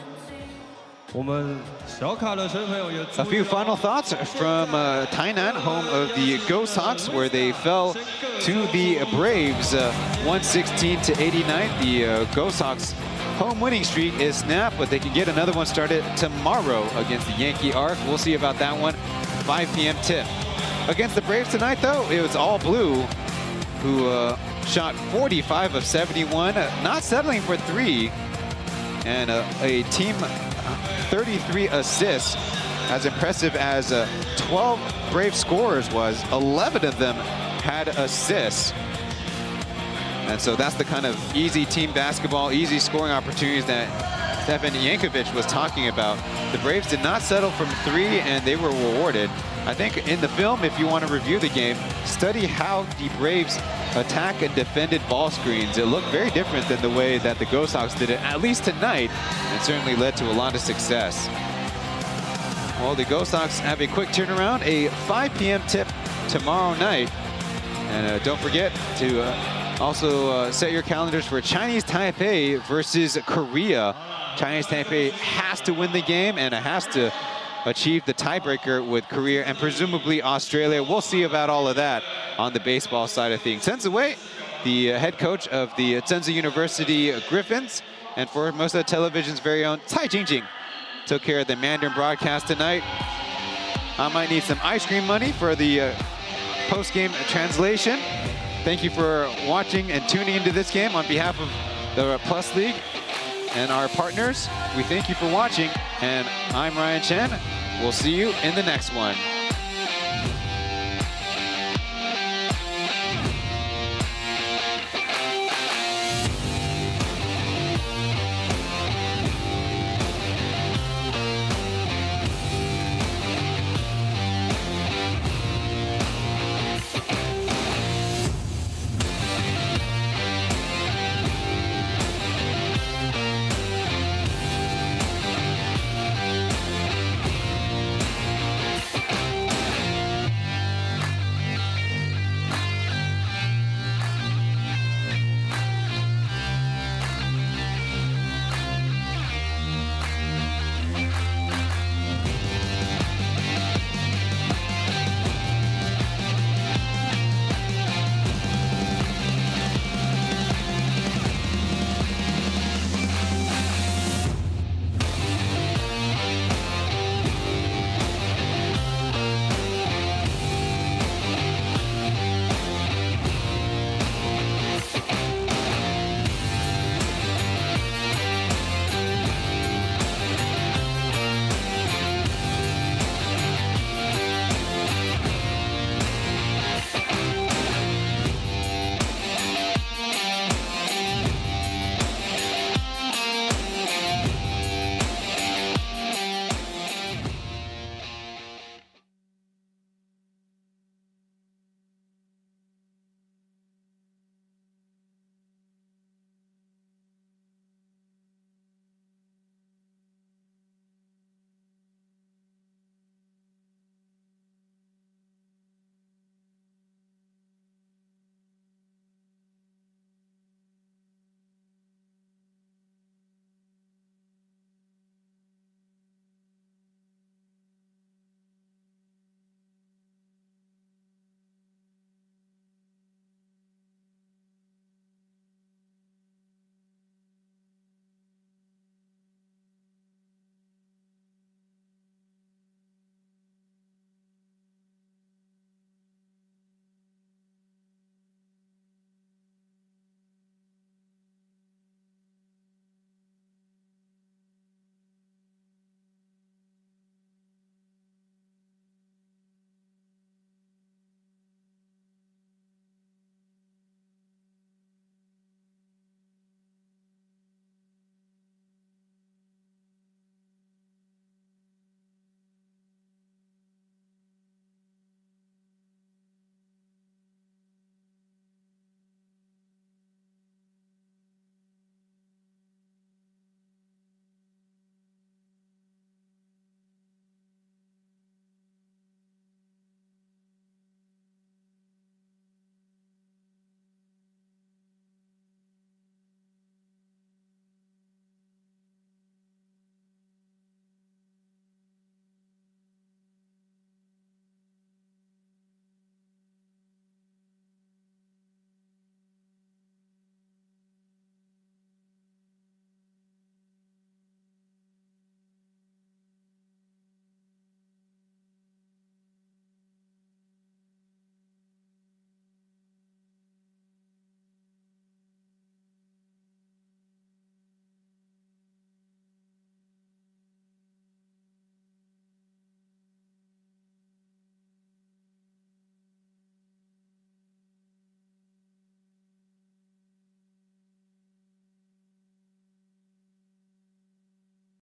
小卡的小朋友也。A few final thoughts from Tainan, home of the Ghosthawks, where they fell to the Braves 116-89. The Ghosthawks home winning streak is snapped, but they can get another one started tomorrow against the Yankee Arc. We'll see about that one. 5 p.m. tip. Against the Braves tonight, though, it was all blue, who shot 45 of 71, not settling for 3, and a team 33 assists. As impressive as 12 Brave scorers was, 11 of them had assists. And so that's the kind of easy team basketball, easy scoring opportunities that Stefan Jankovic was talking about. The Braves did not settle from 3, and they were rewarded. I think in the film, if you want to review the game, study how the Braves attack and defended ball screens. It looked very different than the way that the Ghosthawks did it, at least tonight, and certainly led to a lot of success. Well, the Ghosthawks have a quick turnaround, a 5 p.m. tip tomorrow night. And don't forget to also set your calendars for Chinese Taipei versus Korea. Chinese Taipei has to win the game, and it has to achieve the tiebreaker with Korea and presumably Australia. We'll see about all of that on the baseball side of things. Chen Ziwei, the head coach of the Tsinghua University Griffins, and for most of the television's very own Cai Jingjing, took care of the Mandarin broadcast tonight. I might need some ice cream money for the post-game translation. Thank you for watching and tuning into this game on behalf of the Plus League and our partners. We thank you for watching, and I'm Ryan Chen. We'll see you in the next one.